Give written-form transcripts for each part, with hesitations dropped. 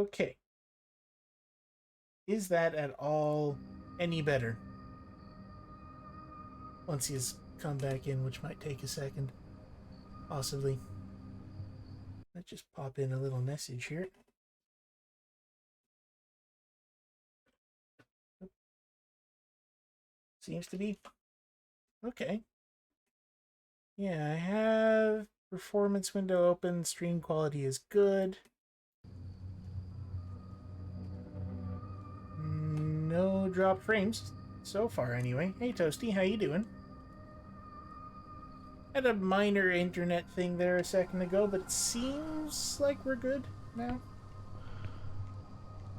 Okay. Is that at all any better? Once he's come back in, which might take a second. Possibly. Let's just pop in a little message here. Seems to be. Okay. Yeah, I have performance window open. Stream quality is good. No drop frames so far anyway. Hey Toasty, how you doing? Had a minor internet thing there a second ago, but it seems like we're good now.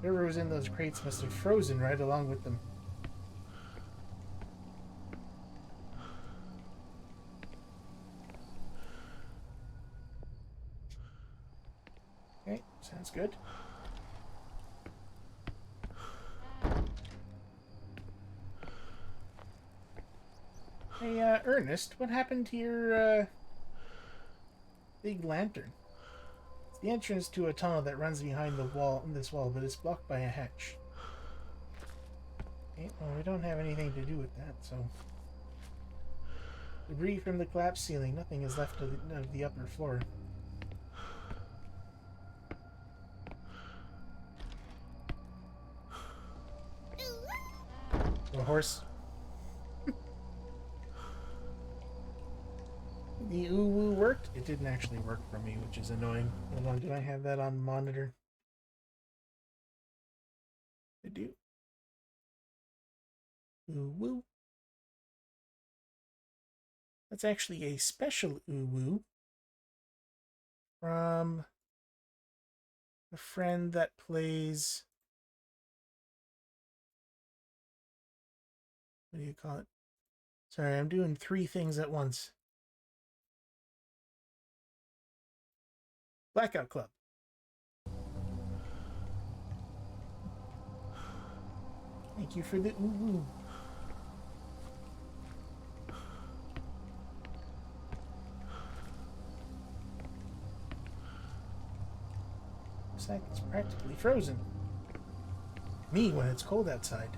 Whoever was in those crates must have frozen right along with them. Okay, sounds good. Hey, Ernest, what happened to your, big lantern? It's the entrance to a tunnel that runs behind the wall, this wall, but it's blocked by a hatch. Okay, well, we don't have anything to do with that, so... Debris from the collapsed ceiling. Nothing is left of the upper floor. The horse. The ooh-woo worked? It didn't actually work for me, which is annoying. Hold on, do I have that on monitor? I do. Ooh-woo. That's actually a special ooh-woo from a friend that plays... What do you call it? Sorry, I'm doing 3 things at once. Blackout Club. Thank you for the ooh-woo. Looks like it's practically frozen. Me when it's cold outside.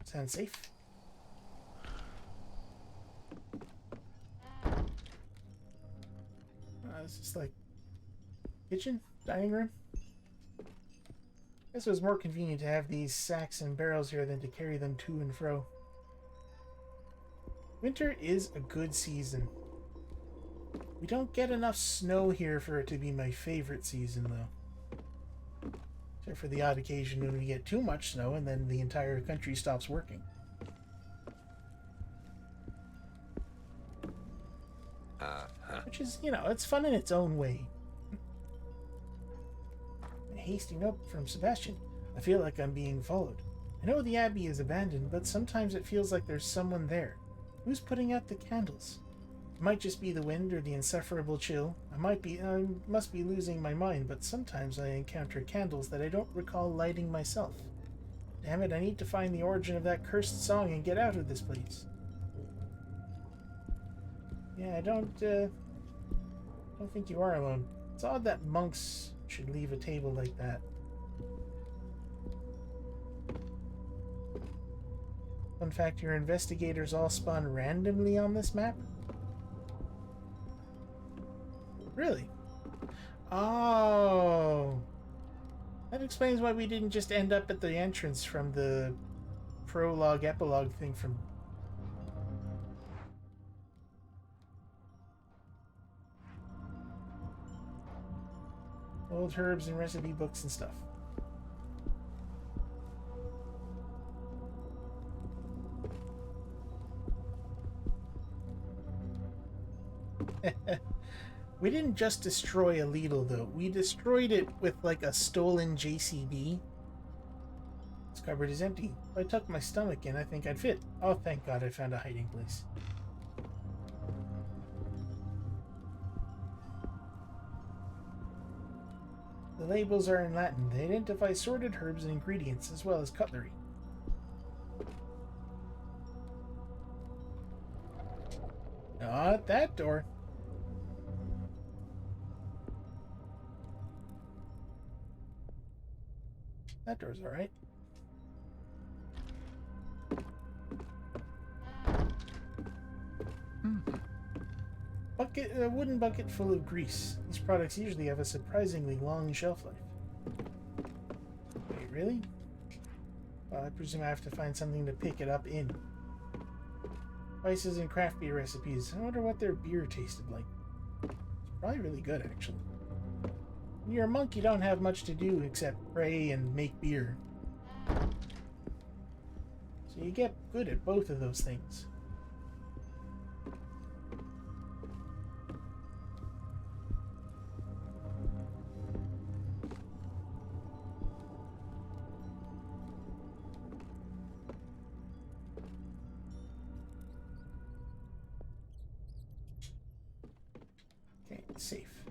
Sounds safe. This is like kitchen, dining room. Guess it was more convenient to have these sacks and barrels here than to carry them to and fro. Winter is a good season. We don't get enough snow here for it to be my favorite season, though. Except for the odd occasion when we get too much snow and then the entire country stops working. Which is, you know, it's fun in its own way. A hasty note from Sebastian. I feel like I'm being followed. I know the Abbey is abandoned, but sometimes it feels like there's someone there. Who's putting out the candles? It might just be the wind or the insufferable chill. I must be losing my mind, but sometimes I encounter candles that I don't recall lighting myself. Damn it, I need to find the origin of that cursed song and get out of this place. Yeah, I don't think you are alone. It's odd that monks should leave a table like that. Fun fact, your investigators all spawn randomly on this map? Really? Oh! That explains why we didn't just end up at the entrance from the prologue, epilogue thing from... Old herbs and recipe books and stuff. We didn't just destroy a Lidl, though. We destroyed it with, like, a stolen JCB. This cupboard is empty. If I tuck my stomach in, I think I'd fit. Oh, thank God I found a hiding place. The labels are in Latin. They identify sorted herbs and ingredients, as well as cutlery. Not that door. That door's alright. A wooden bucket full of grease. These products usually have a surprisingly long shelf life. Wait, really? Well, I presume I have to find something to pick it up in. Spices and craft beer recipes. I wonder what their beer tasted like. It's probably really good, actually. When you're a monk, you don't have much to do except pray and make beer. So you get good at both of those things. Okay, safe.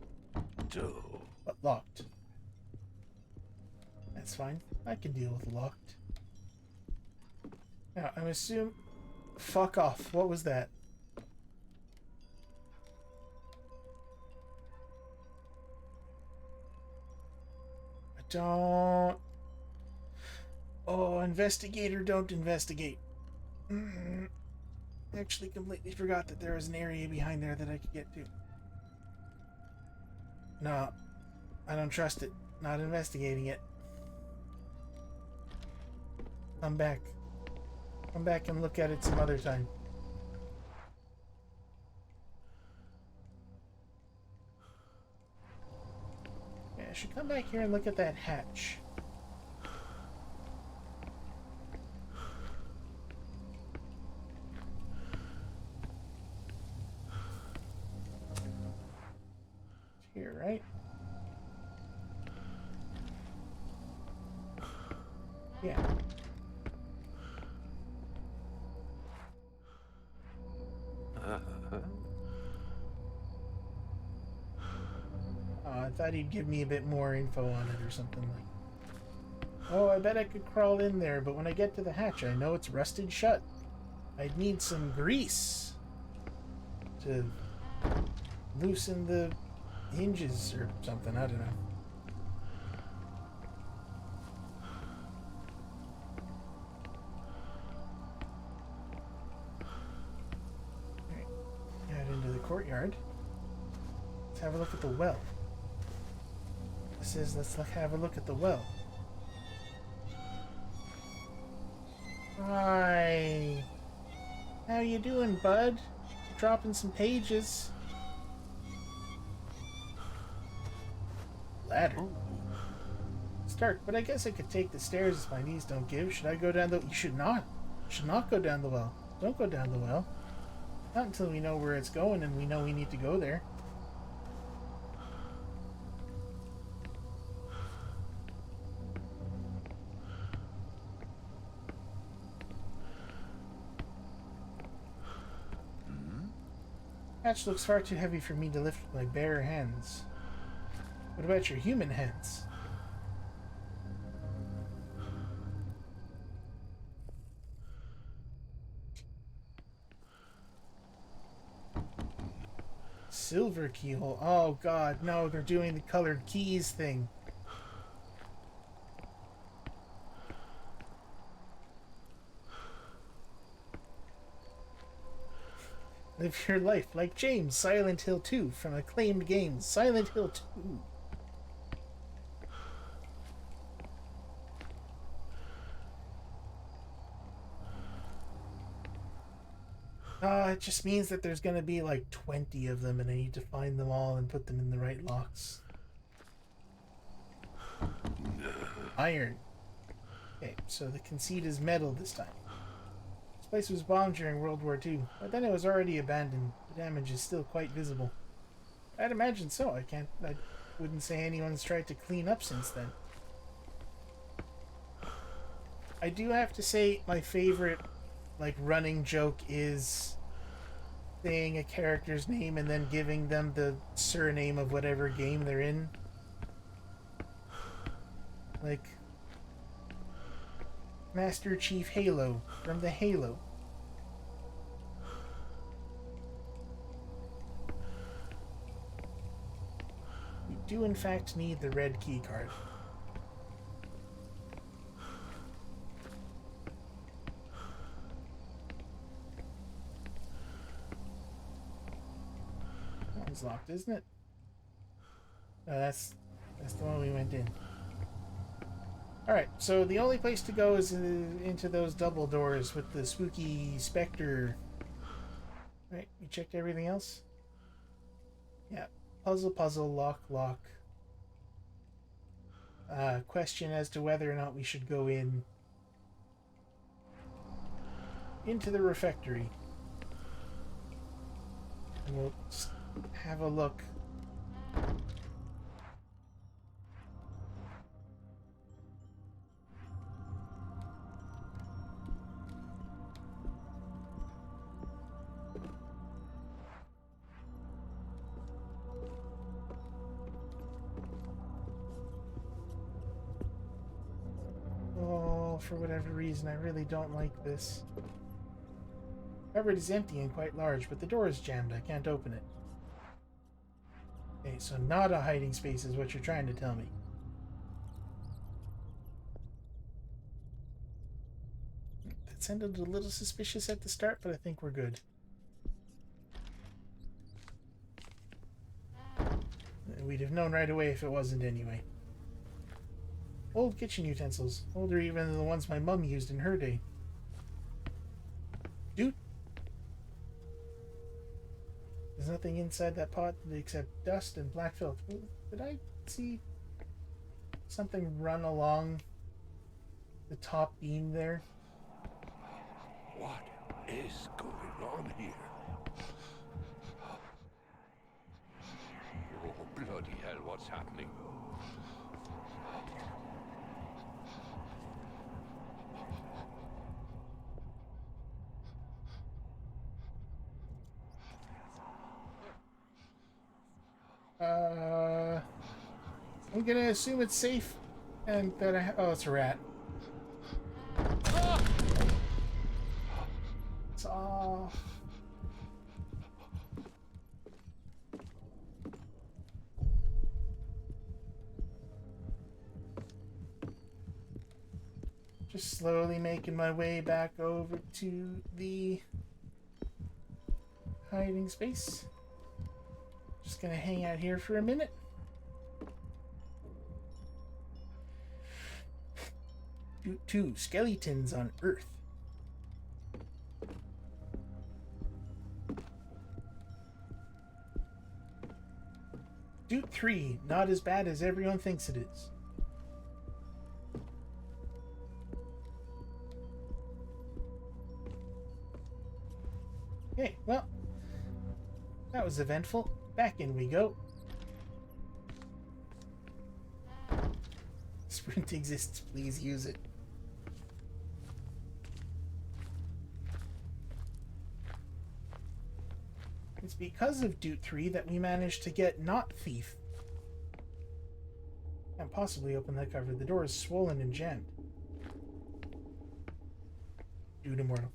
But locked. That's fine. I can deal with locked. Now, I'm assuming... Fuck off. What was that? I don't... Oh, investigator, don't investigate. I actually completely forgot that there was an area behind there that I could get to. No, I don't trust it. Not investigating it. Come back. Come back and look at it some other time. Yeah, I should come back here and look at that hatch. Here, right? Yeah. I thought he'd give me a bit more info on it or something like. Oh, I bet I could crawl in there, but when I get to the hatch, I know it's rusted shut. I'd need some grease to loosen the hinges or something. I don't know. Alright. Head into the courtyard. Let's have a look at the well. It says let's have a look at the well. Hi. How you doing, bud? Dropping some pages. Ladder. It's dark, but I guess I could take the stairs if my knees don't give. Should I go down the... You should not. You should not go down the well. Don't go down the well. Not until we know where it's going and we know we need to go there. Hatch looks far too heavy for me to lift with my bare hands. What about your human hands? Silver keyhole. Oh god, no, they're doing the colored keys thing. Live your life like James, Silent Hill 2, from acclaimed games, Silent Hill 2. It just means that there's gonna be like 20 of them and I need to find them all and put them in the right locks. Iron. Okay, so the conceit is metal this time. This place was bombed during World War II, but then it was already abandoned. The damage is still quite visible. I'd imagine so. I wouldn't say anyone's tried to clean up since then. I do have to say my favorite, like, running joke is saying a character's name and then giving them the surname of whatever game they're in. Like, Master Chief Halo from the Halo. do in fact need the red key card. That one's locked, isn't it? No, that's the one we went in. Alright, so the only place to go is into those double doors with the spooky specter. Right, you checked everything else? Yeah. Puzzle, puzzle, lock, lock. Question as to whether or not we should go into the refectory. And we'll just have a look. For whatever reason, I really don't like this. The cupboard is empty and quite large, but the door is jammed. I can't open it. Okay, so not a hiding space is what you're trying to tell me. That sounded a little suspicious at the start, but I think we're good. We'd have known right away if it wasn't anyway. Old kitchen utensils, older even than the ones my mum used in her day. Dude, there's nothing inside that pot except dust and black filth. Did I see something run along the top beam there? What is going on here? Oh, bloody hell, what's happening? I'm gonna assume it's safe and that oh, it's a rat. It's off. Just slowly making my way back over to the hiding space. Just gonna hang out here for a minute. Two skeletons on Earth. Dude 3, not as bad as everyone thinks it is. Okay, well, that was eventful. Back in we go. Sprint exists, please use it. It's because of Dude 3 that we managed to get not Thief. Can't possibly open that cover. The door is swollen and jammed. Dude Immortal.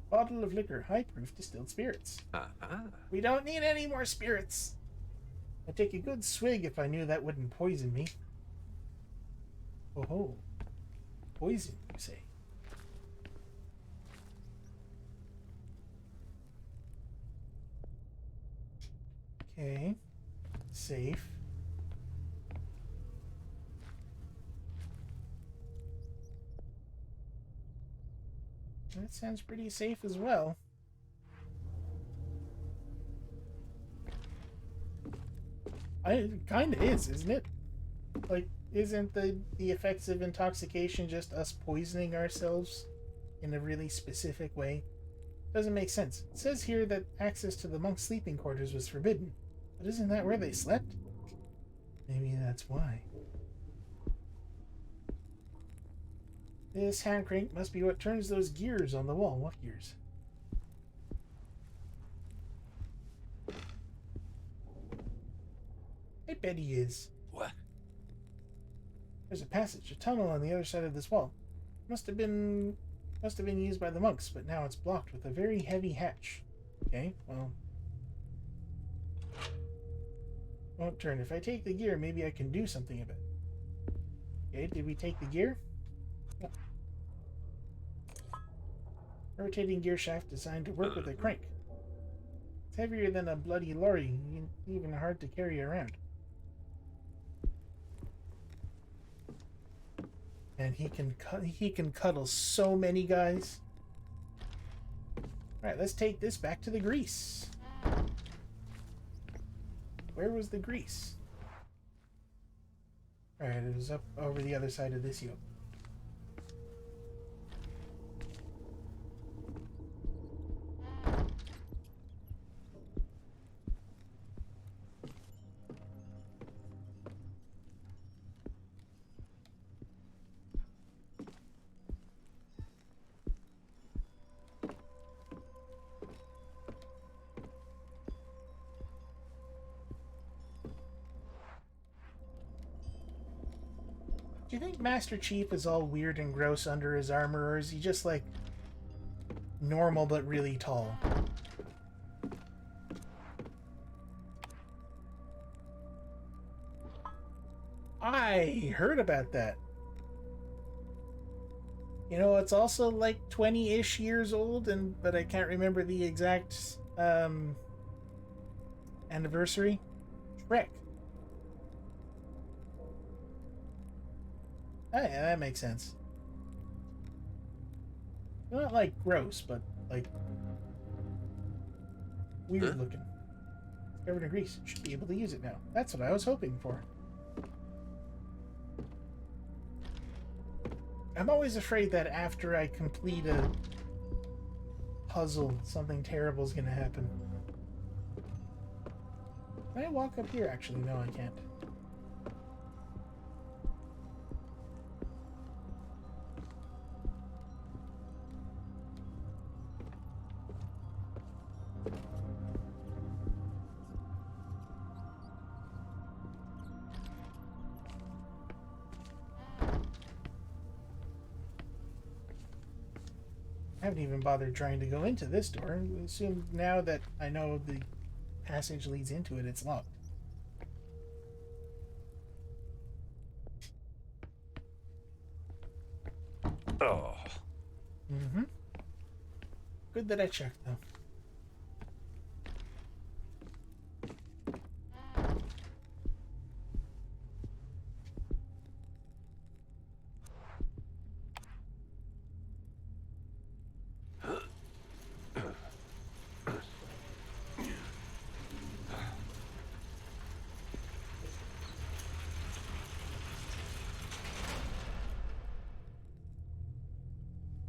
Bottle of liquor, high proof distilled spirits. We don't need any more spirits. I'd take a good swig if I knew that wouldn't poison me. Oh ho. Poison, you say? Okay. Safe. That sounds pretty safe as well. It kind of is, isn't it? Like, isn't the effects of intoxication just us poisoning ourselves in a really specific way? Doesn't make sense. It says here that access to the monks' sleeping quarters was forbidden. But isn't that where they slept? Maybe that's why. This hand crank must be what turns those gears on the wall. What gears? I bet he is. What? There's a passage, a tunnel on the other side of this wall. Must have been used by the monks, but now it's blocked with a very heavy hatch. Okay, well. Won't turn. If I take the gear, maybe I can do something about it. Okay, did we take the gear? No. Rotating gear shaft designed to work with a crank. It's heavier than a bloody lorry, even hard to carry around. And he can cuddle so many guys. All right, let's take this back to the grease. Where was the grease? All right, it was up over the other side of this yoke. Do you think Master Chief is all weird and gross under his armor, or is he just like normal but really tall? I heard about that. You know, it's also like 20-ish years old, but I can't remember the exact anniversary. Shrek. Oh, yeah, that makes sense. Not like gross, but like weird looking. It's covered in grease. Should be able to use it now. That's what I was hoping for. I'm always afraid that after I complete a puzzle, something terrible is going to happen. Can I walk up here? Actually, no, I can't. I haven't even bothered trying to go into this door. I assume now that I know the passage leads into it, it's locked. Oh. Mm-hmm. Good that I checked, though.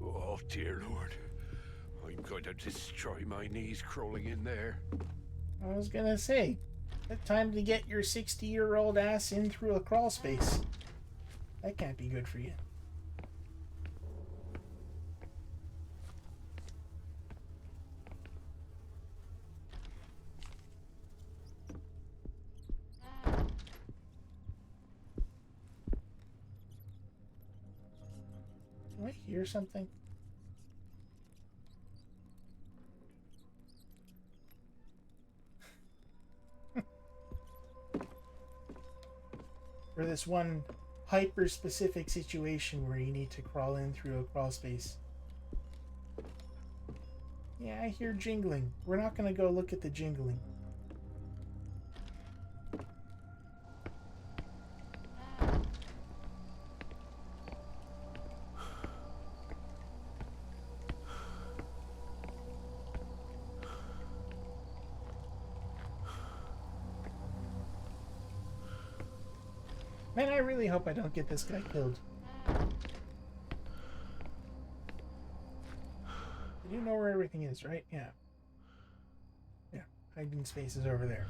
Oh, dear Lord. I'm going to destroy my knees crawling in there. I was gonna say, time to get your 60-year-old ass in through a crawl space. That can't be good for you. Do I hear something? For this one hyper-specific situation where you need to crawl in through a crawl space. Yeah, I hear jingling. We're not going to go look at the jingling. Man, I really hope I don't get this guy killed. You know where everything is, right? Yeah. Yeah, hiding spaces over there.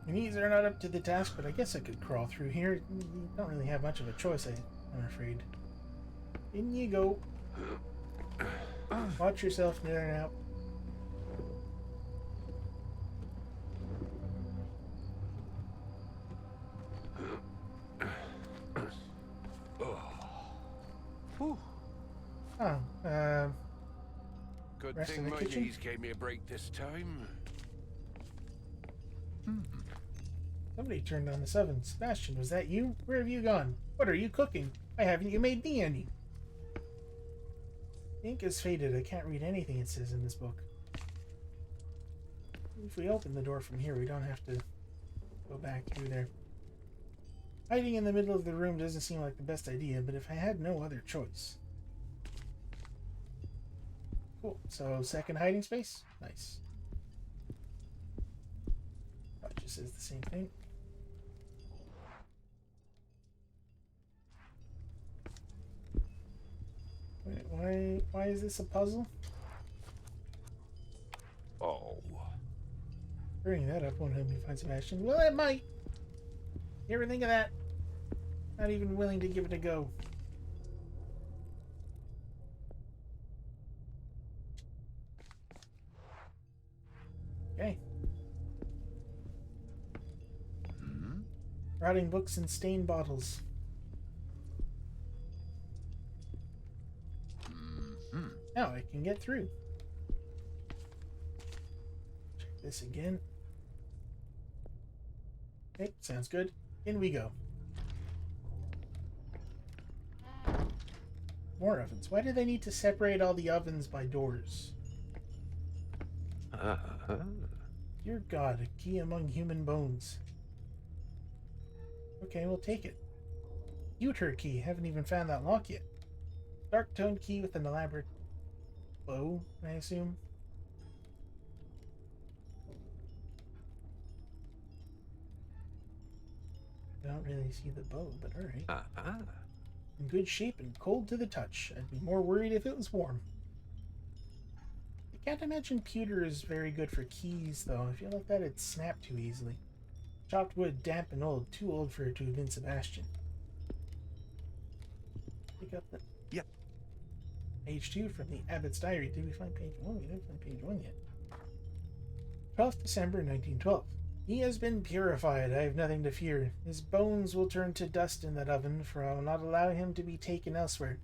My knees are not up to the task, but I guess I could crawl through here. You don't really have much of a choice, I'm afraid. In you go. Watch yourself there now. Good Rest in thing the my kitchen? knees gave me a break this time. Somebody turned on this oven. Sebastian, was that you? Where have you gone? What are you cooking? Why haven't you made me any? The ink is faded. I can't read anything it says in this book. If we open the door from here, we don't have to go back through there. Hiding in the middle of the room doesn't seem like the best idea, but if I had no other choice. Cool. So, second hiding space? Nice. That just says the same thing. Wait, why is this a puzzle? Oh. Bringing that up won't help me find Sebastian. Well, it might. You ever think of that? Not even willing to give it a go. Okay. Rotting books and stained bottles. Now I can get through. Check this again. Okay, sounds good. In we go. More ovens. Why do they need to separate all the ovens by doors? Dear God, a key among human bones. Okay, we'll take it. Pewter key. Haven't even found that lock yet. Dark toned key with an elaborate bow, I assume. I don't really see the bow, but alright. In good shape and cold to the touch. I'd be more worried if it was warm. I can't imagine pewter is very good for keys, though. I feel like that'd snap too easily. Chopped wood, damp and old. Too old for it to have been Sebastian. Pick up the... Yep. Page 2 from the Abbot's Diary. Did we find page 1? We didn't find page 1 yet. 12th December 1912. He has been purified. I have nothing to fear. His bones will turn to dust in that oven, for I will not allow him to be taken elsewhere.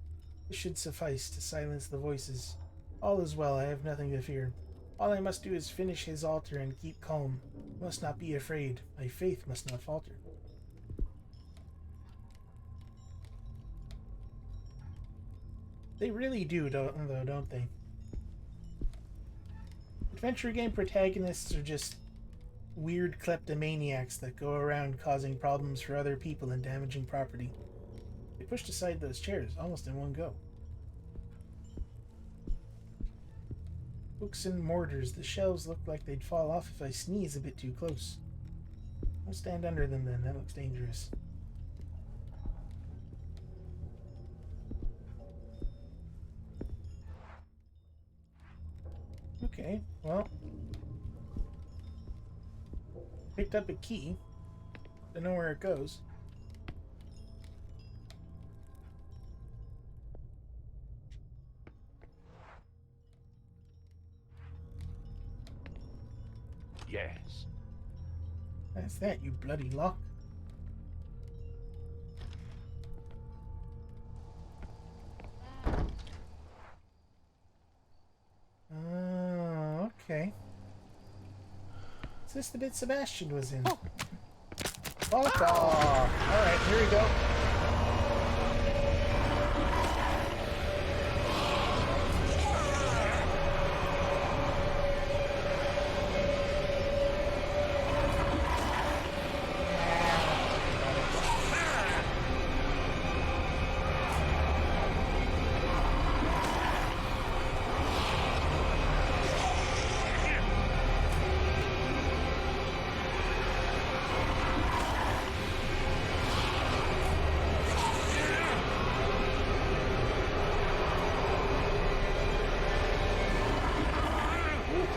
This should suffice to silence the voices. All is well. I have nothing to fear. All I must do is finish his altar and keep calm. I must not be afraid. My faith must not falter. They really do, don't they? Adventure game protagonists are just weird kleptomaniacs that go around causing problems for other people and damaging property. They pushed aside those chairs almost in one go. Books and mortars. The shelves look like they'd fall off if I sneeze a bit too close. I'll stand under them then. That looks dangerous. Okay, well. Picked up a key. Don't know where it goes. Yes. That's that, you bloody lock. Okay. Is this the bit Sebastian was in? Fuck off! Alright, here we go.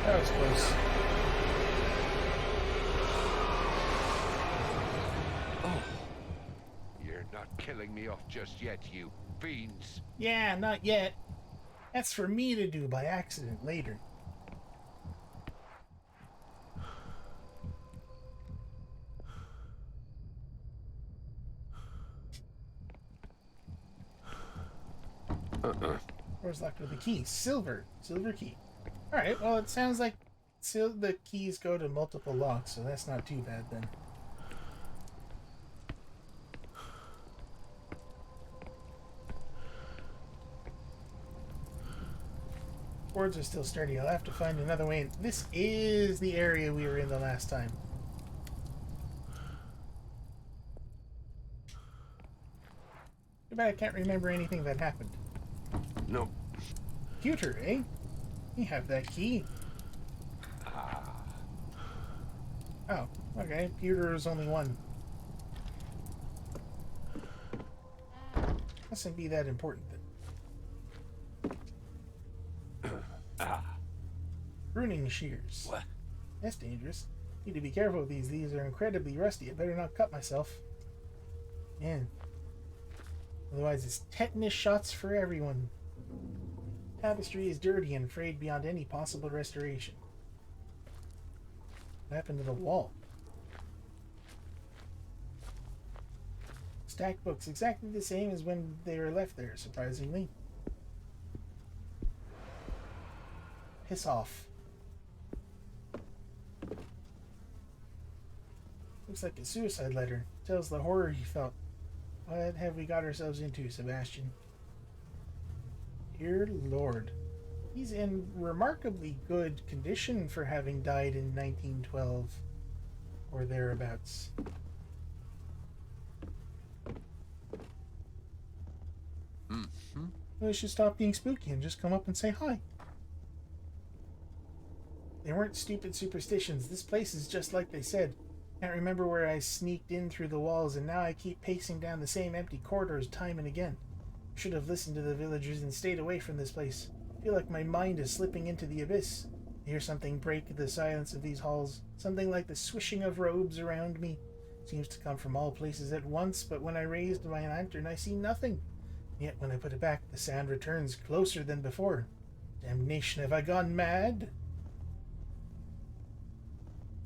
That was close. Oh. You're not killing me off just yet, you fiends. Yeah, not yet. That's for me to do by accident later. Where's locked with the key? Silver. Silver key. Alright, well it sounds like still the keys go to multiple locks, so that's not too bad then. Boards are still sturdy. I'll have to find another way in. This is the area we were in the last time. Too bad I can't remember anything that happened. No. Computer, eh? You have that key. Oh, okay. Pewter is only one. Mustn't be that important then. Pruning shears. What? That's dangerous. Need to be careful with these. These are incredibly rusty. I better not cut myself. Man. Otherwise, it's tetanus shots for everyone. Tapestry is dirty and frayed beyond any possible restoration. What happened to the wall? Stacked books, exactly the same as when they were left there, surprisingly. Piss off. Looks like a suicide letter. Tells the horror he felt. What have we got ourselves into, Sebastian? Dear Lord. He's in remarkably good condition for having died in 1912 or thereabouts. Well, they should stop being spooky and just come up and say hi. They weren't stupid superstitions. This place is just like they said. Can't remember where I sneaked in through the walls, and now I keep pacing down the same empty corridors time and again. Should have listened to the villagers and stayed away from this place. I feel like my mind is slipping into the abyss. I hear something break the silence of these halls, something like the swishing of robes around me. It seems to come from all places at once, but when I raised my lantern I see nothing. Yet when I put it back, the sound returns closer than before. Damnation, have I gone mad?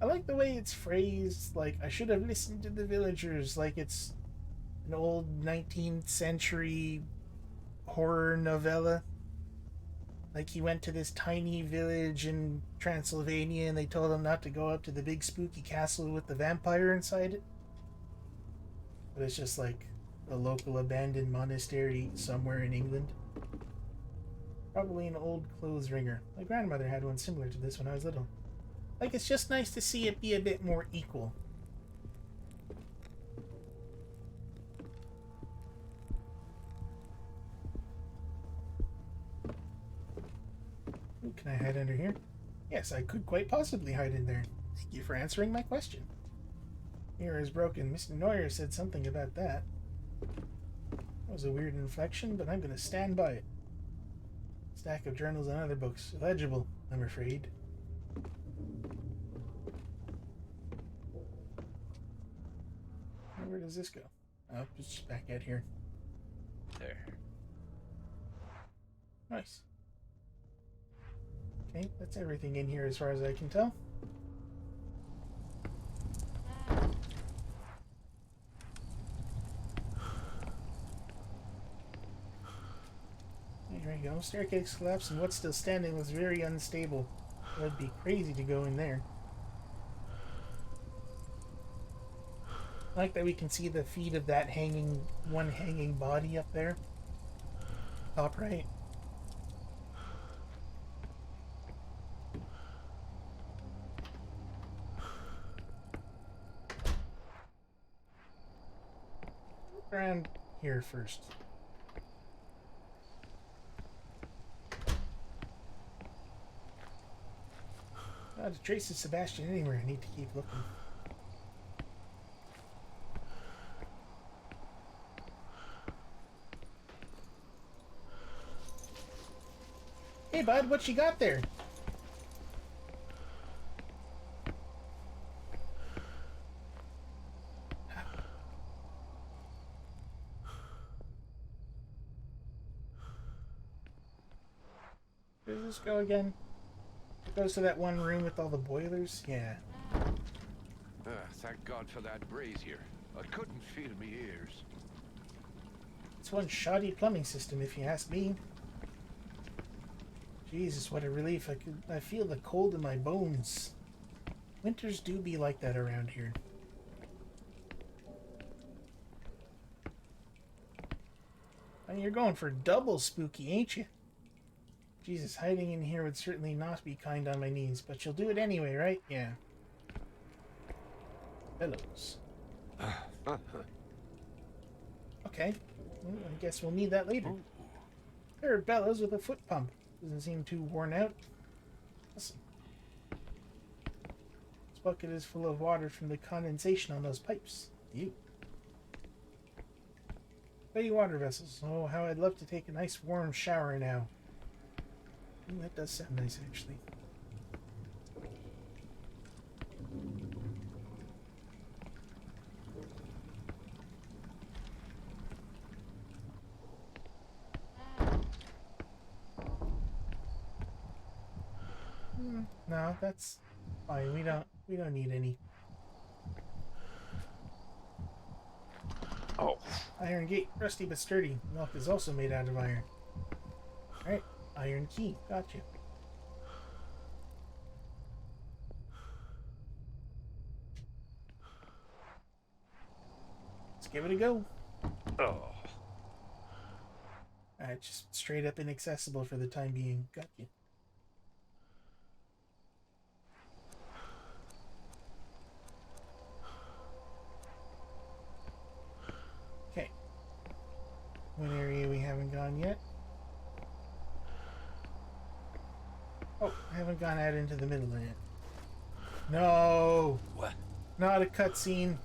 I like the way it's phrased, like I should have listened to the villagers, like it's an old 19th century horror novella. Like he went to this tiny village in Transylvania and they told him not to go up to the big spooky castle with the vampire inside it. But it's just like a local abandoned monastery somewhere in England. Probably an old clothes wringer. My grandmother had one similar to this when I was little. Like, it's just nice to see it be a bit more equal. Ooh, can I hide under here? Yes, I could quite possibly hide in there. Thank you for answering my question. Mirror is broken. Mr. Neuer said something about that. That was a weird inflection, but I'm going to stand by it. Stack of journals and other books. Illegible, I'm afraid. Where does this go? Oh, it's just back out here. There. Nice. Okay, that's everything in here as far as I can tell. There we go. Staircase collapsed and what's still standing looks very unstable. It would be crazy to go in there. I like that we can see the feet of that one hanging body up there. Top right. Look around here first. Not a trace of Sebastian anywhere. I need to keep looking. Hey bud, what you got there? Where does this go again? It goes to that one room with all the boilers? Yeah. Thank God for that brazier. I couldn't feel me ears. It's one shoddy plumbing system if you ask me. Jesus, what a relief. I feel the cold in my bones. Winters do be like that around here. And you're going for double spooky, ain't you? Jesus, hiding in here would certainly not be kind on my knees, but you'll do it anyway, right? Yeah. Bellows. Okay. Well, I guess we'll need that later. There are bellows with a foot pump. Doesn't seem too worn out. Listen. This bucket is full of water from the condensation on those pipes. You. Pretty water vessels. Oh, how I'd love to take a nice warm shower now. Ooh, that does sound nice, actually. No, that's fine. We don't need any. Oh. Iron gate, rusty but sturdy. Lock is also made out of iron. Alright, iron key. Gotcha. Let's give it a go. Oh. Alright, just straight up inaccessible for the time being. Gotcha. Okay. One area we haven't gone yet. Oh, I haven't gone out into the middle yet. No! What? Not a cutscene.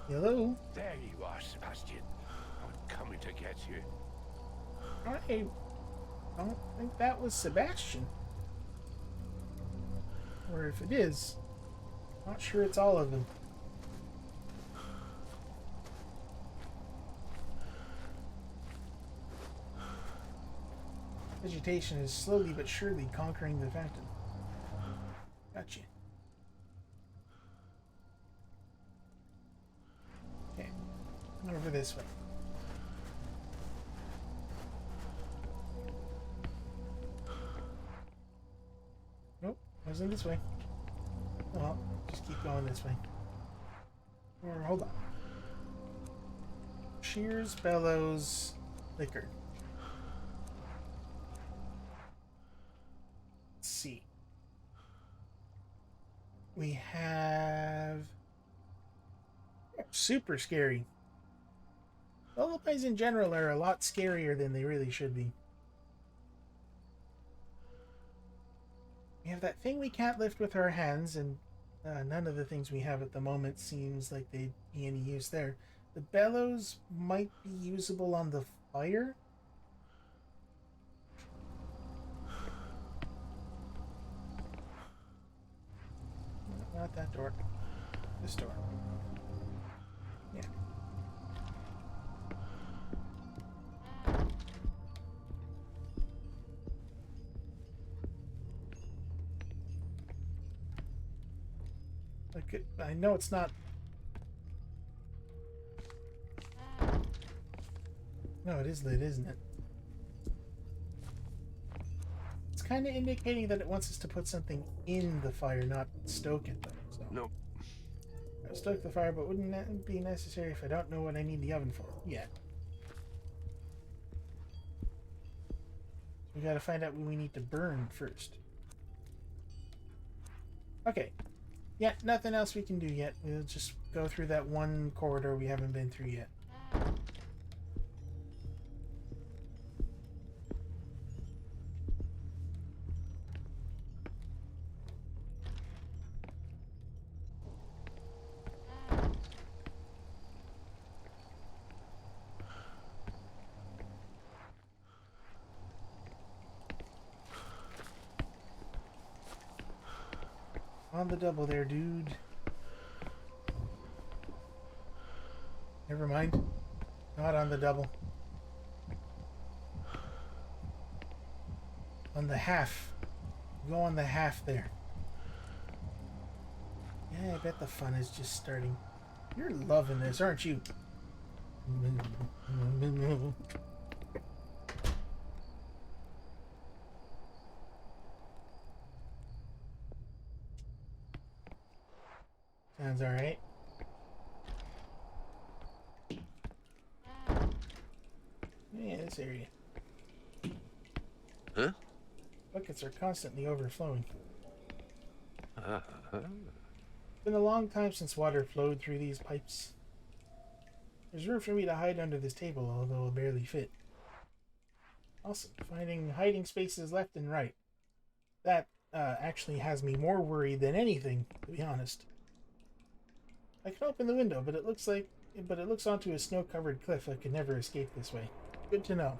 Hello? There you are, Sebastian. I'm coming to get you. I don't think that was Sebastian. Or if it is, not sure it's all of them. Vegetation is slowly but surely conquering the fountain. Gotcha. Okay, over this way. Nope, wasn't this way. Oh, well, just keep going this way. Or hold on. Shears, bellows, liquor. Let's see. We have super scary. Lullabies in general are a lot scarier than they really should be. We have that thing we can't lift with our hands, and none of the things we have at the moment seems like they'd be any use there. The bellows might be usable on the fire. Not that door. This door. Yeah. Like, I know it's not. No, it is lit, isn't it? It's kind of indicating that it wants us to put something in the fire, not stoke it, though. So. No. I'll stoke the fire, but wouldn't that be necessary if I don't know what I need the oven for? Yeah. We gotta find out what we need to burn first. Okay. Yeah, nothing else we can do yet. We'll just go through that one corridor we haven't been through yet. On the double there, dude. Never mind. Not on the double. On the half. Go on the half there. Yeah, I bet the fun is just starting. You're loving this, aren't you? Sounds alright. Yeah, this area. Huh? Buckets are constantly overflowing. Uh-huh. It's been a long time since water flowed through these pipes. There's room for me to hide under this table, although it'll barely fit. Awesome. Finding hiding spaces left and right. That actually has me more worried than anything, to be honest. I can open the window, but it looks onto a snow-covered cliff. I could never escape this way. Good to know.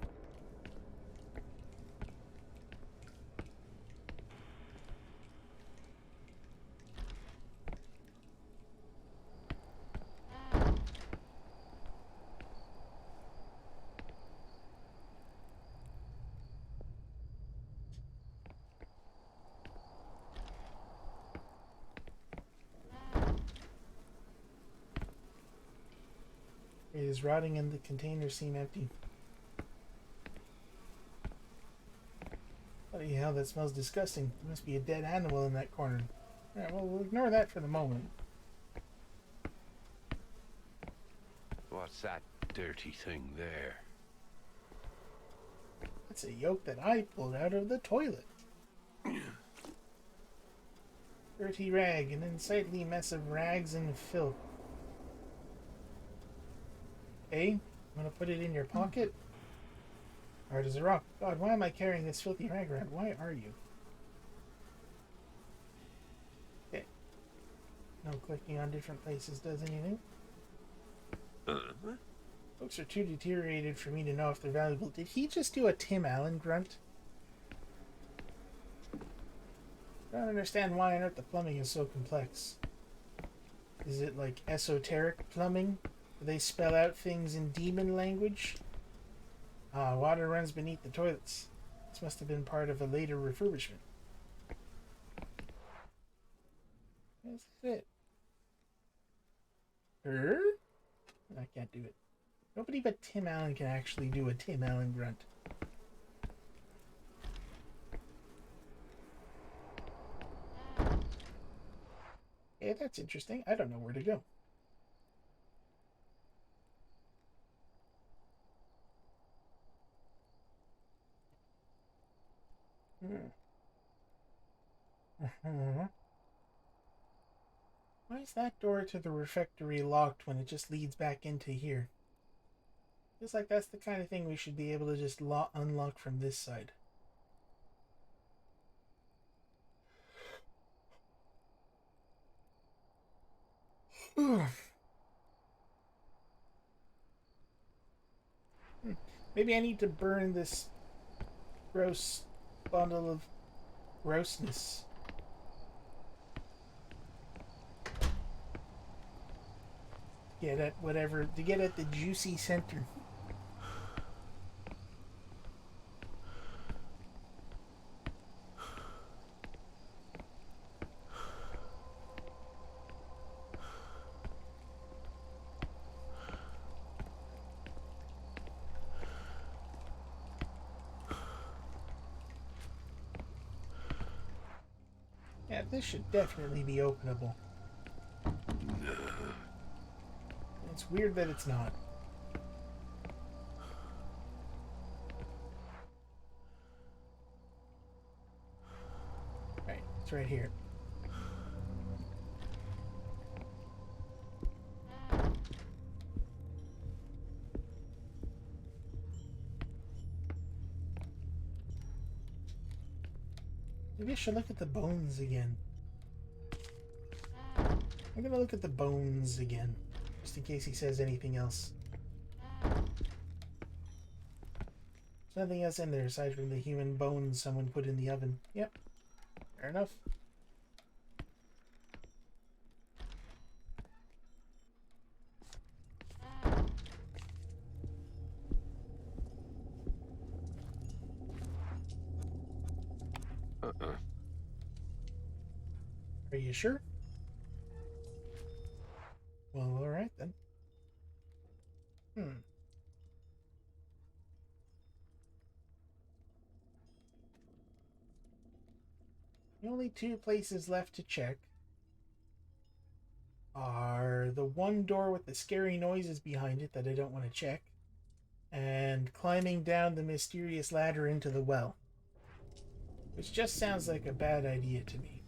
It is rotting and the containers seem empty. Bloody hell, that smells disgusting. There must be a dead animal in that corner. Yeah, well, we'll ignore that for the moment. What's that dirty thing there? That's a yolk that I pulled out of the toilet. Dirty rag, an unsightly mess of rags and filth. Okay, I'm gonna put it in your pocket. Hard as a rock. God, why am I carrying this filthy rag around? Why are you? Okay. No clicking on different places does anything. Books are too deteriorated for me to know if they're valuable. Did he just do a Tim Allen grunt? I don't understand why on earth the plumbing is so complex. Is it like esoteric plumbing? Do they spell out things in demon language? Water runs beneath the toilets. This must have been part of a later refurbishment. That's it. I can't do it. Nobody but Tim Allen can actually do a Tim Allen grunt. Yeah, that's interesting. I don't know where to go. Why is that door to the refectory locked when it just leads back into here? Feels like that's the kind of thing we should be able to just unlock from this side. Maybe I need to burn this gross bundle of grossness. Get at whatever, to get at the juicy center. Yeah, this should definitely be openable. It's weird that it's not. Right, it's right here. Maybe I should look at the bones again. I'm gonna look at the bones again, just in case he says anything else. There's nothing else in there aside from the human bones someone put in the oven. Yep, fair enough. Are you sure? Well, alright then. The only two places left to check. are the one door with the scary noises behind it that I don't want to check, and climbing down the mysterious ladder into the well, which just sounds like a bad idea to me.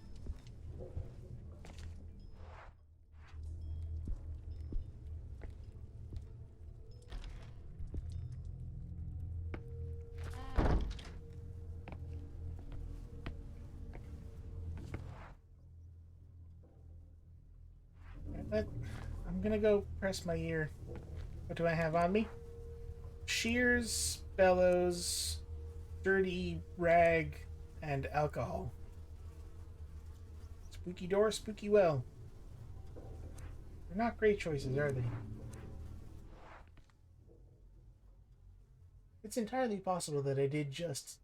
But I'm gonna go press my ear. What do I have on me? Shears, bellows, dirty rag, and alcohol. Spooky door, spooky well. They're not great choices, are they? It's entirely possible that I did just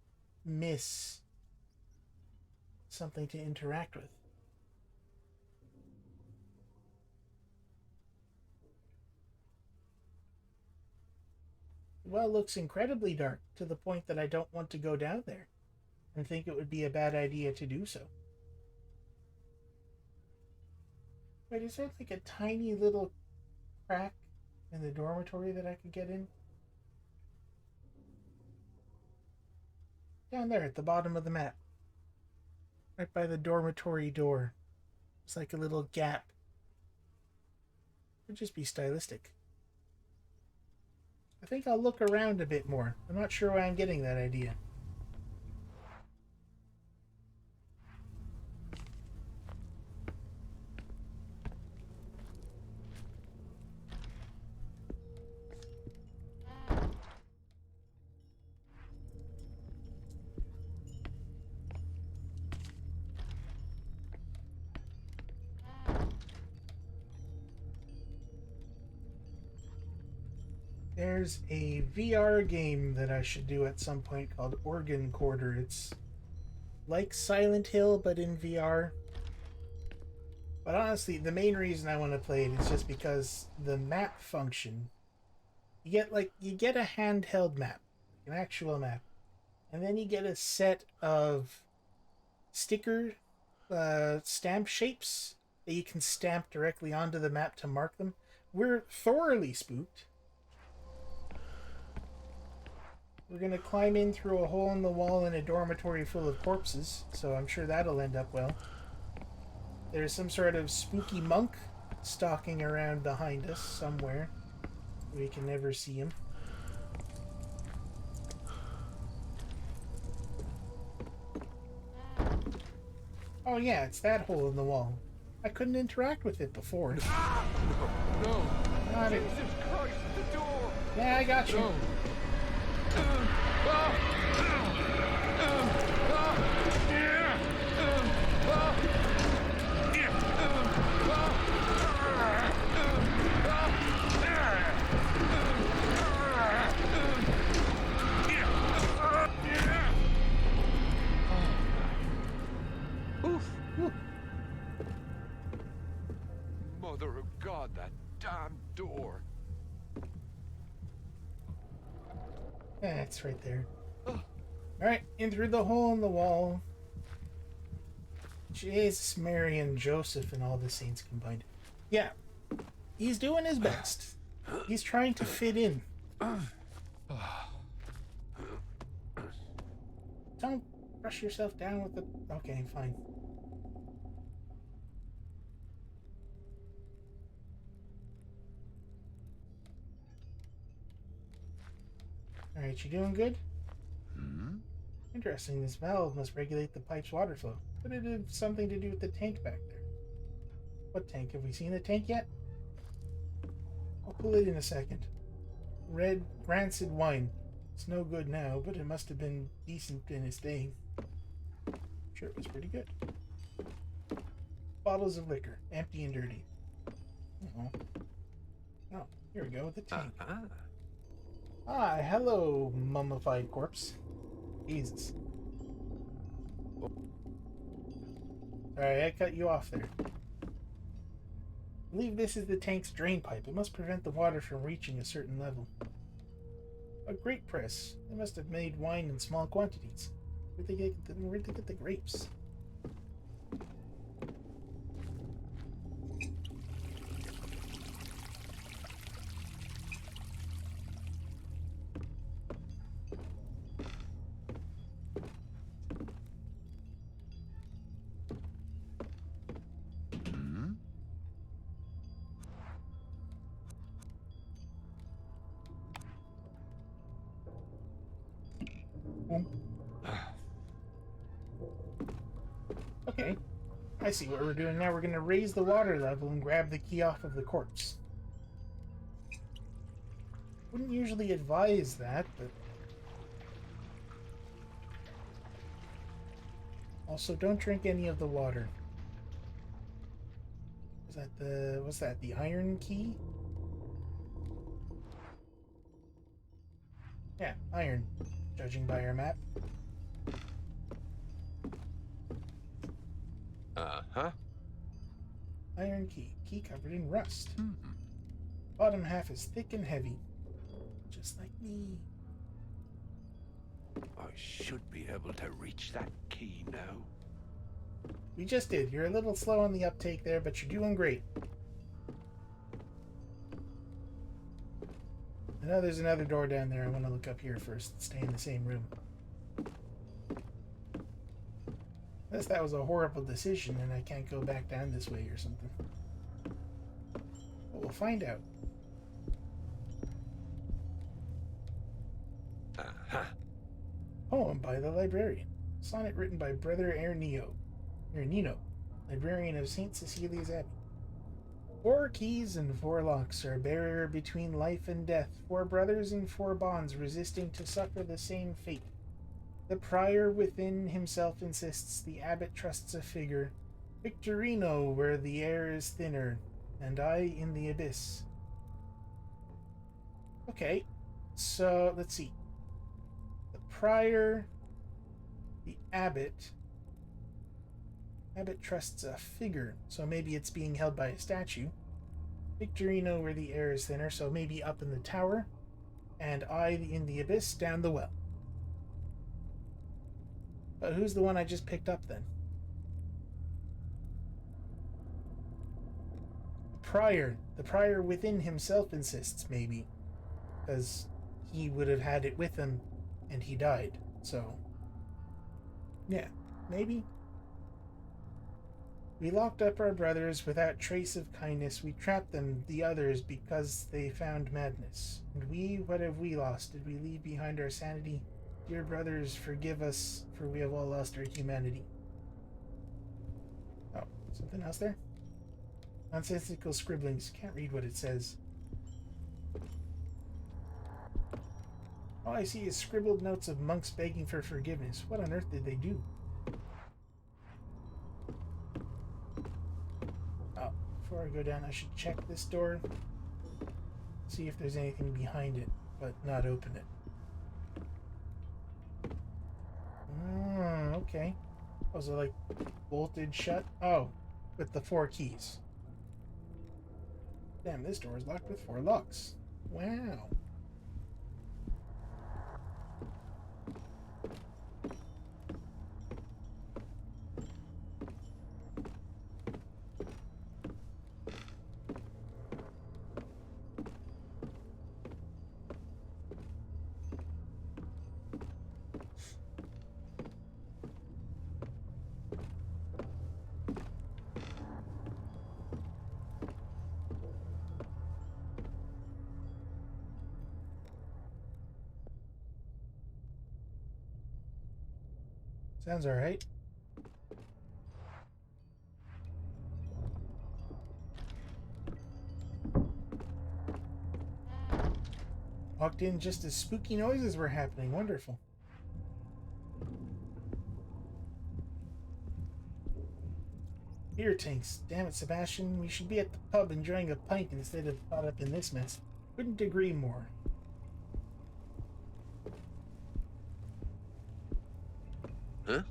miss something to interact with. The well looks incredibly dark to the point that I don't want to go down there and think it would be a bad idea to do so. Wait, is there like a tiny little crack in the dormitory that I could get in? Down there at the bottom of the map. Right by the dormitory door. It's like a little gap. It would just be stylistic. I think I'll look around a bit more. I'm not sure why I'm getting that idea. There's a VR game that I should do at some point called Organ Quarter. It's like Silent Hill, but in VR. But honestly, the main reason I want to play it is just because the map function. You get a handheld map, an actual map, and then you get a set of sticker stamp shapes that you can stamp directly onto the map to mark them. We're thoroughly spooked. We're going to climb in through a hole in the wall in a dormitory full of corpses, so I'm sure that'll end up well. There's some sort of spooky monk stalking around behind us somewhere. We can never see him. Oh yeah, it's that hole in the wall. I couldn't interact with it before. No! Got it. Jesus Christ, the door! Yeah, I got you. No. Mother of God, that damn door! That's right there. Alright, in through the hole in the wall. Jesus, Mary, and Joseph and all the saints combined. Yeah, he's doing his best. He's trying to fit in. Don't brush yourself down with the... Okay, fine. Alright, you doing good? Interesting, this valve must regulate the pipe's water flow. Could it have something to do with the tank back there? What tank? Have we seen the tank yet? I'll pull it in a second. Red, rancid wine. It's no good now, but it must have been decent in its day. Sure, it was pretty good. Bottles of liquor, empty and dirty. Oh, here we go with the tank. Ah, hello, mummified corpse. Jesus. Alright, I cut you off there. I believe this is the tank's drain pipe. It must prevent the water from reaching a certain level. A grape press. They must have made wine in small quantities. Where'd they get the grapes? one. Okay. I see what we're doing now. We're going to raise the water level and grab the key off of the corpse. Wouldn't usually advise that, but... Also, don't drink any of the water. Is that the... what's that? The iron key? Yeah, iron. Judging by our map. Uh-huh. Iron key. Key covered in rust. Bottom half is thick and heavy. Just like me. I should be able to reach that key now. We just did. You're a little slow on the uptake there, but you're doing great. I know there's another door down there. I want to look up here first. Stay in the same room. Unless that was a horrible decision and I can't go back down this way or something. But we'll find out. Uh-huh. Poem by the librarian. Sonnet written by Brother Ernino, librarian of St. Cecilia's Abbey. 4 keys and 4 locks are a barrier between life and death, 4 brothers and 4 bonds resisting to suffer the same fate. The prior within himself insists, the abbot trusts a figure, Victorino where the air is thinner, and I in the abyss. Okay, so let's see. The prior, the abbot trusts a figure, so maybe it's being held by a statue. Victorino where the air is thinner, so maybe up in the tower. And I in the abyss down the well. But who's the one I just picked up then? The prior within himself insists, maybe. Because he would have had it with him and he died, so... yeah, maybe? We locked up our brothers without trace of kindness. We trapped them, the others, because they found madness. And we, what have we lost? Did we leave behind our sanity? Dear brothers, forgive us, for we have all lost our humanity. Oh, something else there? Nonsensical scribblings. Can't read what it says. All I see is scribbled notes of monks begging for forgiveness. What on earth did they do? Oh, before I go down, I should check this door. See if there's anything behind it, but not open it. Okay. Was it like bolted shut? Oh, with the 4 keys. Damn, this door is locked with 4 locks. Wow. Sounds alright. Walked in just as spooky noises were happening. Wonderful. Beer tanks. Damn it, Sebastian. We should be at the pub enjoying a pint instead of caught up in this mess. Couldn't agree more. Huh?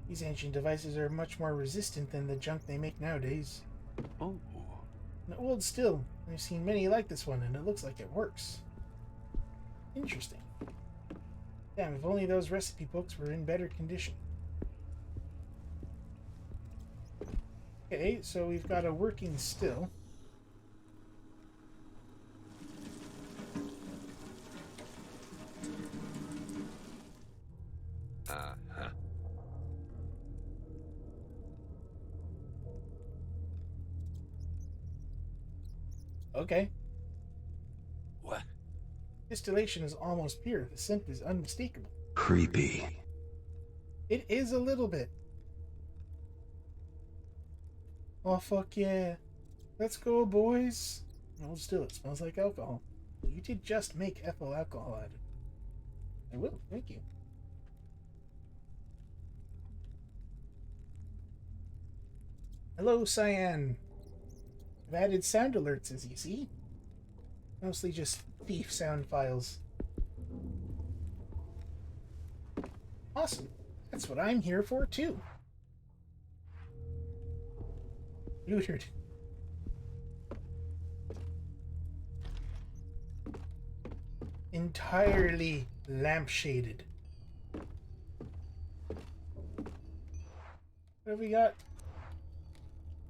These ancient devices are much more resistant than the junk they make nowadays. Oh. An old still. I've seen many like this one, and it looks like it works. Interesting. Damn, if only those recipe books were in better condition. Okay, so we've got a working still. Uh-huh. Okay. What? Distillation is almost pure. The scent is unmistakable. Creepy. It is a little bit. Oh, fuck yeah. Let's go, boys. Hold still, it smells like alcohol. You did just make ethyl alcohol out of it. I will, thank you. Hello, Cyan. I've added sound alerts, as you see. Mostly just thief sound files. Awesome. That's what I'm here for, too. Neutered. Entirely lampshaded. What have we got?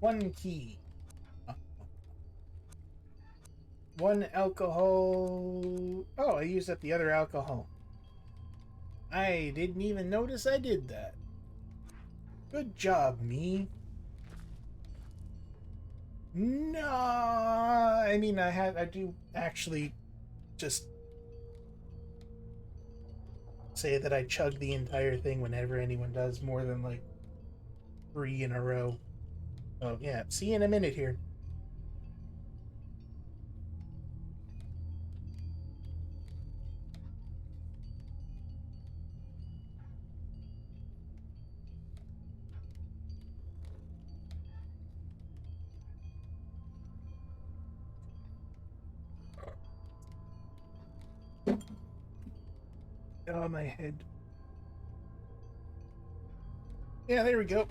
One key. One alcohol. Oh, I used up the other alcohol. I didn't even notice I did that. Good job, me. No, I mean I do actually just say that I chug the entire thing whenever anyone does more than like 3 in a row. Oh yeah, see you in a minute here. Oh, my head. Yeah, there we go.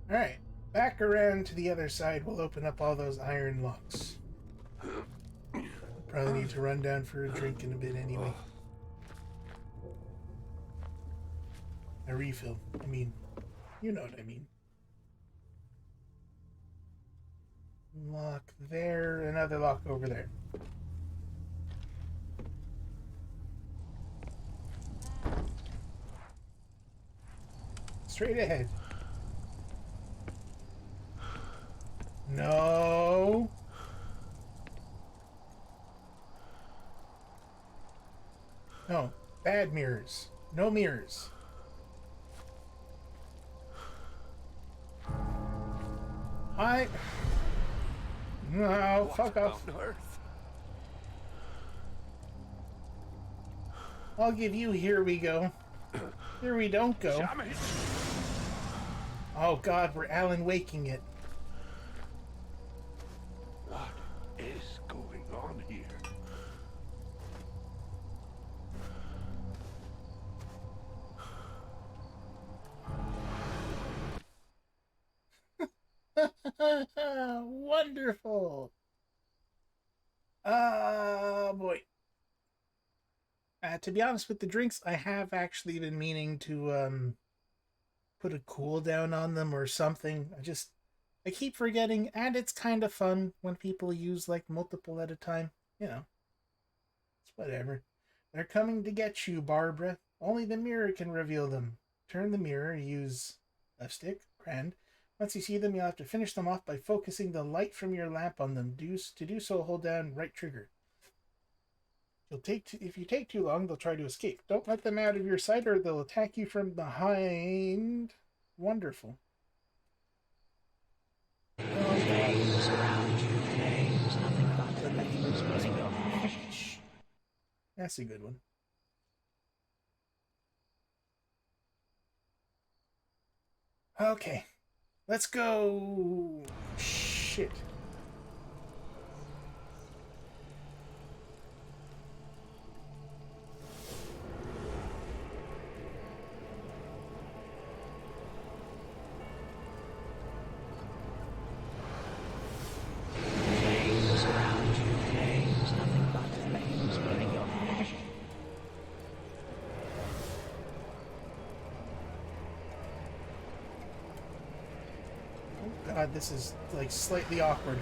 Alright, back around to the other side. We'll open up all those iron locks. Probably need to run down for a drink in a bit anyway. A refill. I mean, you know what I mean. Lock there, another lock over there. Straight ahead. No. No. Bad mirrors. No mirrors. No, fuck off. I'll give you here we go. Here we don't go. Oh god, we're Alan Waking it. What is going on here? Wonderful. Boy. To be honest with the drinks, I have actually been meaning to put a cooldown on them or something. I keep forgetting, and it's kind of fun when people use like multiple at a time. You know, it's whatever. They're coming to get you, Barbara. Only the mirror can reveal them. Turn the mirror, use left stick, grand. Once you see them, you'll have to finish them off by focusing the light from your lamp on them. To do so, hold down right trigger. If you take too long, they'll try to escape. Don't let them out of your sight or they'll attack you from behind. Wonderful. Flames around you, flames, nothing but flames burning your head. That's a good one. Okay. Let's go. Shit. Flames around you, flames, nothing but flames burning your head. Oh god, this is like slightly awkward.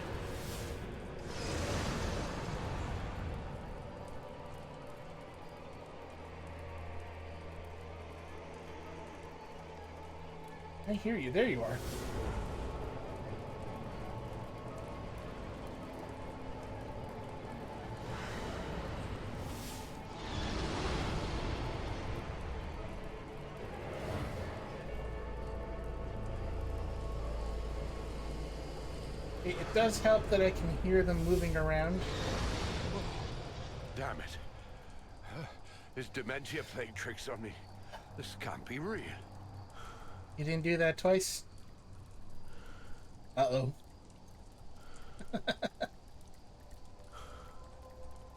I hear you. There you are. does help that I can hear them moving around. Damn it. Is dementia playing tricks on me? This can't be real. You didn't do that twice? Uh-oh.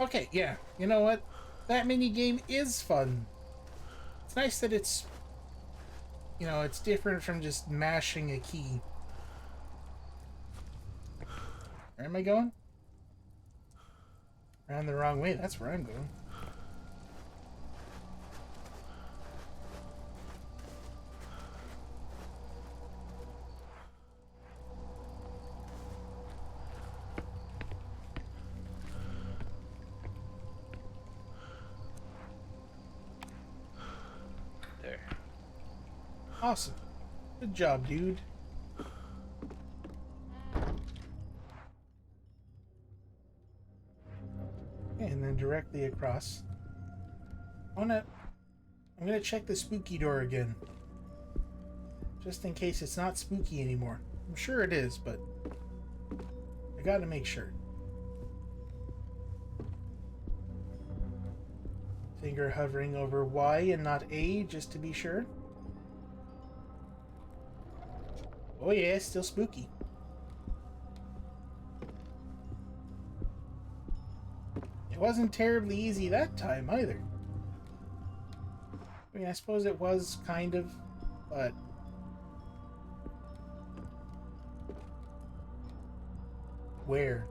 Okay, yeah. You know what? That mini game is fun. It's nice that it's, you know, it's different from just mashing a key. Where am I going? Around the wrong way. That's where I'm going. There. Awesome. Good job, dude. And then directly across. I'm gonna check the spooky door again. Just in case it's not spooky anymore. I'm sure it is, but I gotta make sure. Finger hovering over Y and not A, just to be sure. Oh yeah, still spooky. It wasn't terribly easy that time, either. I mean, I suppose it was, kind of, but... Where?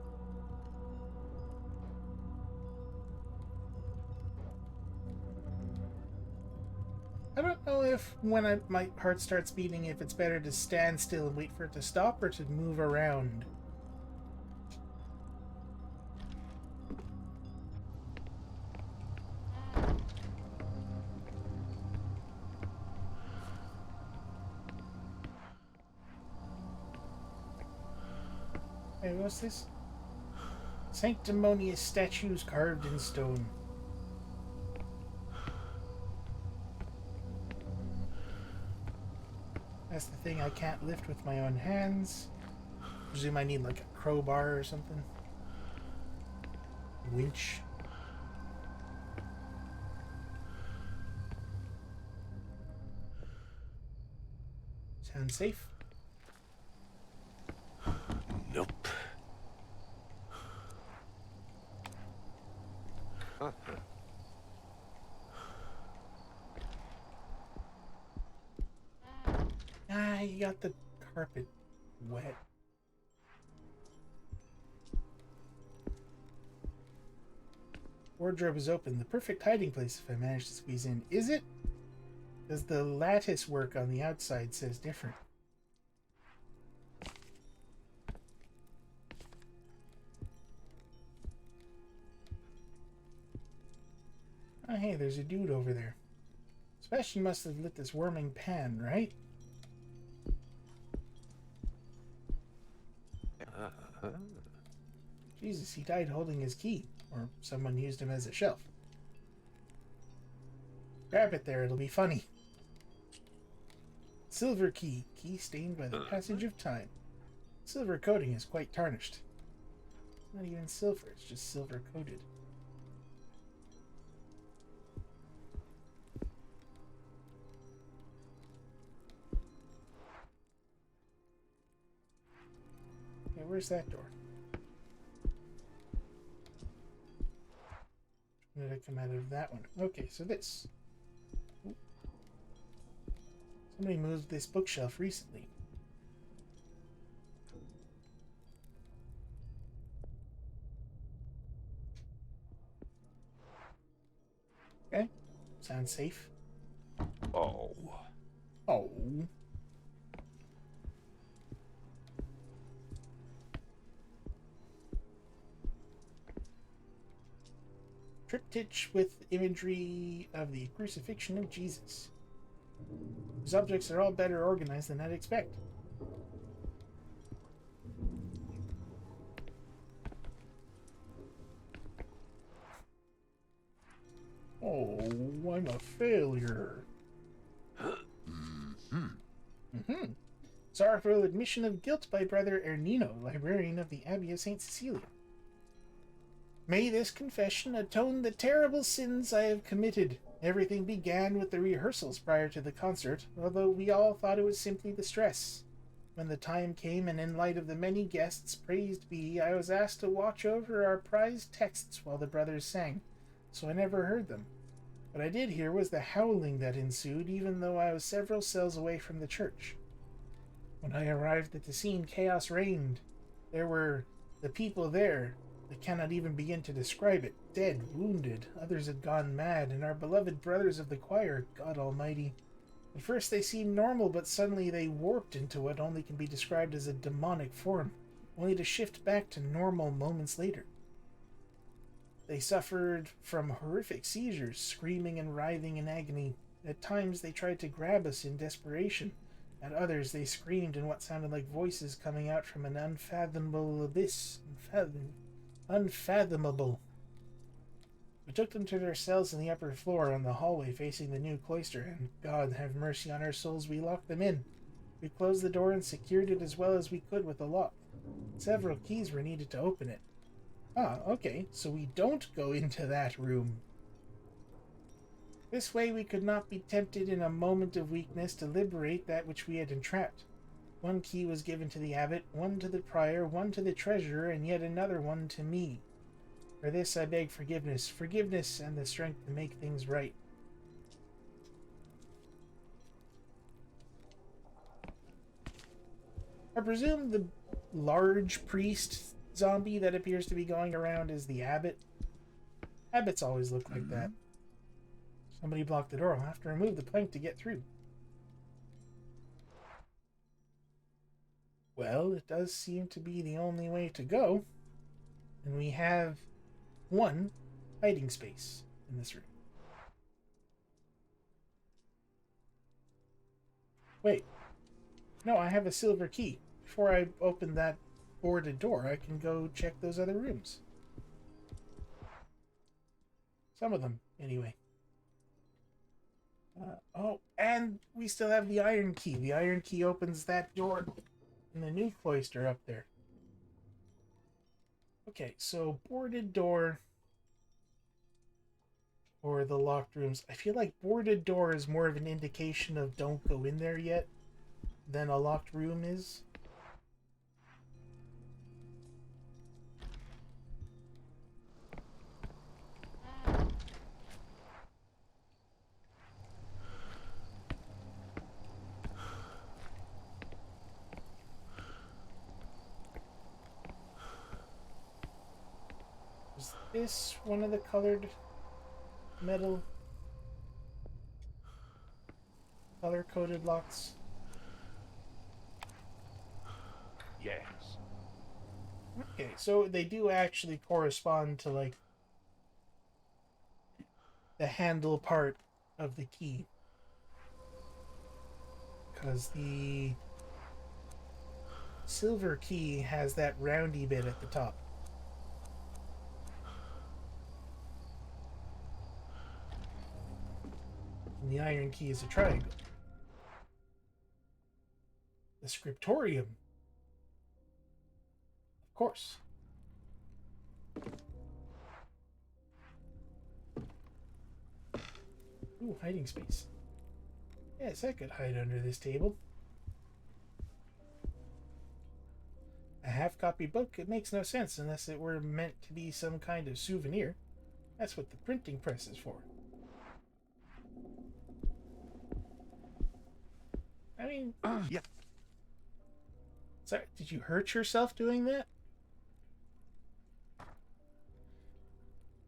I don't know if, when my heart starts beating, if it's better to stand still and wait for it to stop, or to move around. Hey, what's this? Sanctimonious statues carved in stone. That's the thing I can't lift with my own hands. Presume I need like a crowbar or something. Winch. Sound safe? Nope. Ah, you got the carpet wet. Wardrobe is open. The perfect hiding place if I manage to squeeze in. Is it? Because the lattice work on the outside says different. Oh, hey, there's a dude over there. Sebastian must have lit this warming pan, right? Jesus, he died holding his key. Or someone used him as a shelf. Grab it there, it'll be funny. Silver key. Key stained by the passage of time. Silver coating is quite tarnished. It's not even silver, it's just silver coated. Okay, where's that door? When did I come out of that one? Okay, so this. Ooh. Somebody moved this bookshelf recently. Okay, sounds safe. Oh. Oh. Triptych with imagery of the crucifixion of Jesus. These objects are all better organized than I'd expect. Oh, I'm a failure. Mm-hmm. Sorrowful admission of guilt by Brother Ernino, librarian of the Abbey of St. Cecilia. May this confession atone the terrible sins I have committed. Everything began with the rehearsals prior to the concert, although we all thought it was simply the stress. When the time came, and in light of the many guests, praised be, I was asked to watch over our prized texts while the brothers sang, so I never heard them. What I did hear was the howling that ensued, even though I was several cells away from the church. When I arrived at the scene, chaos reigned. There were the people there. I cannot even begin to describe it. Dead, wounded, others had gone mad, and our beloved brothers of the choir, God Almighty. At first they seemed normal, but suddenly they warped into what only can be described as a demonic form, only to shift back to normal moments later. They suffered from horrific seizures, screaming and writhing in agony. At times they tried to grab us in desperation. At others they screamed in what sounded like voices coming out from an unfathomable abyss. Unfathomable. We took them to their cells in the upper floor on the hallway facing the new cloister, and God have mercy on our souls, we locked them in. We closed the door and secured it as well as we could with a lock. Several keys were needed to open it. Ah, okay, so we don't go into that room. This way we could not be tempted in a moment of weakness to liberate that which we had entrapped. One key was given to the abbot, one to the prior, one to the treasurer, and yet another one to me. For this I beg forgiveness, forgiveness and the strength to make things right. I presume the large priest zombie that appears to be going around is the abbot. Abbots always look like that. Somebody blocked the door. I'll have to remove the plank to get through. Well, it does seem to be the only way to go. And we have one hiding space in this room. Wait. No, I have a silver key. Before I open that boarded door, I can go check those other rooms. Some of them, anyway. Oh, and we still have the iron key. The iron key opens that door in the new cloister up there. Okay, so boarded door or the locked rooms. I feel like boarded door is more of an indication of don't go in there yet than a locked room is. Is this one of the colored metal color-coded locks? Yes. Okay, so they do actually correspond to, like, the handle part of the key. Because the silver key has that roundy bit at the top. And the iron key is a triangle. The scriptorium. Of course. Ooh, hiding space. Yes, I could hide under this table. A half-copy book? It makes no sense unless it were meant to be some kind of souvenir. That's what the printing press is for. I mean... Yeah. Sorry, did you hurt yourself doing that?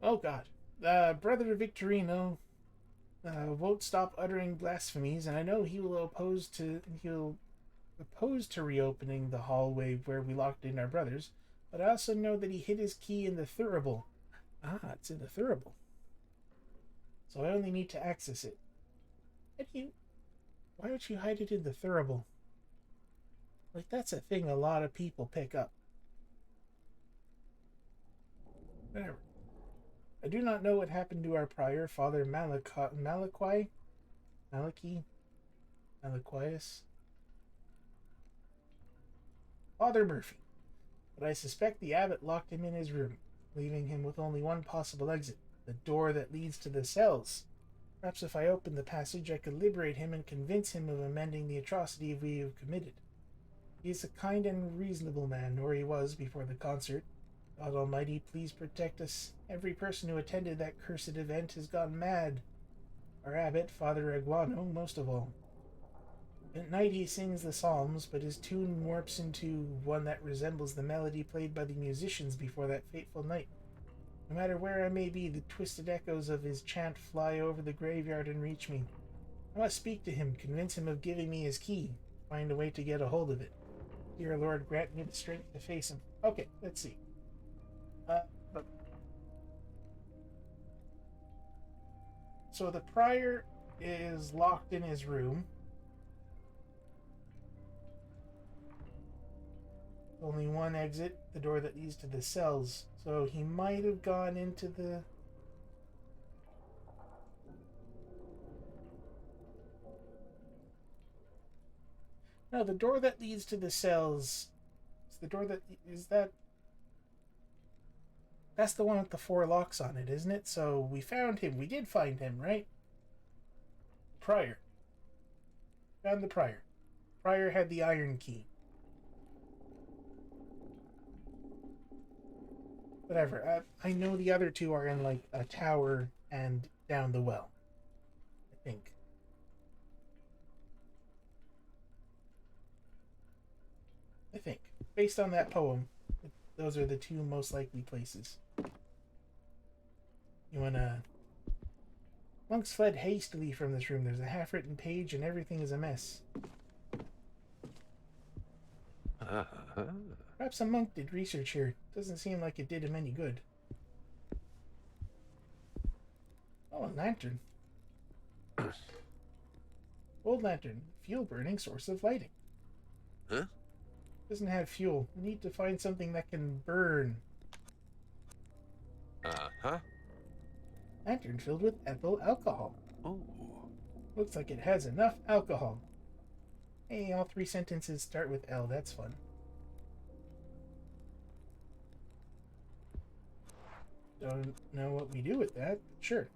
Oh god. Brother Victorino won't stop uttering blasphemies, and I know he'll oppose to reopening the hallway where we locked in our brothers, but I also know that he hid his key in the thurible. Ah, it's in the thurible. So I only need to access it. Why don't you hide it in the thurible? Like, that's a thing a lot of people pick up. Whatever. I do not know what happened to our prior, Father Malachius. Father Murphy. But I suspect the abbot locked him in his room, leaving him with only one possible exit, the door that leads to the cells. Perhaps if I opened the passage, I could liberate him and convince him of amending the atrocity we have committed. He is a kind and reasonable man, or he was before the concert. God Almighty, please protect us. Every person who attended that cursed event has gone mad. Our abbot, Father Aguano, most of all. At night he sings the psalms, but his tune warps into one that resembles the melody played by the musicians before that fateful night. No matter where I may be, the twisted echoes of his chant fly over the graveyard and reach me. I must speak to him, convince him of giving me his key, find a way to get a hold of it. Dear Lord, grant me the strength to face him. Okay, let's see. So the prior is locked in his room. Only one exit, the door that leads to the cells. So he might have gone into the... No, the door that leads to the cells... It's the door that... Is that... That's the one with the 4 locks on it, isn't it? So we found him. We did find him, right? Prior. Found the prior. Prior had the iron key. Whatever. I know the other 2 are in, like, a tower and down the well. I think. Based on that poem, those are the 2 most likely places. You wanna... Monks fled hastily from this room. There's a half-written page and everything is a mess. Perhaps a monk did research here. Doesn't seem like it did him any good. Oh, a lantern. Old lantern. Fuel burning source of lighting. Huh? Doesn't have fuel. We need to find something that can burn. Uh-huh. Lantern filled with ethyl alcohol. Oh. Looks like it has enough alcohol. Hey, all 3 sentences start with L. That's fun. Don't know what we do with that, but sure.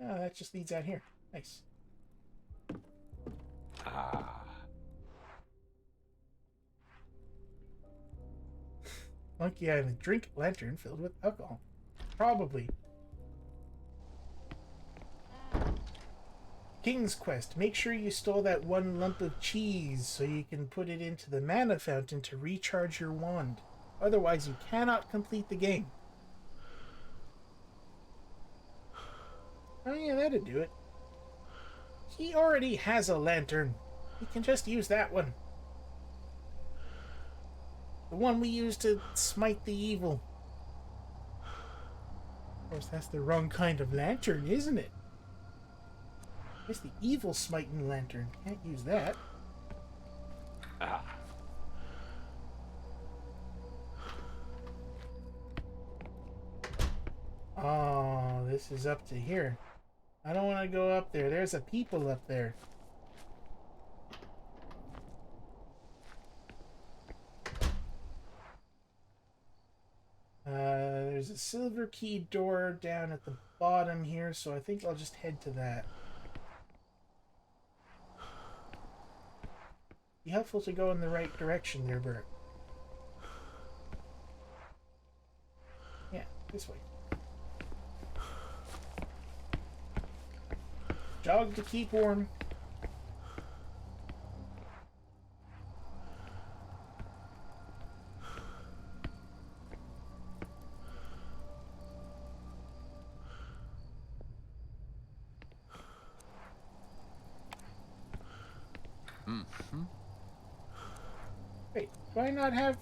Oh, that just leads out here. Nice. Ah. Monkey Island. Drink lantern filled with alcohol. Probably. King's Quest. Make sure you stole that 1 lump of cheese so you can put it into the mana fountain to recharge your wand. Otherwise, you cannot complete the game. Oh yeah, that'd do it. He already has a lantern. He can just use that one. The one we use to smite the evil. Of course, that's the wrong kind of lantern, isn't it? It's the evil smiting lantern. Can't use that. Ah. Oh, this is up to here. I don't want to go up there. There's a people up there. There's a silver key door down at the bottom here, so I think I'll just head to that. Be helpful to go in the right direction there, Burrick. Yeah, this way. Jog to keep warm. Mm-hmm. Wait, do I not have...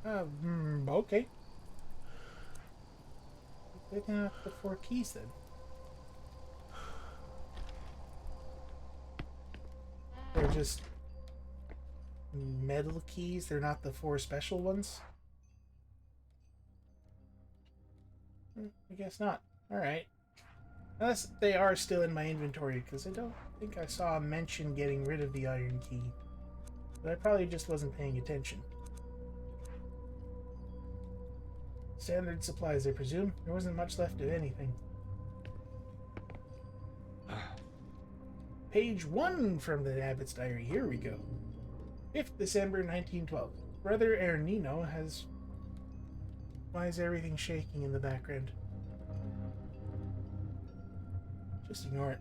okay. Picking up the 4 keys then. They're just metal keys, they're not the 4 special ones. I guess not. Alright. Unless they are still in my inventory, because I don't think I saw a mention getting rid of the iron key. But I probably just wasn't paying attention. Standard supplies, I presume. There wasn't much left of anything. Page 1 from the Abbot's Diary. Here we go. 5th December 1912. Brother Ernino has... Why is everything shaking in the background? Just ignore it.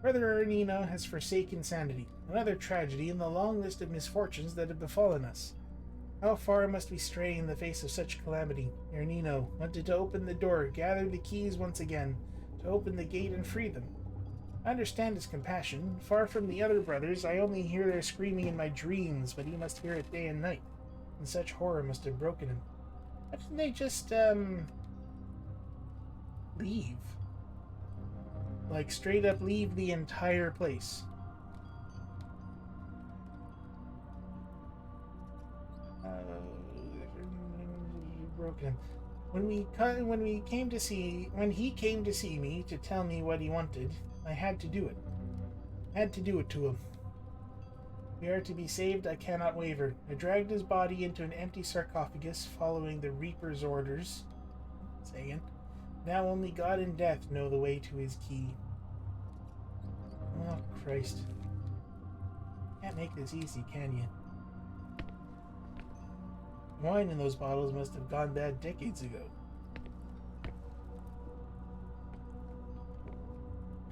Brother Ernino has forsaken sanity. Another tragedy in the long list of misfortunes that have befallen us. How far must we stray in the face of such calamity? Ernino wanted to open the door, gather the keys once again, to open the gate and free them. I understand his compassion. Far from the other brothers, I only hear their screaming in my dreams, but he must hear it day and night, and such horror must have broken him. Why didn't they just, leave? Like, straight up leave the entire place. Broken him. When he came to see me to tell me what he wanted, I had to do it. I had to do it to him. We are to be saved, I cannot waver. I dragged his body into an empty sarcophagus, following the Reaper's orders. Say again. Now only God and death know the way to his key. Oh, Christ. Can't make this easy, can you? Wine in those bottles must have gone bad decades ago.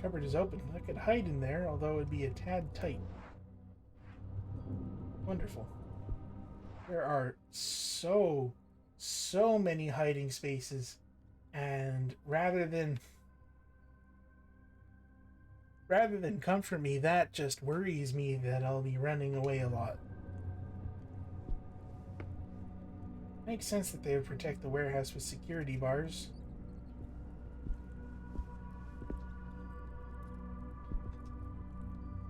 Cupboard is open. I could hide in there, although it would be a tad tight. Wonderful. There are so many hiding spaces, and rather than comfort me, that just worries me that I'll be running away a lot. Makes sense that they would protect the warehouse with security bars.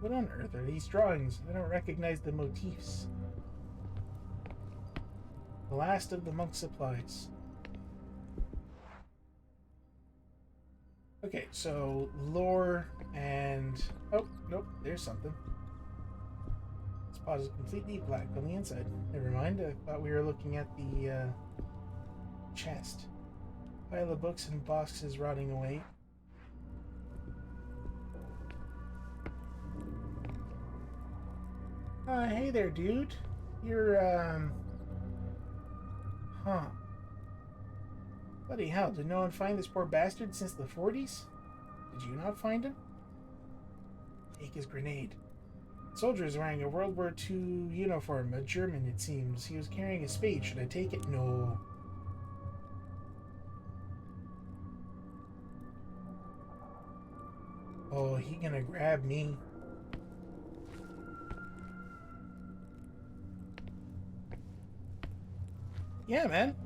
What on earth are these drawings? I don't recognize the motifs. The last of the monk's supplies. Okay, so lore and... Oh, nope, there's something. This pot is completely black on the inside. Never mind, I thought we were looking at the chest. Pile of books and boxes rotting away. Hey there, dude. You're, Huh. Bloody hell, did no one find this poor bastard since the 40s? Did you not find him? Take his grenade. The soldier is wearing a World War II uniform, a German it seems. He was carrying a spade. Should I take it? No. Oh, he gonna grab me. Yeah, man.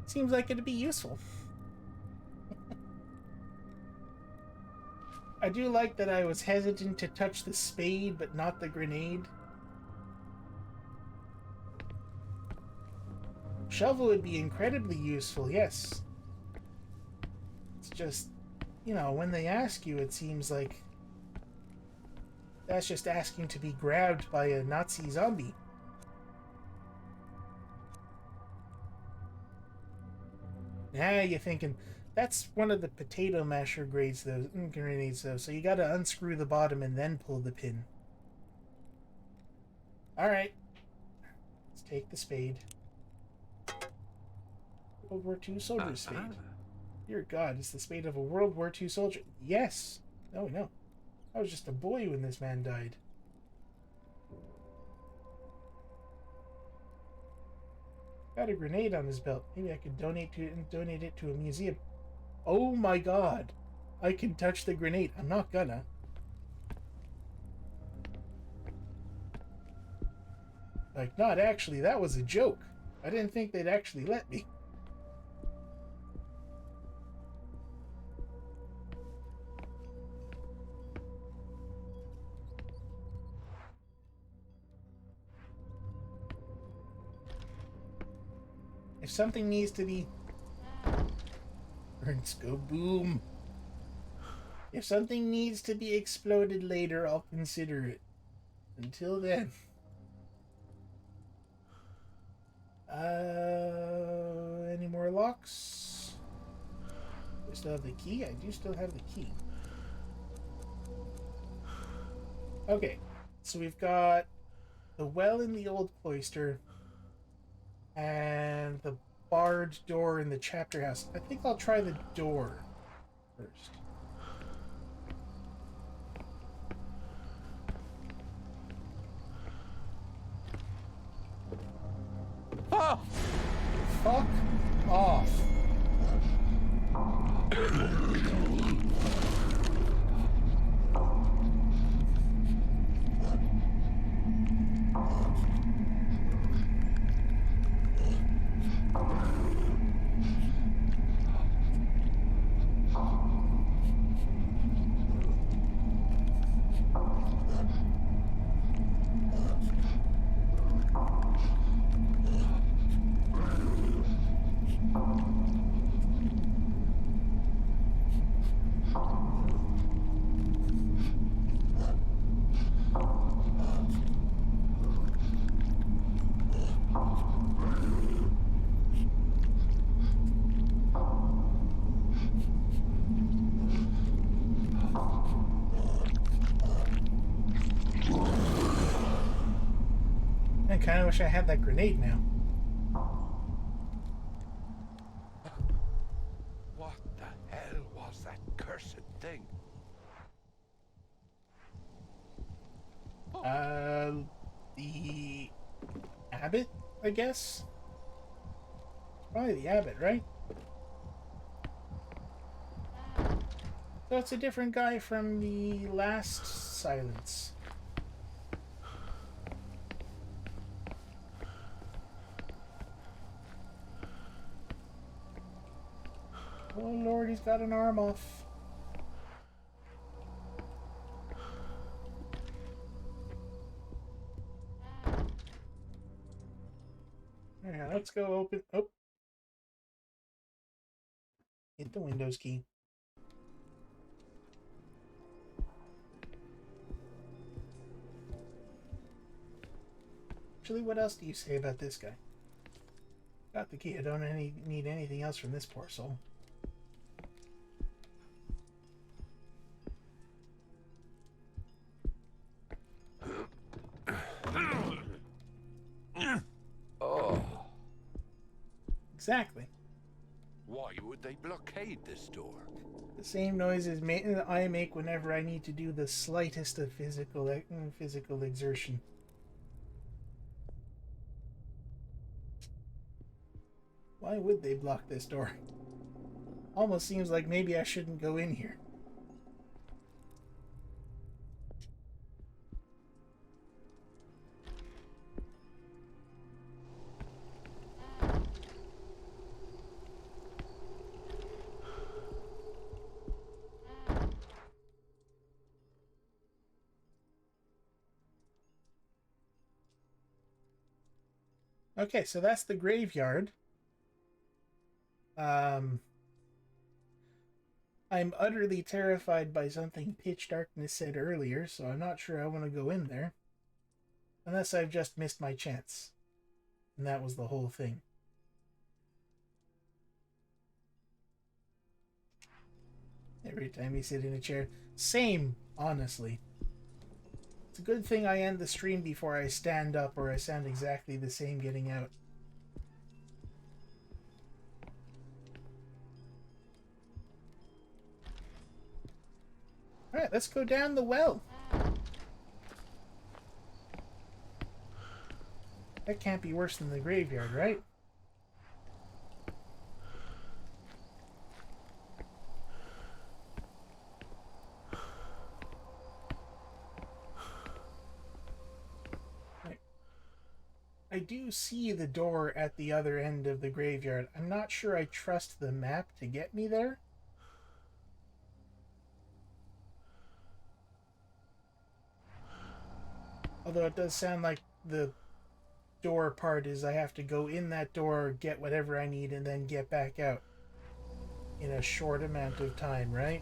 Seems like it'd be useful. I do like that I was hesitant to touch the spade, but not the grenade. Shovel would be incredibly useful, yes. It's just, you know, when they ask you, it seems like that's just asking to be grabbed by a Nazi zombie. Now you're thinking, that's one of the potato masher grenades though, so you gotta unscrew the bottom and then pull the pin. Alright. Let's take the spade. World War II soldier's spade. Dear God, it's the spade of a World War II soldier. Yes! Oh no. I was just a boy when this man died. Got a grenade on his belt. Maybe I could donate it to a museum. Oh my God! I can touch the grenade. I'm not gonna. Like, not actually. That was a joke. I didn't think they'd actually let me. If something needs to be... Burns go boom. If something needs to be exploded later, I'll consider it. Until then. Any more locks? I still have the key? I do still have the key. Okay, so we've got the well in the old cloister and the barred door in the chapter house. I think I'll try the door first. Oh! Fuck off. I kind of wish I had that grenade now. What the hell was that cursed thing? The abbot, I guess? Probably the abbot, right? So it's a different guy from the last silence. Oh Lord, he's got an arm off. Alright, let's go open. Oh. Hit the Windows key. Actually, what else do you say about this guy? Got the key. I don't need anything else from this poor soul. Oh. Exactly. Why would they blockade this door? The same noises I make whenever I need to do the slightest of physical exertion. Why would they block this door? Almost seems like maybe I shouldn't go in here. Okay, so that's the graveyard. I'm utterly terrified by something Pitch Darkness said earlier, so I'm not sure I want to go in there. Unless I've just missed my chance. And that was the whole thing. Every time you sit in a chair. Same, honestly. It's a good thing I end the stream before I stand up, or I sound exactly the same getting out. Alright, let's go down the well. That can't be worse than the graveyard, right? I do see the door at the other end of the graveyard. I'm not sure I trust the map to get me there. Although it does sound like the door part is I have to go in that door, get whatever I need, and then get back out. in a short amount of time, right?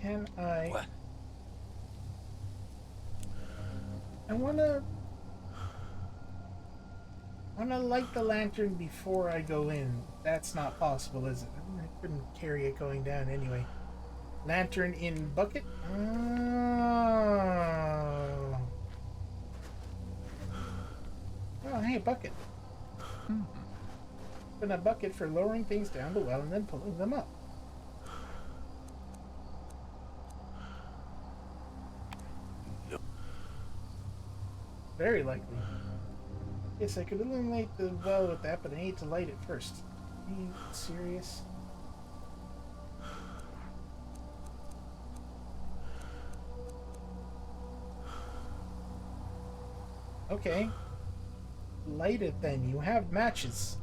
Can I... What? I wanna light the lantern before I go in. That's not possible, is it? I couldn't carry it going down anyway. Lantern in bucket? Oh. Oh, hey, bucket. Open a bucket for lowering things down the well and then pulling them up. Very likely. Yes, I could illuminate the well with that, but I need to light it first. Are you serious? Okay. Light it then. You have matches.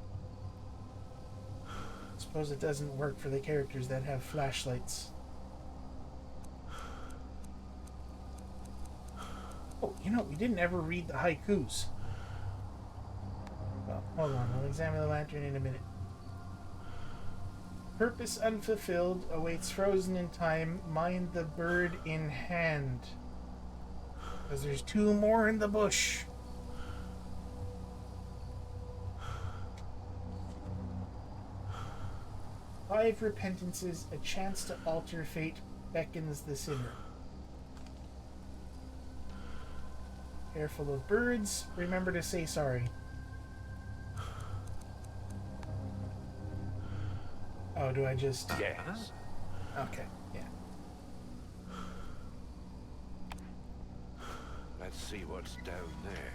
Suppose it doesn't work for the characters that have flashlights. Oh, you know, we didn't ever read the haikus. Well, hold on. I'll examine the lantern in a minute. Purpose unfulfilled awaits frozen in time. Mind the bird in hand. Because there's 2 more in the bush. Five repentances, a chance to alter fate beckons the sinner. Careful of birds, remember to say sorry. Oh, do I just... Yes. Okay, yeah. Let's see what's down there.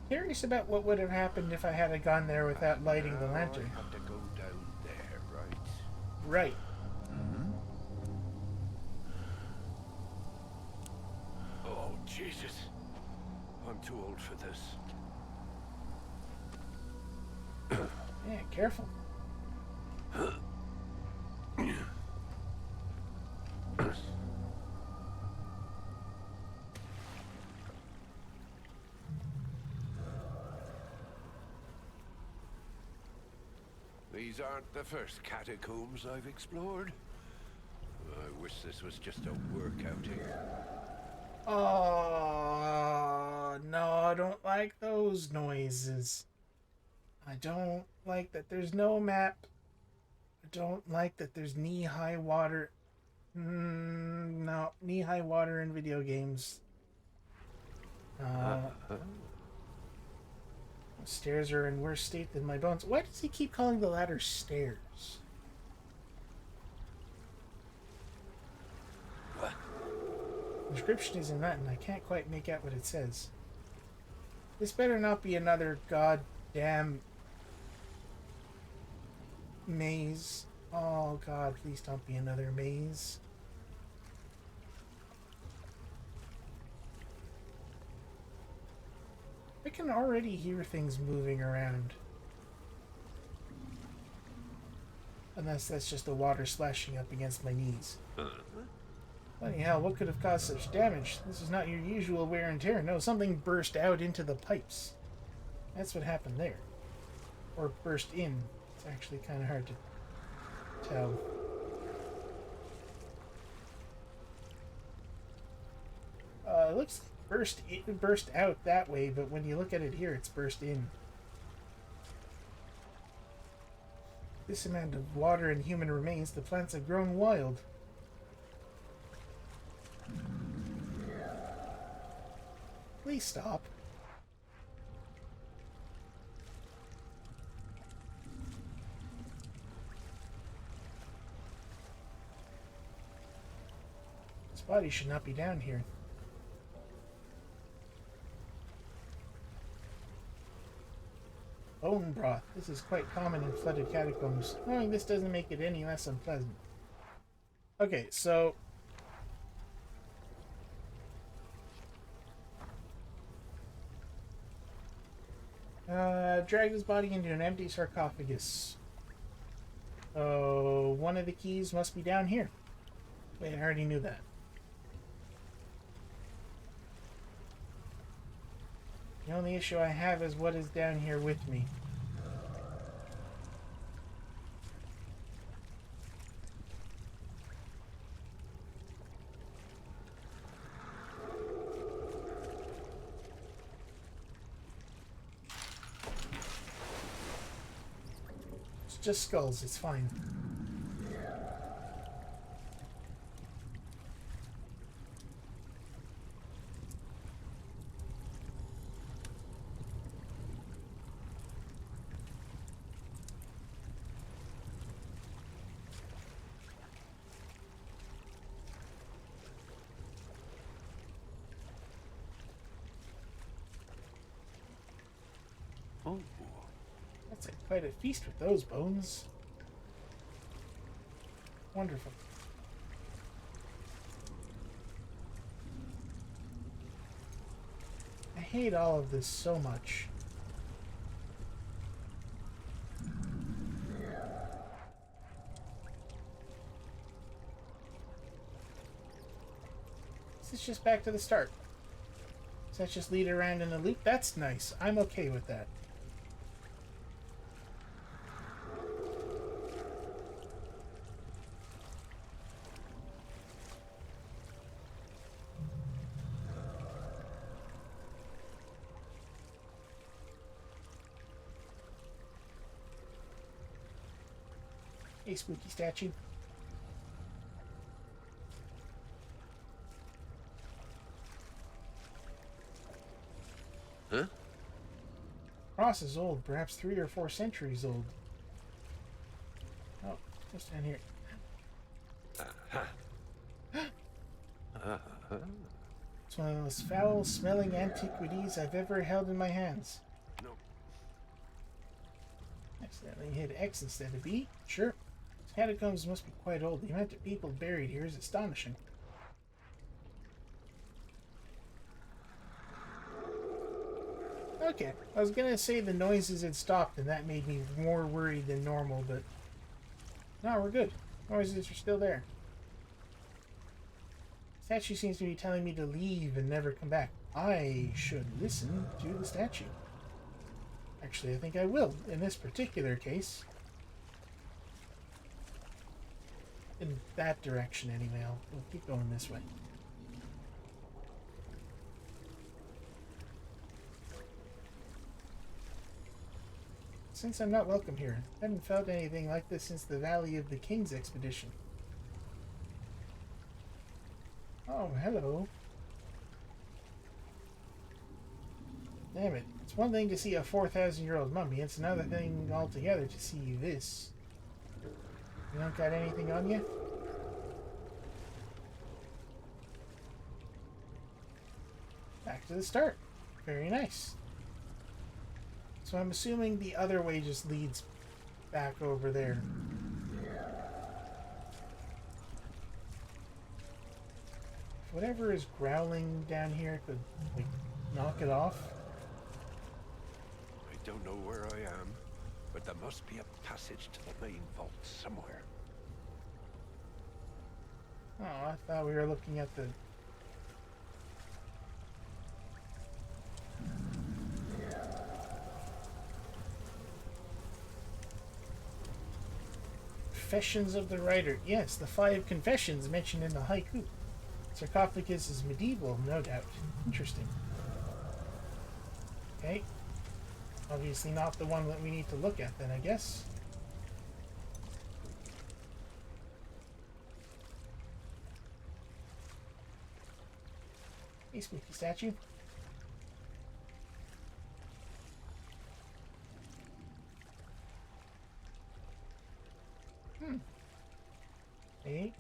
Curious about what would have happened if I had gone there without lighting the lantern. I have to go down there, right? Right. Oh, Jesus. I'm too old for this. Yeah, careful. These aren't the first catacombs I've explored. I wish this was just a workout here. Oh, no, I don't like those noises. I don't like that there's no map. I don't like that there's knee-high water. No, knee-high water in video games. Stairs are in worse state than my bones. Why does he keep calling the ladder stairs? What? The description is in Latin. I can't quite make out what it says. This better not be another goddamn maze. Oh god, please don't be another maze. I can already hear things moving around. Unless that's just the water splashing up against my knees. Bloody hell, what could have caused such damage? This is not your usual wear and tear. No, something burst out into the pipes. That's what happened there. Or burst in. It's actually kind of hard to tell. It looks like it burst out that way, but when you look at it here, it's burst in. This amount of water and human remains, the plants have grown wild. Please stop. This body should not be down here. Bone broth. This is quite common in flooded catacombs. Knowing this doesn't make it any less unpleasant. Okay, so Dragged his body into an empty sarcophagus. Oh, one of the keys must be down here. Wait, I already knew that. The only issue I have is what is down here with me. It's just skulls, it's fine. Oh, That's quite a feast with those bones. Wonderful. I hate all of this so much. This is just back to the start. Does that just lead around in a loop? That's nice. I'm okay with that. Hey, spooky statue. huh? Cross is old, perhaps 3 or 4 centuries old. Oh, just down here. It's one of the most foul-smelling antiquities I've ever held in my hands. No. Accidentally hit X instead of B? Sure. These catacombs must be quite old. The amount of people buried here is astonishing. Okay, I was gonna say the noises had stopped and that made me more worried than normal, but... No, we're good. Noises are still there. Statue seems to be telling me to leave and never come back. I should listen to the statue. Actually, I think I will, in this particular case. In that direction, anyway. We'll keep going this way. Since I'm not welcome here, I haven't felt anything like this since the Valley of the Kings expedition. Oh, hello. Damn it. It's one thing to see a 4,000-year-old mummy. It's another thing altogether to see this. You don't got anything on you? Back to the start. Very nice. So I'm assuming the other way just leads back over there. Whatever is growling down here could, like, knock it off. I don't know where I am, but there must be a passage to the main vault somewhere. Oh, I thought we were looking at the... Confessions of the Writer. Yes, the 5 confessions mentioned in the haiku. Sarcophagus is medieval, no doubt. Interesting. Okay. Obviously not the one that we need to look at then, I guess. Hey, spooky statue. Hey.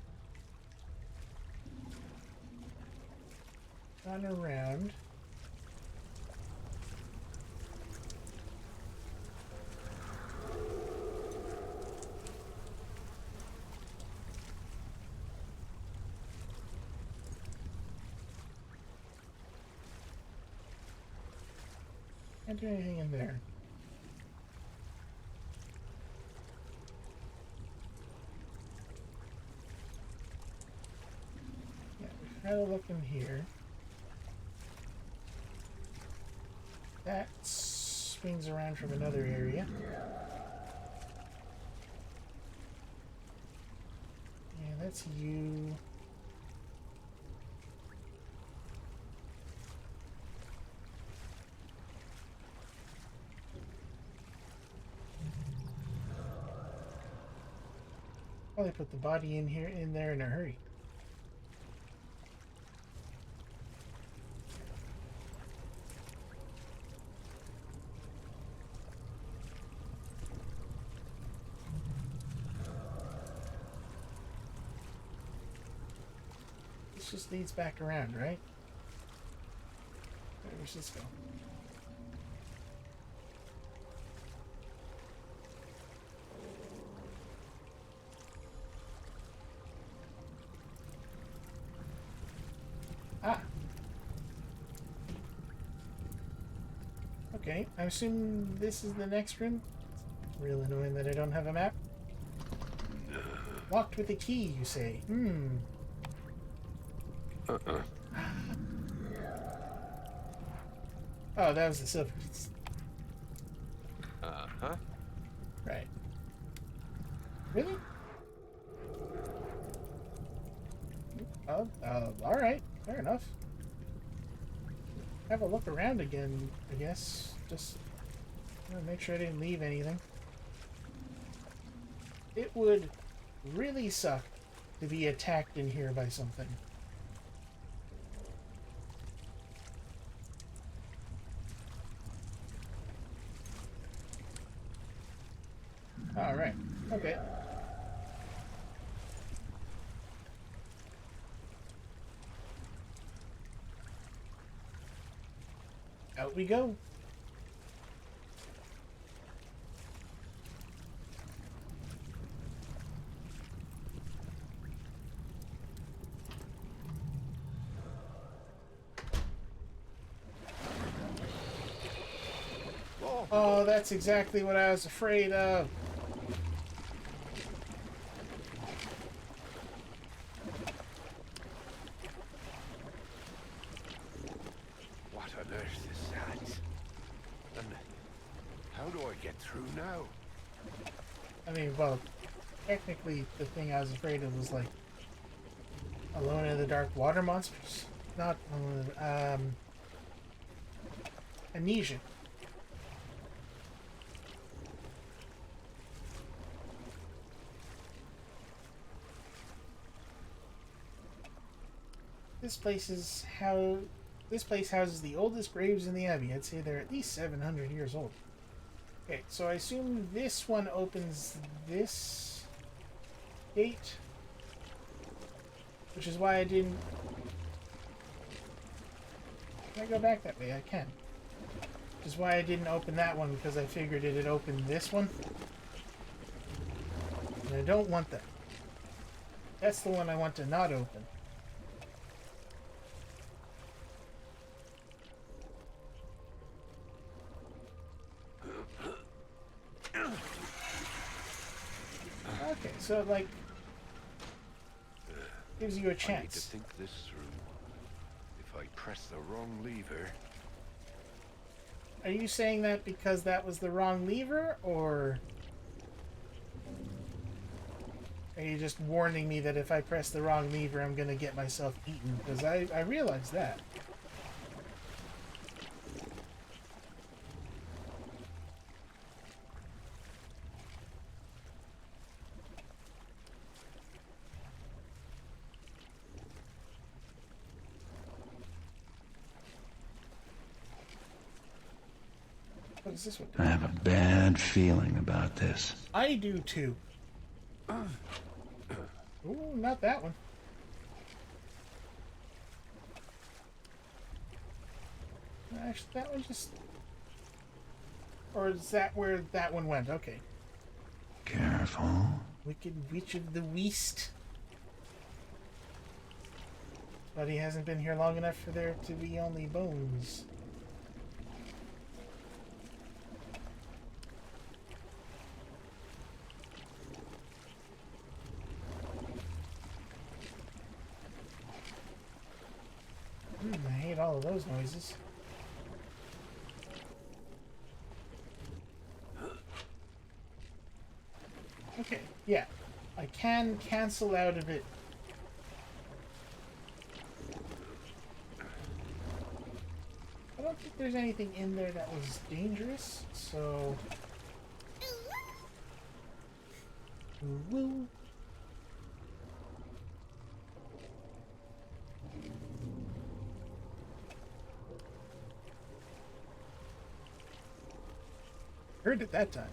Run around. Can't do anything in there. had a look in here. That swings around from another area. Yeah, that's you. Probably put the body in there in a hurry. This just leads back around, right? Where's this go? Ah. Okay, I assume this is the next room. It's real annoying that I don't have a map. Locked with a key, you say? Oh, that was the silver. Uh-huh. Right. Really? Oh, alright. Fair enough. Have a look around again, I guess. Just make sure I didn't leave anything. It would really suck to be attacked in here by something. Alright. Okay. Out we go. Oh, that's exactly what I was afraid of. What on earth is that? And how do I get through now? I mean, well, technically the thing I was afraid of was like Alone in the Dark water monsters. Not Amnesia. This place houses the oldest graves in the Abbey. I'd say they're at least 700 years old. Okay, so I assume this one opens this gate, which is why I didn't. Can I go back that way? I can. Which is why I didn't open that one, because I figured it'd open this one. And I don't want that. That's the one I want to not open. Okay, so like gives you a I need to chance. think this through. If I press the wrong lever... Are you saying that because that was the wrong lever, or are you just warning me that if I press the wrong lever, I'm gonna get myself eaten? Because I realize that. What is this one? I have a bad feeling about this. I do too. Ooh, not that one. Actually, that one just... Or is that where that one went? Okay. Careful. Wicked Witch of the West. But he hasn't been here long enough for there to be only bones. those noises. Okay, yeah. I can cancel out of it. I don't think there's anything in there that was dangerous, so... Woo. Heard it that time.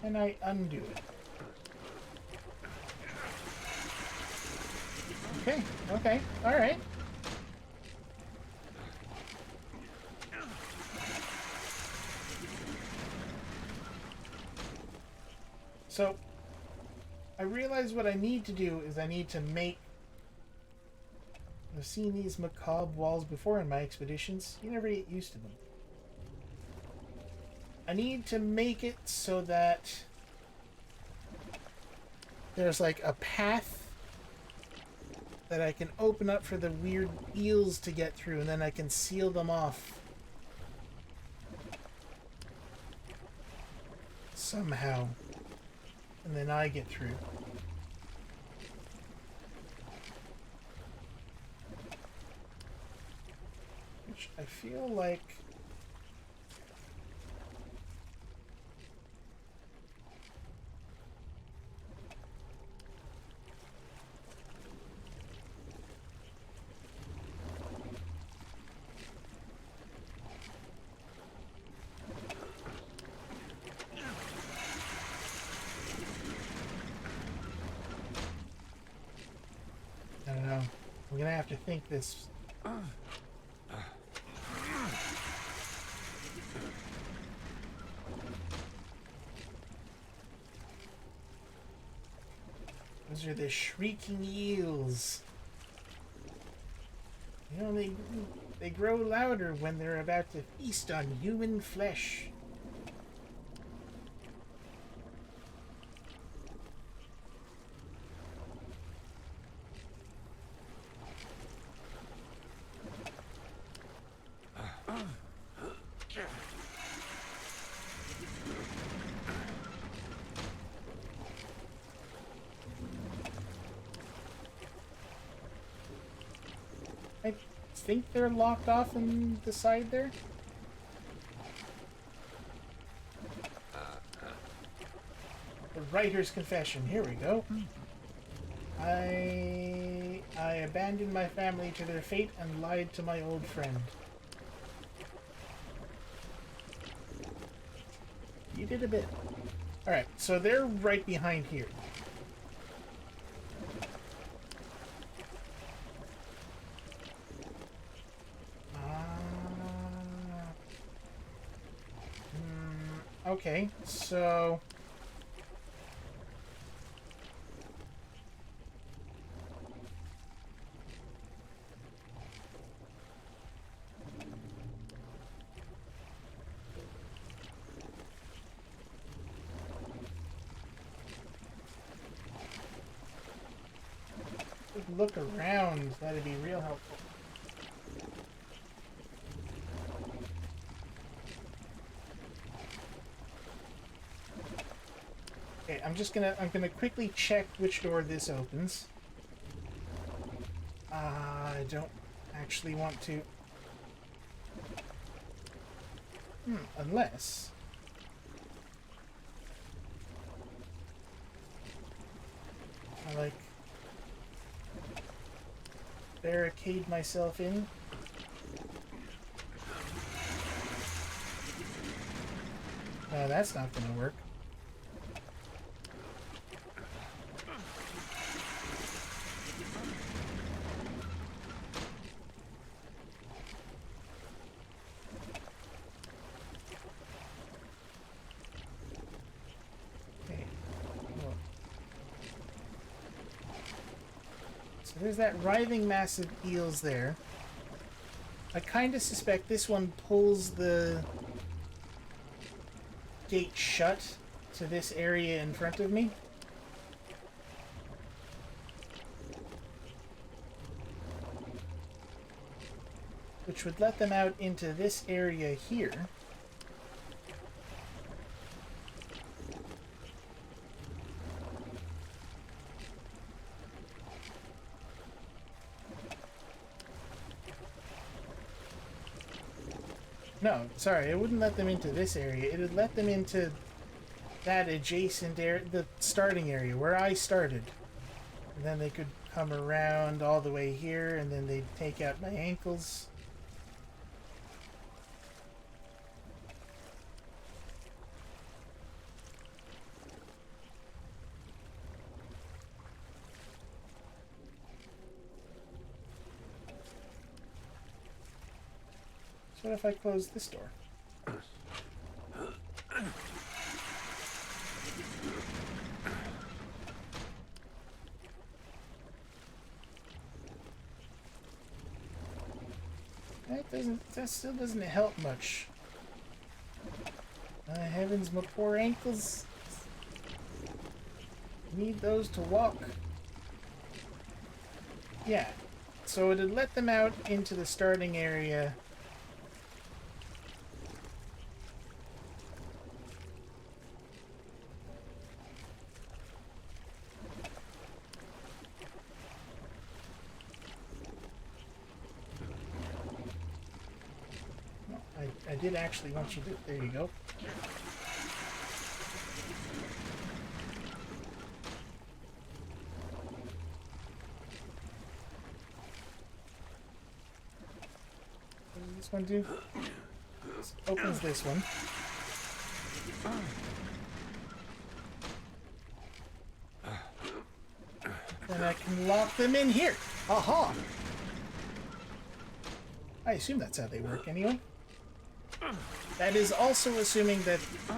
And I undo it. Okay, okay, alright. So, I realize what I need to do is I need to make... I've seen these macabre walls before in my expeditions. You never get used to them. I need to make it so that there's like a path that I can open up for the weird eels to get through, and then I can seal them off somehow, and then I get through. Which I feel like... I don't know. We're gonna have to think this. Those are the shrieking eels. You know, they grow louder when they're about to feast on human flesh. I think they're locked off in the side there. The writer's confession. Here we go. I abandoned my family to their fate and lied to my old friend. You did a bit. Alright, so they're right behind here. Okay, so... look around, that'd be real helpful. Okay, I'm gonna quickly check which door this opens. I don't actually want to. Unless. I like barricade myself in. No, that's not gonna work. There's that writhing mass of eels there. I kind of suspect this one pulls the gate shut to this area in front of me. Which would let them out into this area here. No, sorry, it wouldn't let them into this area. It would let them into that adjacent area, the starting area, where I started. And then they could come around all the way here, and then they'd take out my ankles. So what if I close this door? That still doesn't help much. Heavens, my poor ankles. Need those to walk. Yeah. So it'd let them out into the starting area. I did actually want you to... There you go. What does this one do? This opens this one. Then I can lock them in here. Aha! I assume that's how they work anyway. That is also assuming that the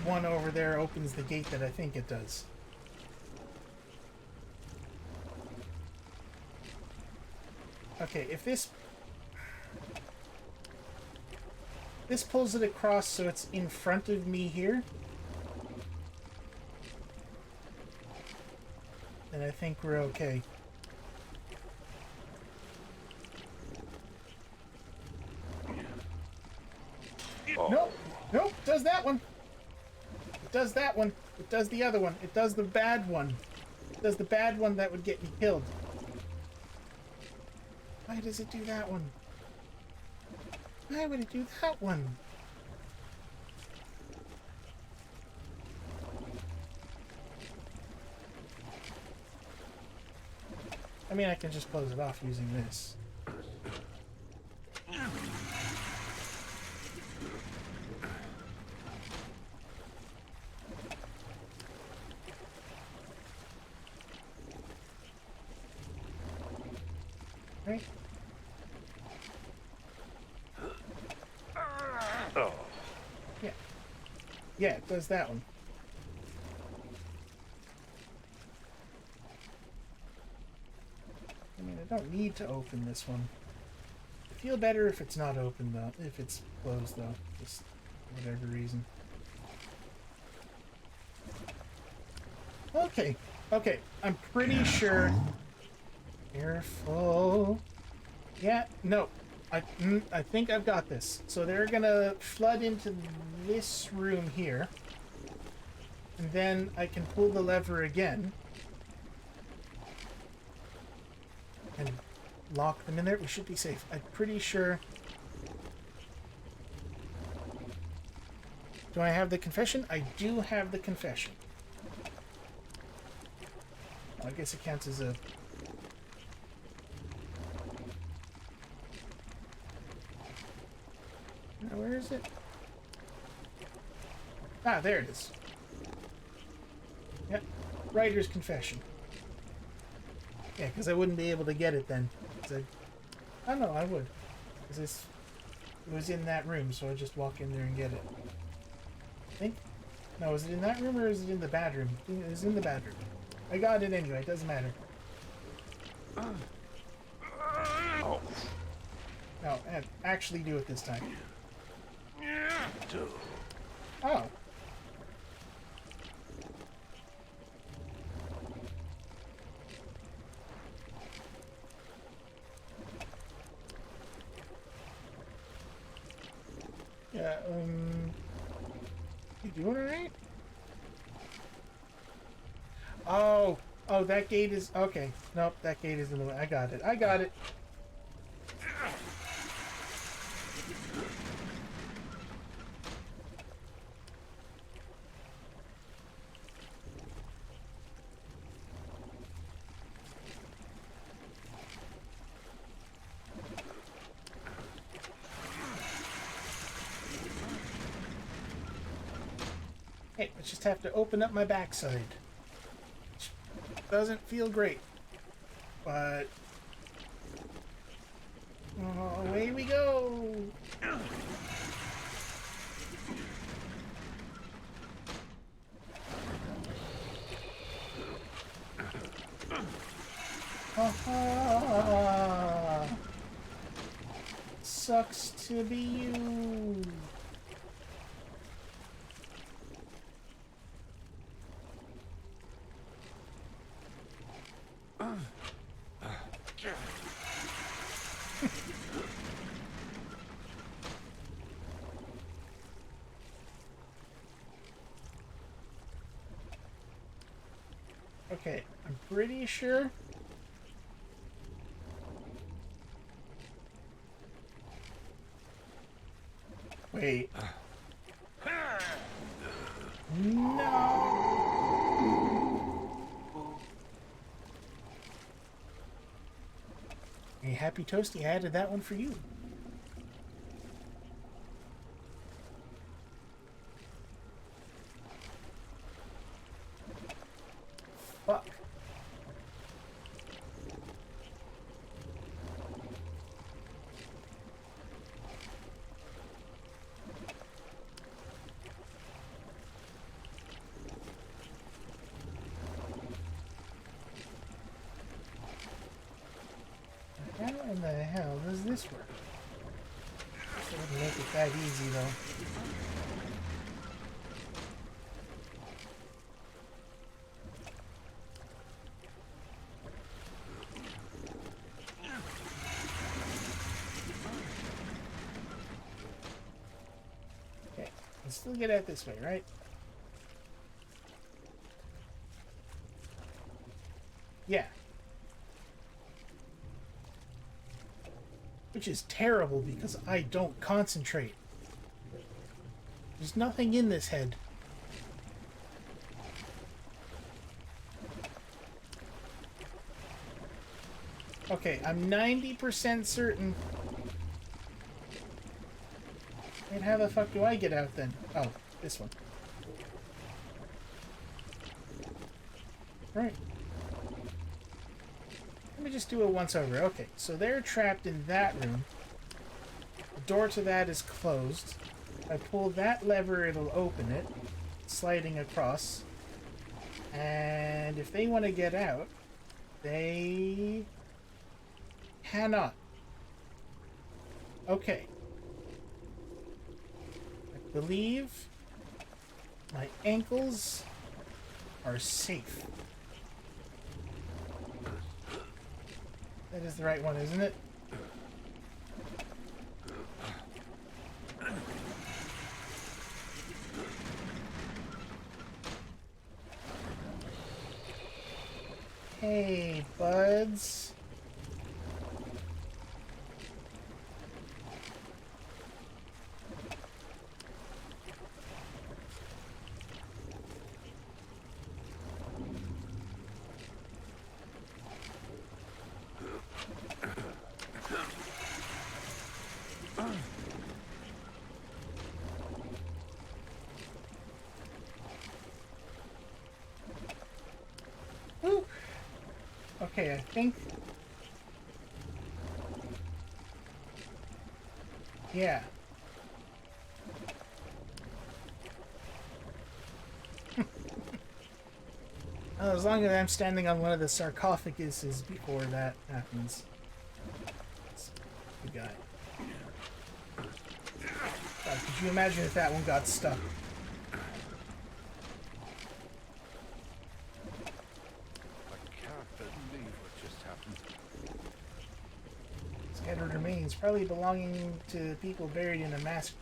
one over there opens the gate that I think it does. Okay, if this pulls it across so it's in front of me here, then I think we're okay. Nope. Nope. Does that one. It does that one. It does the other one. It does the bad one. It does the bad one that would get me killed. Why does it do that one? Why would it do that one? I mean, I can just close it off using this. Right? Oh. Yeah. Yeah, it does that one. I mean, I don't need to open this one. I feel better if it's not open, though. If it's closed, though. Just for whatever reason. Okay. Okay. I'm pretty sure... Careful. Yeah, no. I think I've got this. So they're gonna flood into this room here. And then I can pull the lever again. And lock them in there. We should be safe. I'm pretty sure... Do I have the confession? I do have the confession. I guess it counts as a... Now, where is it? Ah, there it is. Yep. Writer's confession. Yeah, because I wouldn't be able to get it then. I don't know, I would. Because it was in that room, so I just walk in there and get it. I think? No, is it in that room or is it in the bedroom? It was in the bedroom. I got it anyway, it doesn't matter. Oh. Oh, and actually do it this time. Oh. Yeah, you doing alright? Oh, oh, that gate is, okay. Nope, that gate is in the way. I got it. I got it. Hey, I just have to open up my backside. Doesn't feel great, but away we go. Sucks to be you. Okay, I'm pretty sure. Wait. No! Hey, Happy Toasty, I added that one for you. Fuck. How in the hell does this work? It wouldn't make it that easy, though. Okay, let's still get out this way, right? Yeah. Which is terrible because I don't concentrate. There's nothing in this head. Okay, I'm 90% certain. And how the fuck do I get out then? Oh, this one. Right. Let me just do it once over. Okay, so they're trapped in that room. The door to that is closed. If I pull that lever, it'll open it, sliding across. And if they want to get out, they cannot. Okay. I believe my ankles are safe. That is the right one, isn't it? Hey, buds. Ooh. Okay, I think... Yeah. As long as I'm standing on one of the sarcophaguses before that happens. That's the guy. Could you imagine if that one got stuck? I can't believe what just happened. Scattered remains, probably belonging to people buried in a mass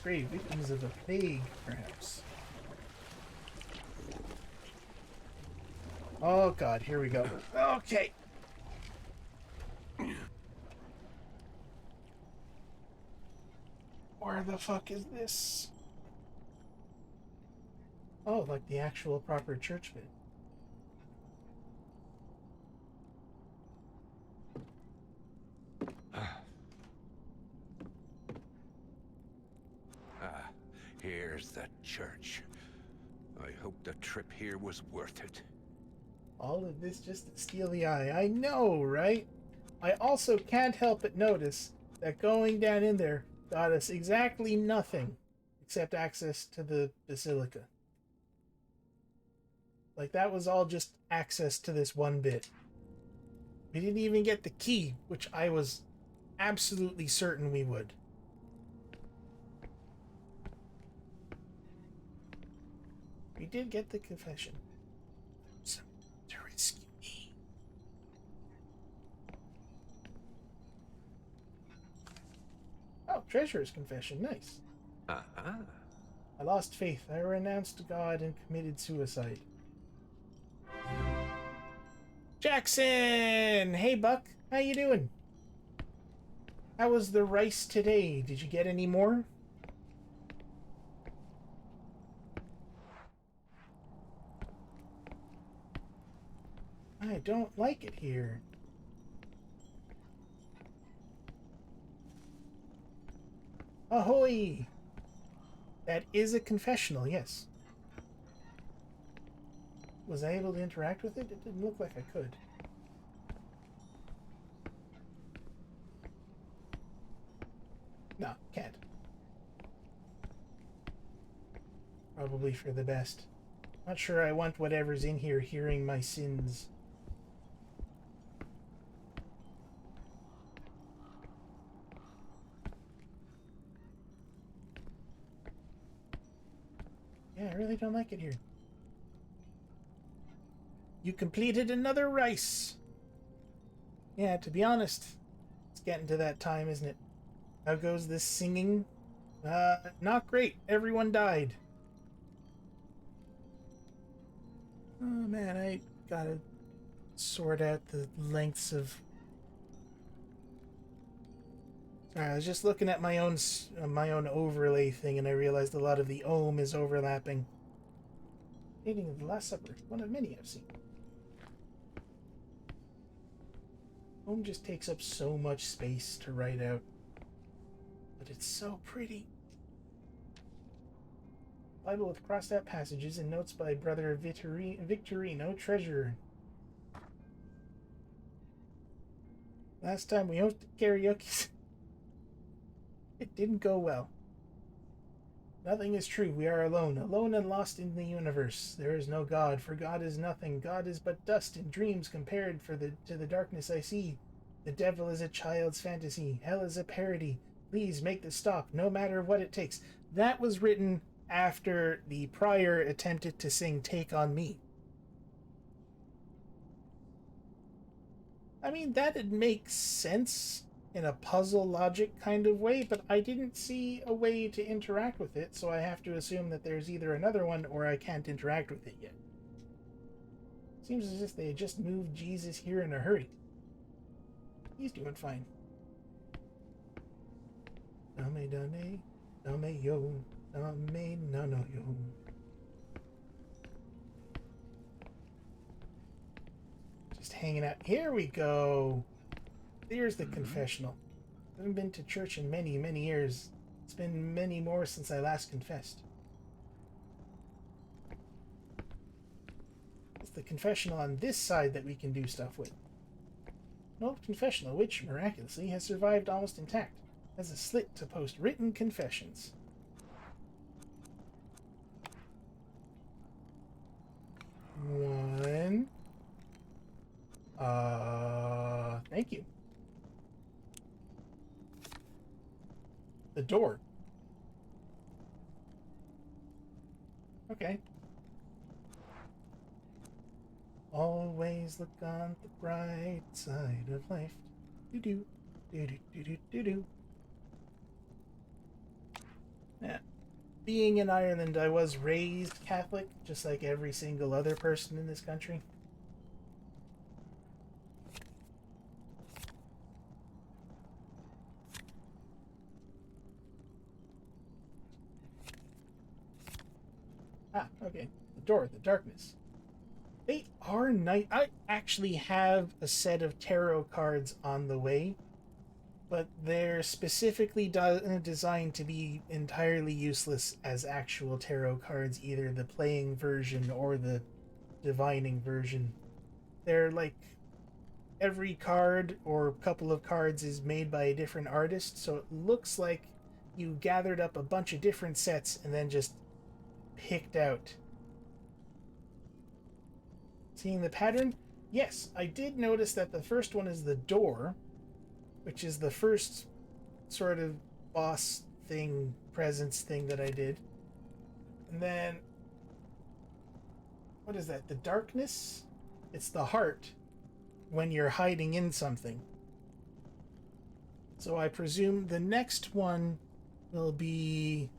grave, victims of a plague, perhaps. Oh god, here we go. Okay. Where the fuck is this? Oh, like the actual proper church bit. Here's the church. I hope the trip here was worth it. All of this just to steal the eye. I know, right? I also can't help but notice that going down in there got us exactly nothing except access to the basilica. Like, that was all just access to this one bit. We didn't even get the key, which I was absolutely certain we would. We did get the confession. So, to rescue me. Oh, treasurer's confession. Nice. Uh-huh. I lost faith. I renounced God and committed suicide. Jackson! Hey, Buck. How you doing? How was the rice today? Did you get any more? I don't like it here. Ahoy! That is a confessional, yes. Was I able to interact with it? It didn't look like I could. No, can't. Probably for the best. Not sure I want whatever's in here hearing my sins. Yeah, I really don't like it here. You completed another rice. Yeah, to be honest, it's getting to that time, isn't it? How goes this singing? Not great. Everyone died. Oh man, I gotta sort out the lengths of... Sorry, I was just looking at my own overlay thing, and I realized a lot of the ohm is overlapping. Eating of the Last Supper, one of many I've seen. Ohm just takes up so much space to write out, but it's so pretty. Bible with crossed out passages and notes by Brother Victorino, treasurer. Last time we hosted karaoke, it didn't go well. Nothing is true. We are alone, alone and lost in the universe. There is no God, for God is nothing. God is but dust and dreams compared to the darkness I see. The devil is a child's fantasy. Hell is a parody. Please make this stop, no matter what it takes. That was written after the prior attempted to sing Take on Me. I mean, that'd make sense in a puzzle logic kind of way, but I didn't see a way to interact with it, so I have to assume that there's either another one or I can't interact with it yet. Seems as if they had just moved Jesus here in a hurry. He's doing fine. Dame dame, dame yo, dame no no yo. Just hanging out. Here we go. There's the confessional. I haven't been to church in many, many years. It's been many more since I last confessed. It's the confessional on this side that we can do stuff with. An old confessional, which, miraculously, has survived almost intact. Has a slit to post written confessions. One. Thank you. The door. Okay. Always look on the bright side of life. Do-do. Do-do-do-do-do-do. Yeah. Being in Ireland, I was raised Catholic, just like every single other person in this country. Ah, okay. The door, the darkness. They are nice. I actually have a set of tarot cards on the way, but they're specifically designed to be entirely useless as actual tarot cards, either the playing version or the divining version. They're like every card or couple of cards is made by a different artist, so it looks like you gathered up a bunch of different sets and then just picked out. Seeing the pattern? Yes, I did notice that the first one is the door, which is the first sort of boss thing, presence thing that I did. And then, what is that? The darkness? It's the heart when you're hiding in something. So I presume the next one will be...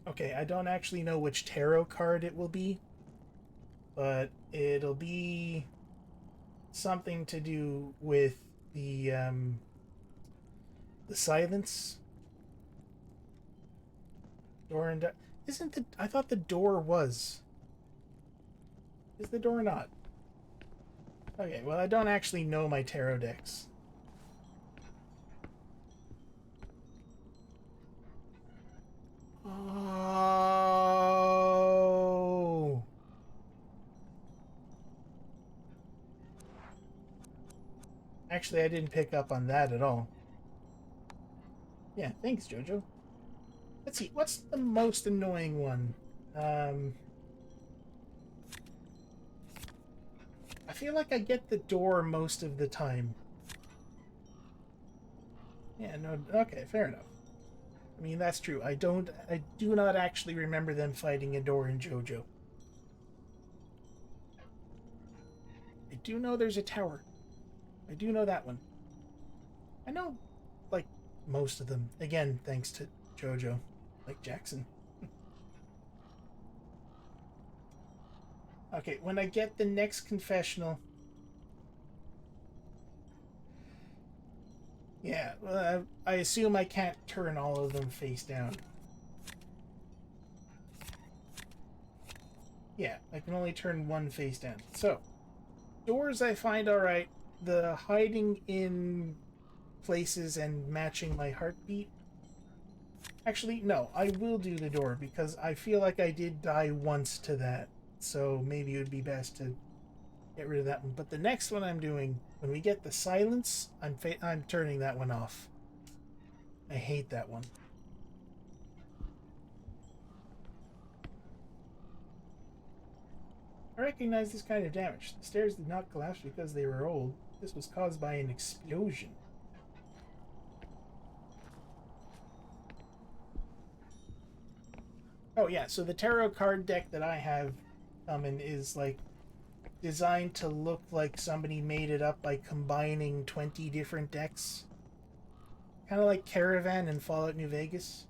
Okay, I don't actually know which tarot card it will be, but it'll be something to do with the silence. Door and isn't the... I thought the door was. Is the door not? Okay, well, I don't actually know my tarot decks. Oh. Actually, I didn't pick up on that at all. Yeah, thanks, Jojo. Let's see, what's the most annoying one? I feel like I get the door most of the time. Yeah, no, okay, fair enough. I mean, that's true. I do not actually remember them fighting a door in JoJo. I do know there's a tower. I do know that one. I know, like, most of them. Again, thanks to JoJo. Like Jackson. Okay, when I get the next confessional... Yeah, well, I assume I can't turn all of them face down. Yeah, I can only turn one face down. So, doors I find alright. The hiding in places and matching my heartbeat. Actually, no, I will do the door because I feel like I did die once to that. So maybe it would be best to get rid of that one. But the next one I'm doing, when we get the silence, I'm turning that one off. I hate that one. I recognize this kind of damage. The stairs did not collapse because they were old. This was caused by an explosion. Oh yeah, so the tarot card deck that I have coming is like designed to look like somebody made it up by combining 20 different decks. Kind of like Caravan and Fallout New Vegas.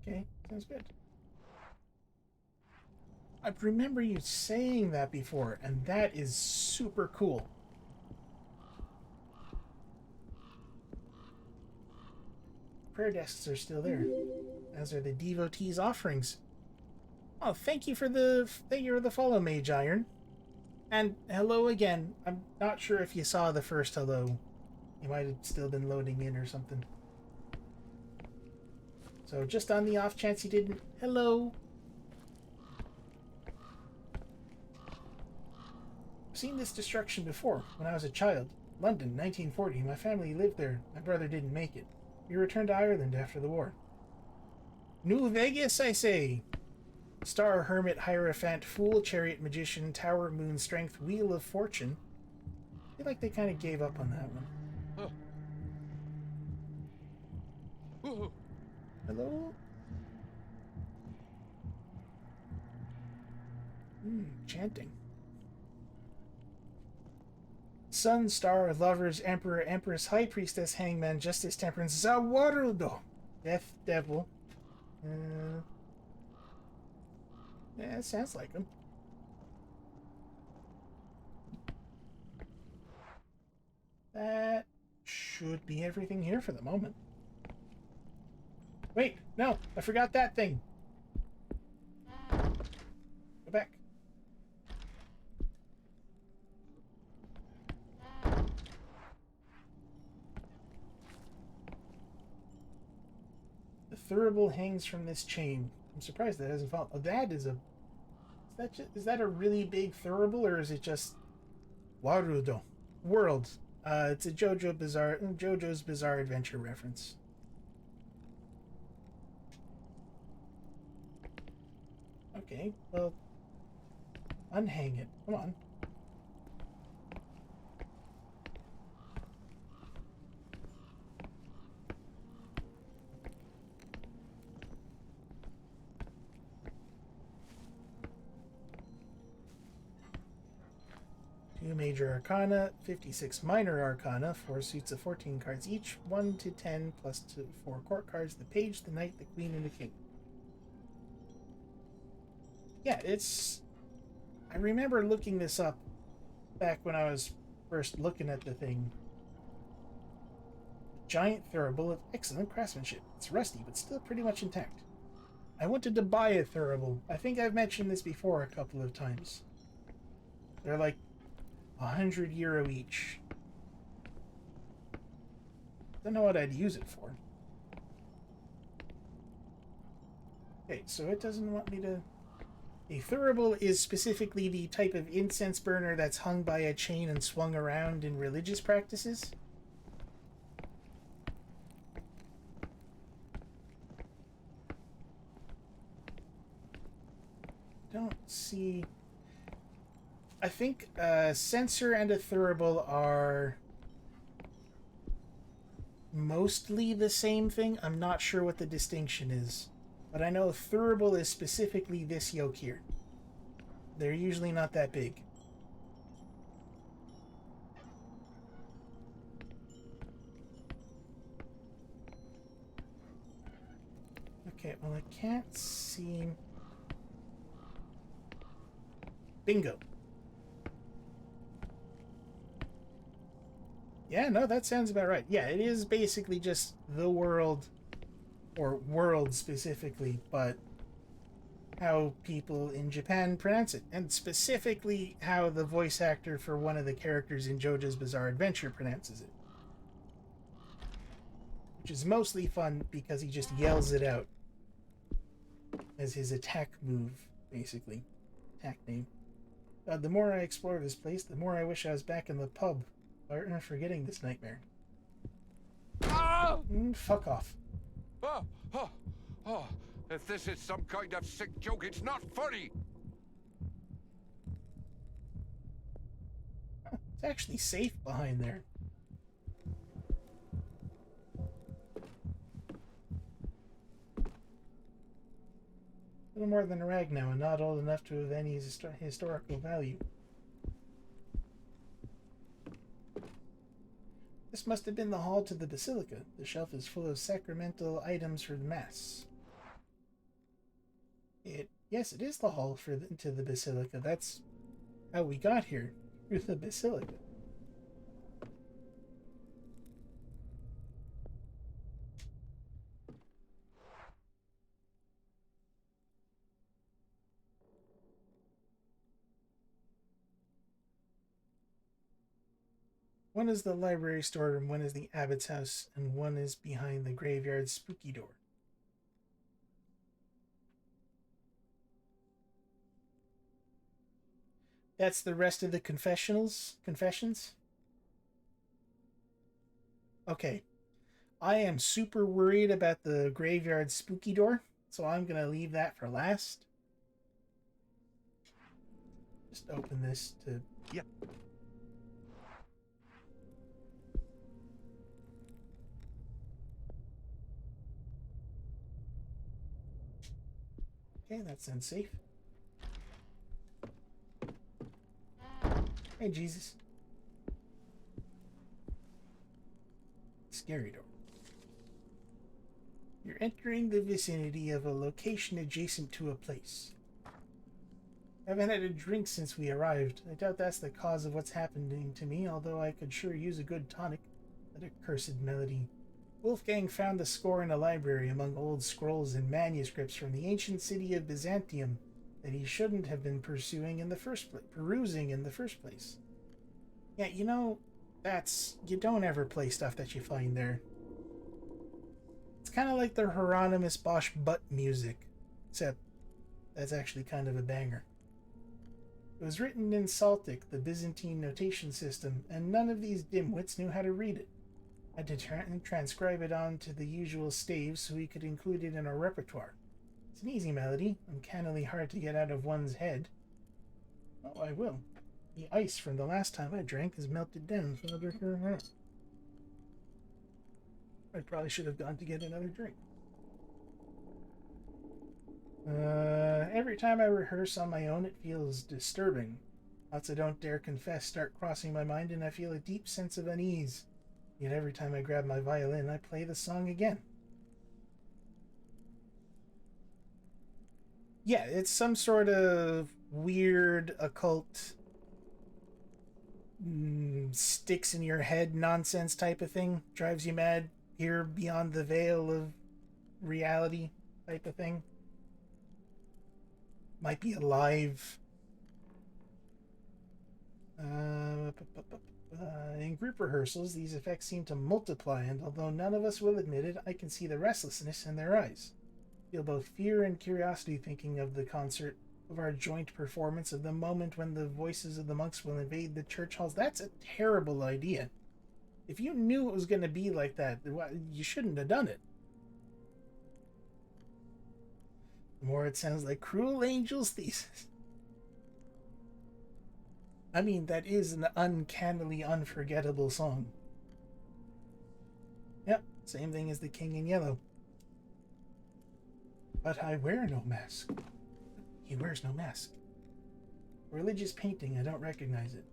Okay, sounds good. I remember you saying that before, and that is super cool. Prayer desks are still there, as are the devotees' offerings. Oh, thank you for the follow, Mage Iron. And hello again. I'm not sure if you saw the first hello. You might have still been loading in or something. So just on the off chance you didn't, hello. I've seen this destruction before, when I was a child. London, 1940. My family lived there. My brother didn't make it. We returned to Ireland after the war. New Vegas, I say. Star, Hermit, Hierophant, Fool, Chariot, Magician, Tower, Moon, Strength, Wheel of Fortune. I feel like they kind of gave up on that one. Hello? Chanting. Sun, Star, Lovers, Emperor, Empress, High Priestess, Hangman, Justice, Temperance, Zawarudo. Death, Devil. Yeah, it sounds like him. That should be everything here for the moment. Wait, no, I forgot that thing. Go back. The thurible hangs from this chain. I'm surprised that hasn't fallen. Oh, that is a... Is that a really big thurible, or is it just... Warudo. World. It's a JoJo's Bizarre Adventure reference. Okay, well... Unhang it. Come on. Two major arcana, 56 minor arcana, 4 suits of 14 cards each, 1 to 10 plus 4 court cards, the page, the knight, the queen, and the king. Yeah, it's... I remember looking this up back when I was first looking at the thing. Giant thurible of excellent craftsmanship. It's rusty, but still pretty much intact. I wanted to buy a thurible. I think I've mentioned this before a couple of times. They're like €100 each. Don't know what I'd use it for. Okay, so it doesn't want me to... A thurible is specifically the type of incense burner that's hung by a chain and swung around in religious practices. Don't see... I think a censer and a thurible are mostly the same thing. I'm not sure what the distinction is. But I know thurible is specifically this yoke here. They're usually not that big. Okay, well I can't see... Bingo. Yeah, no, that sounds about right. Yeah, it is basically just the world, or world specifically, but how people in Japan pronounce it, and specifically how the voice actor for one of the characters in JoJo's Bizarre Adventure pronounces it. Which is mostly fun because he just yells it out as his attack move, basically. Attack name. The more I explore this place, the more I wish I was back in the pub. Forgetting this nightmare. Fuck off. If this is some kind of sick joke, it's not funny. It's actually safe behind there. A little more than a rag now, and not old enough to have any historical value. This must have been the hall to the basilica. The shelf is full of sacramental items for the mass. Yes, it is the hall to the basilica. That's how we got here, through the basilica. One is the library storeroom, one is the abbot's house, and one is behind the graveyard's spooky door. That's the rest of the confessions? Okay. I am super worried about the graveyard spooky door, so I'm going to leave that for last. just open this to... Yeah. Okay, that's unsafe. Hey, Jesus. Scary door. You're entering the vicinity of a location adjacent to a place. I haven't had a drink since we arrived. I doubt that's the cause of what's happening to me, although I could sure use a good tonic. That accursed melody. Wolfgang found the score in a library among old scrolls and manuscripts from the ancient city of Byzantium that he shouldn't have been perusing in the first place. Yeah, you know, you don't ever play stuff that you find there. It's kind of like the Hieronymus Bosch butt music, except that's actually kind of a banger. It was written in Celtic, the Byzantine notation system, and none of these dimwits knew how to read it. I had to transcribe it onto the usual staves so we could include it in our repertoire. It's an easy melody, uncannily hard to get out of one's head. Oh, I will. The ice from the last time I drank has melted down, so I'll drink her. I probably should have gone to get another drink. Every time I rehearse on my own, it feels disturbing. Thoughts I don't dare confess start crossing my mind, and I feel a deep sense of unease. Yet every time I grab my violin, I play the song again. Yeah, it's some sort of weird occult sticks in your head nonsense type of thing. Drives you mad here beyond the veil of reality type of thing. Might be alive. In group rehearsals, these effects seem to multiply, and although none of us will admit it, I can see the restlessness in their eyes. I feel both fear and curiosity thinking of the concert, of our joint performance, of the moment when the voices of the monks will invade the church halls. That's a terrible idea. If you knew it was going to be like that, you shouldn't have done it. The more it sounds like Cruel Angel's Thesis. I mean, that is an uncannily unforgettable song. Yep, same thing as The King in Yellow. But I wear no mask. He wears no mask. Religious painting, I don't recognize it.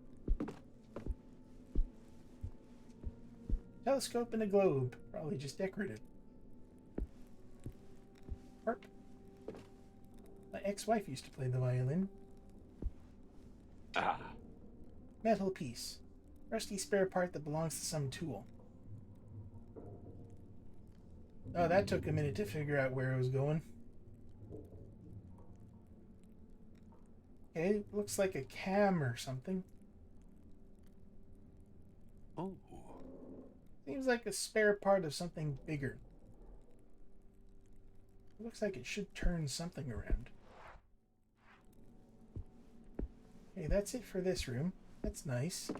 Telescope and a globe, probably just decorative. Harp. My ex-wife used to play the violin. Ah. Metal piece. Rusty spare part that belongs to some tool. Oh, that took a minute to figure out where it was going. Okay, looks like a cam or something. Oh. Seems like a spare part of something bigger. It looks like it should turn something around. Okay, that's it for this room. That's nice.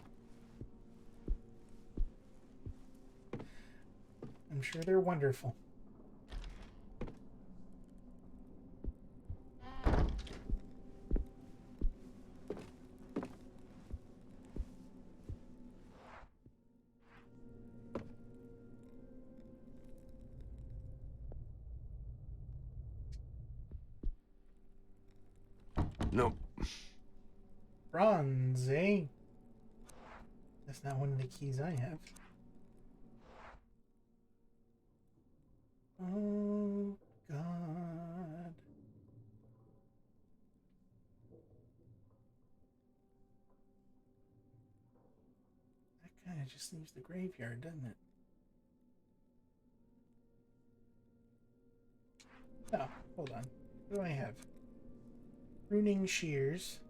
I'm sure they're wonderful. No. Bronze, eh? That's not one of the keys I have. Oh, God. That kind of just leaves the graveyard, doesn't it? Oh, hold on. What do I have? Pruning shears.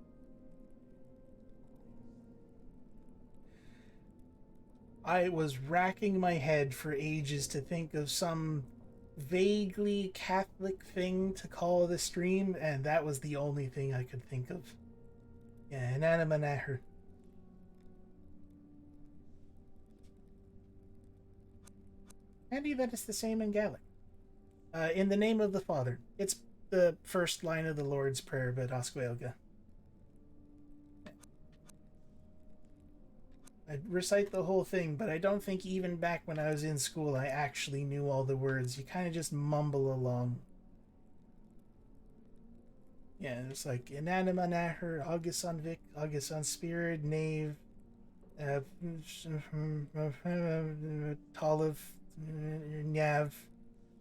I was racking my head for ages to think of some vaguely Catholic thing to call the stream, and that was the only thing I could think of. Yeah, an animanaher. Handy that it's the same in Gaelic. In the name of the Father. It's the first line of the Lord's Prayer, but Oscuelga. I'd recite the whole thing, but I don't think even back when I was in school I actually knew all the words. You kind of just mumble along. Yeah, it's like Inanima Naher, August on Vic, August on Spirit, Knave, Toliv, Nav,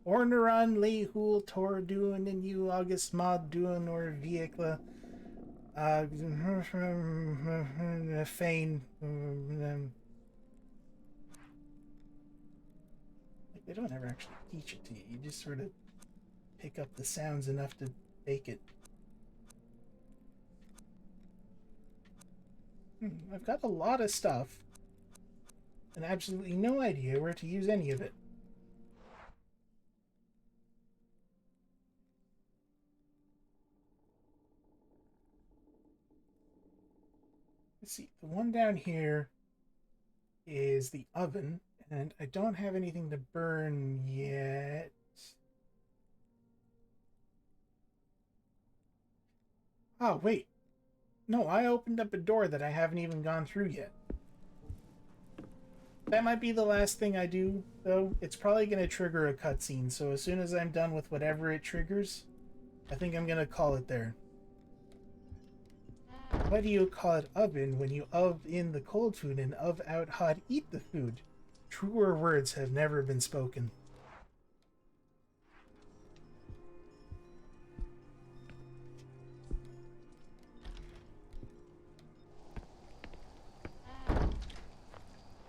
Orneron, Lehul, Tor, Duan, and you, August Mod, Duan, or Viekla, Fane. They don't ever actually teach it to you. You just sort of pick up the sounds enough to bake it. I've got a lot of stuff and absolutely no idea where to use any of it. Let's see, the one down here is the oven, and I don't have anything to burn yet. Oh, wait. No, I opened up a door that I haven't even gone through yet. That might be the last thing I do, though. It's probably going to trigger a cutscene, so as soon as I'm done with whatever it triggers, I think I'm going to call it there. Why do you call it oven when you of in the cold food and of out hot eat the food? Truer words have never been spoken.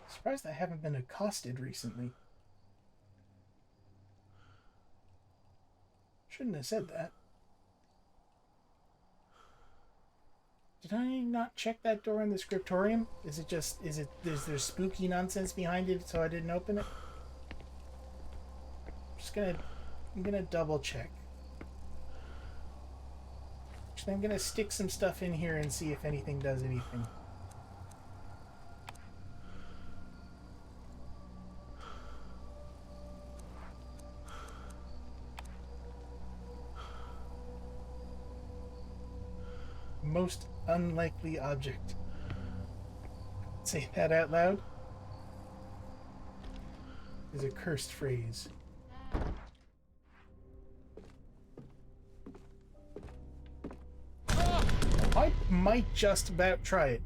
Surprised I haven't been accosted recently. Shouldn't have said that. Did I not check that door in the scriptorium? Is there spooky nonsense behind it so I didn't open it? I'm gonna double check. Actually, I'm gonna stick some stuff in here and see if anything does anything. Most unlikely object. Say that out loud is a cursed phrase. I might just about try it.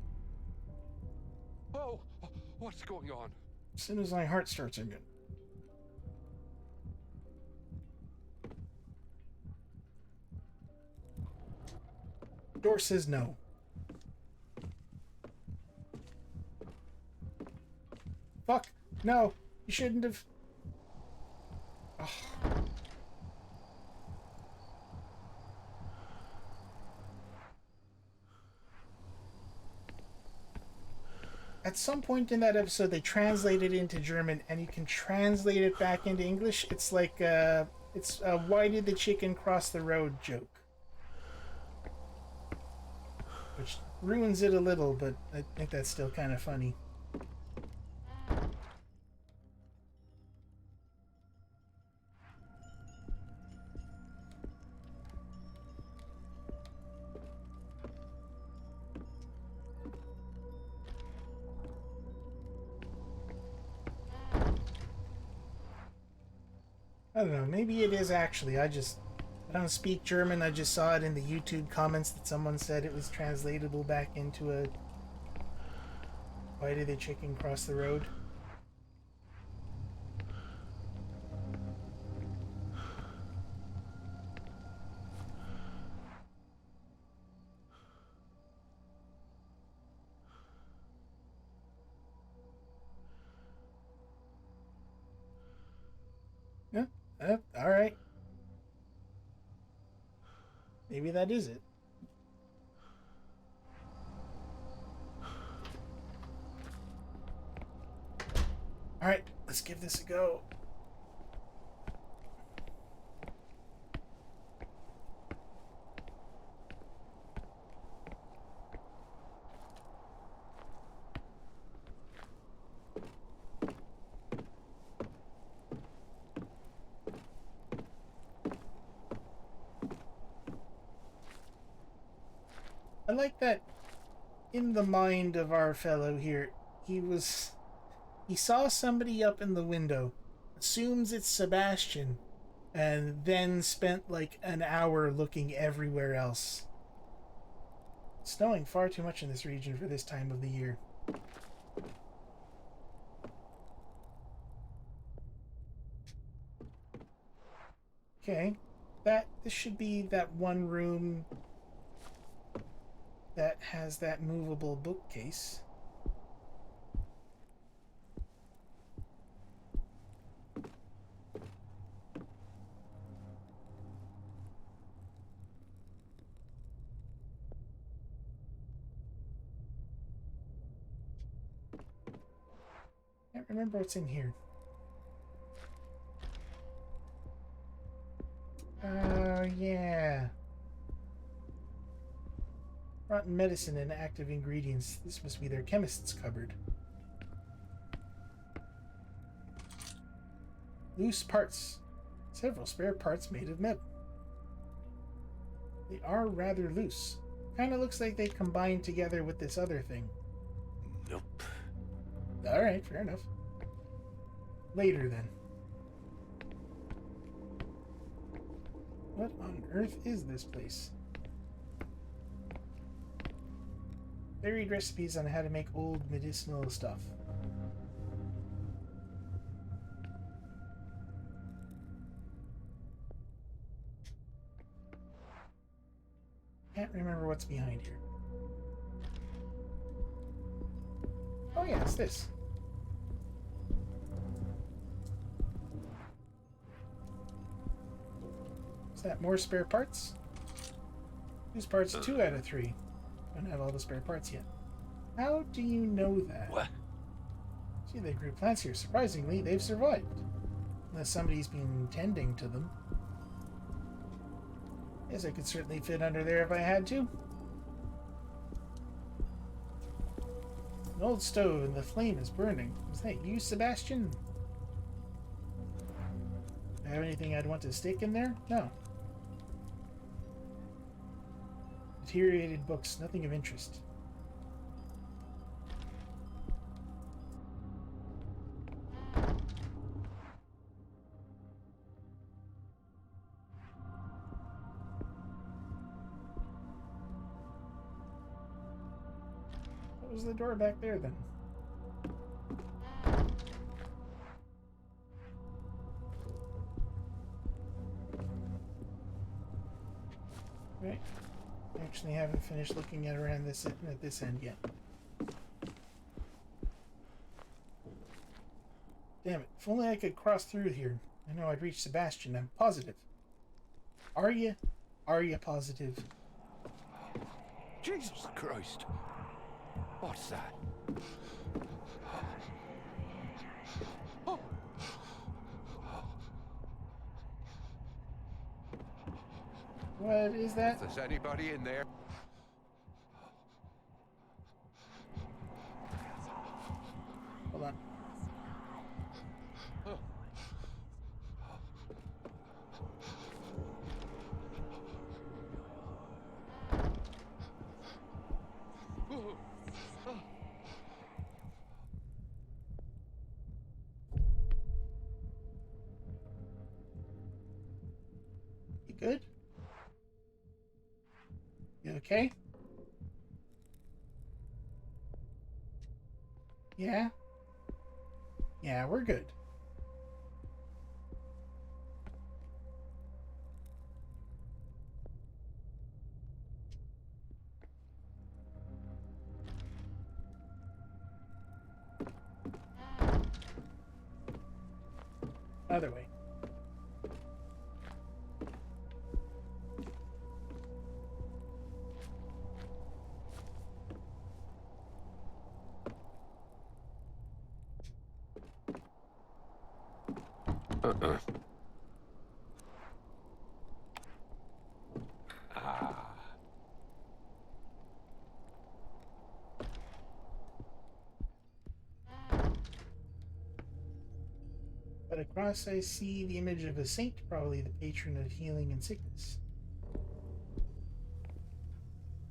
Oh, what's going on? As soon as my heart starts again. Door says no. Fuck! No! You shouldn't have... Ugh. At some point in that episode, they translate it into German, and you can translate it back into English. It's like, it's a why did the chicken cross the road joke. Which ruins it a little, but I think that's still kind of funny. I don't know, maybe it is actually. I don't speak German. I just saw it in the YouTube comments that someone said it was translatable back into a why did the chicken cross the road? Yeah, alright. Maybe that is it. Alright, let's give this a go. I like that in the mind of our fellow here, he saw somebody up in the window, assumes it's Sebastian, and then spent like an hour looking everywhere else. It's snowing far too much in this region for this time of the year. Okay, this should be that one room that has that movable bookcase. Can't remember what's in here. Oh, yeah. Rotten medicine and active ingredients. This must be their chemist's cupboard. Loose parts. Several spare parts made of metal. They are rather loose. Kind of looks like they combined together with this other thing. Nope. Alright, fair enough. Later, then. What on earth is this place? Varied recipes on how to make old medicinal stuff. Can't remember what's behind here. Oh yeah, it's this. Is that more spare parts? These parts 2 out of 3. Don't have all the spare parts yet. How do you know that? What? See, they grew plants here. Surprisingly, they've survived. Unless somebody's been tending to them. Guess I could certainly fit under there if I had to. An old stove and the flame is burning. Is that you, Sebastian? Do I have anything I'd want to stick in there? No. Deteriorated books, nothing of interest. What was the door back there then? Right. Actually haven't finished looking at around at this end yet. Damn it. If only I could cross through here. I know I'd reach Sebastian. I'm positive. Are you? Are you positive? Jesus Christ. What's that? What is that? If there's anybody in there. Hold on. You good? You okay? Yeah? Yeah, we're good. Other way. But across I see the image of a saint, probably the patron of healing and sickness.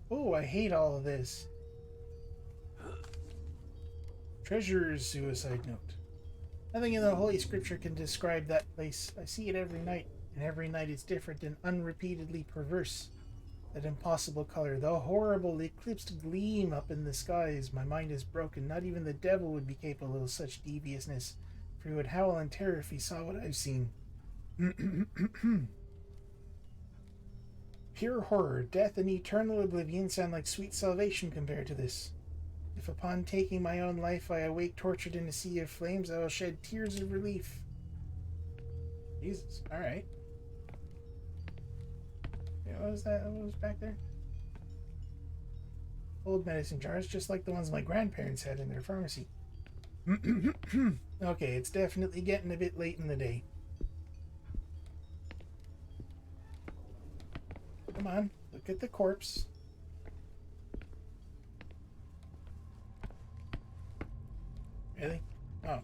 Oh, I hate all of this. Treasurer's suicide note. Nothing in the Holy Scripture can describe that place. I see it every night, and every night it's different and unrepeatedly perverse. That impossible color, the horrible eclipsed gleam up in the skies. My mind is broken. Not even the devil would be capable of such deviousness, for he would howl in terror if he saw what I've seen. Pure horror, death, and eternal oblivion sound like sweet salvation compared to this. If upon taking my own life I awake tortured in a sea of flames, I will shed tears of relief. Jesus, alright. Yeah, what was that? What was back there? Old medicine jars, just like the ones my grandparents had in their pharmacy. Okay, it's definitely getting a bit late in the day. Come on, look at the corpse. Really? Oh.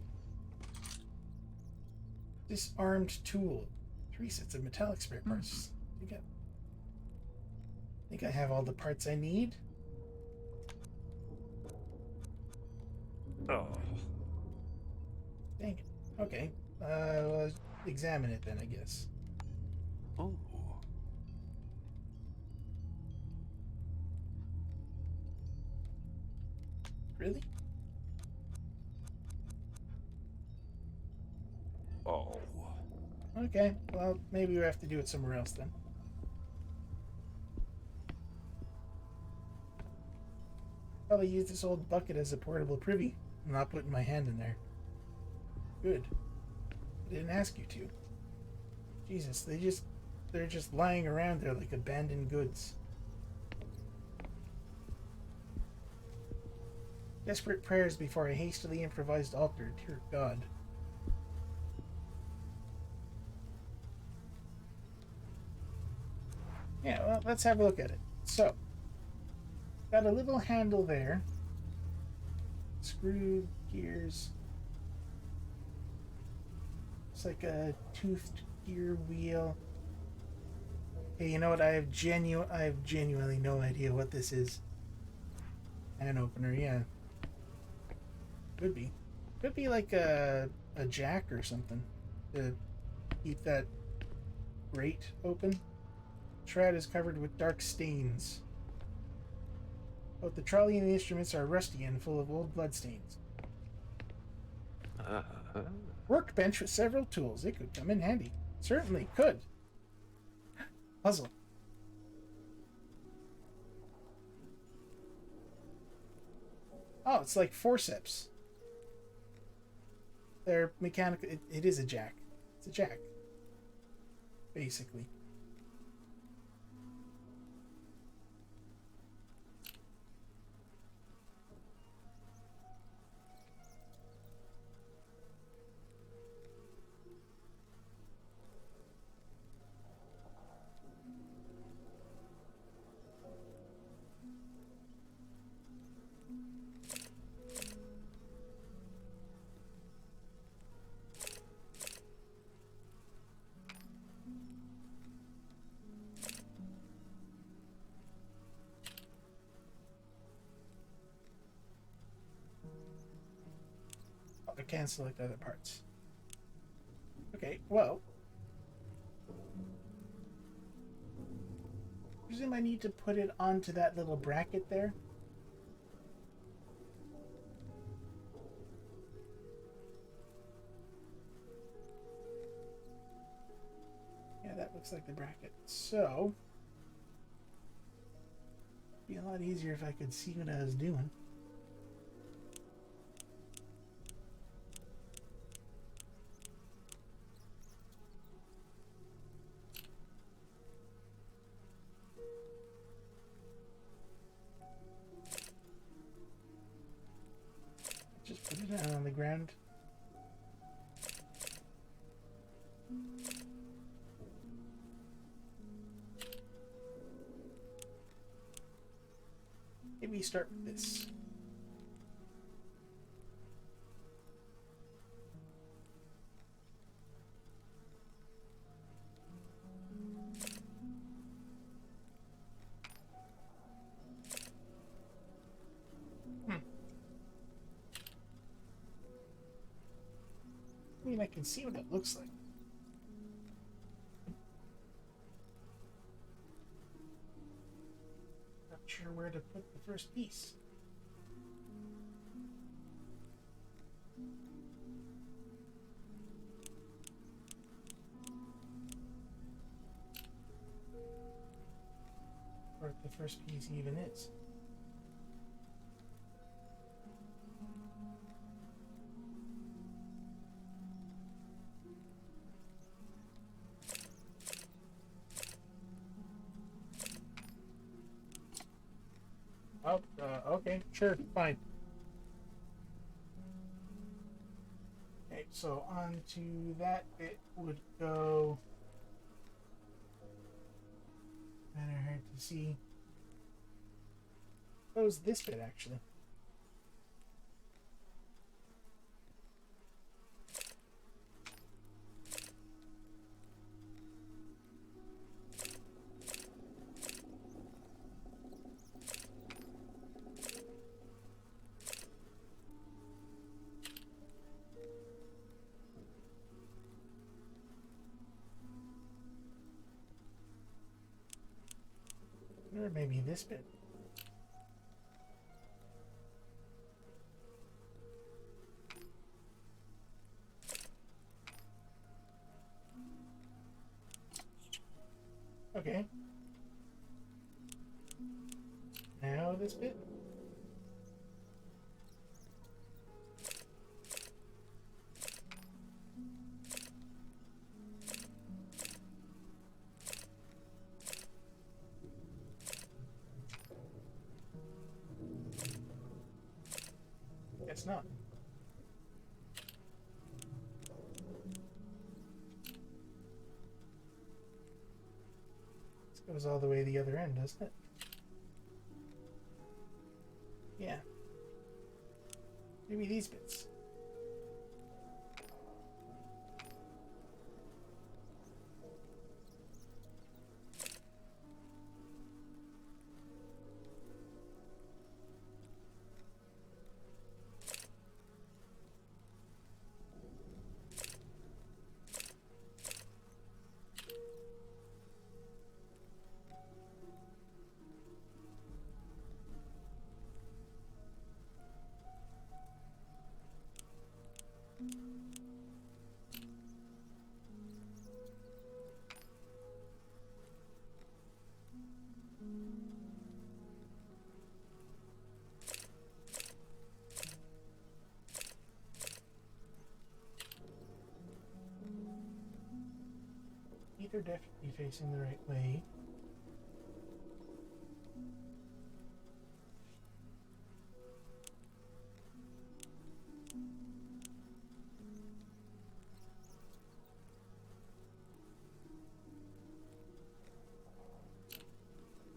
Disarmed tool. 3 sets of metallic spare parts. Think I have all the parts I need? Oh. Dang it. Okay. Well, examine it then, I guess. Oh. Really? Oh. Okay. Well, maybe we have to do it somewhere else then. Probably use this old bucket as a portable privy. I'm not putting my hand in there. Good. I didn't ask you to. Jesus, they're just lying around there like abandoned goods. Desperate prayers before a hastily improvised altar, dear God. Yeah, well, let's have a look at it. So, got a little handle there. Screw gears. It's like a toothed gear wheel. Hey, you know what? I have genuinely no idea what this is. An opener, yeah. Could be. Could be like a jack or something to keep that grate open. Shroud is covered with dark stains. Both the trolley and the instruments are rusty and full of old bloodstains. Workbench with several tools. It could come in handy. Certainly could. Puzzle. Oh, it's like forceps. They're mechanical. It is a jack. It's a jack. Basically. I can select other parts. Okay, well. I presume I need to put it onto that little bracket there. Yeah, that looks like the bracket. So, it'd be a lot easier if I could see what I was doing. Just put it down on the ground. Maybe start with this. mean, I can see what it looks like. Not sure where to put the first piece. Or if the first piece even is. Oh, okay, sure, fine. Okay, so onto that bit would go. Kind of hard to see. Goes this bit actually. Or maybe this bit. Okay. Now this bit. Guess not. This goes all the way to the other end, doesn't it? Yeah. Maybe these bits. They're definitely facing the right way.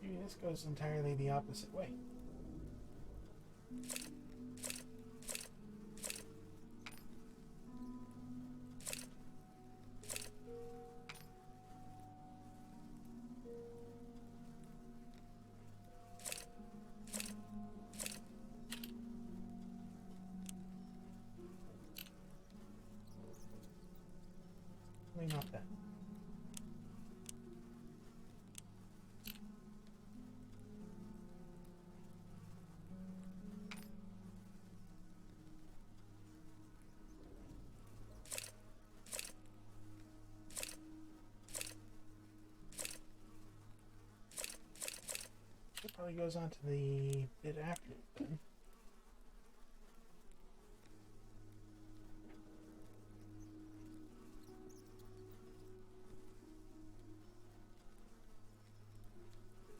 Maybe this goes entirely the opposite way. Not that. It probably goes on to the bit after it then.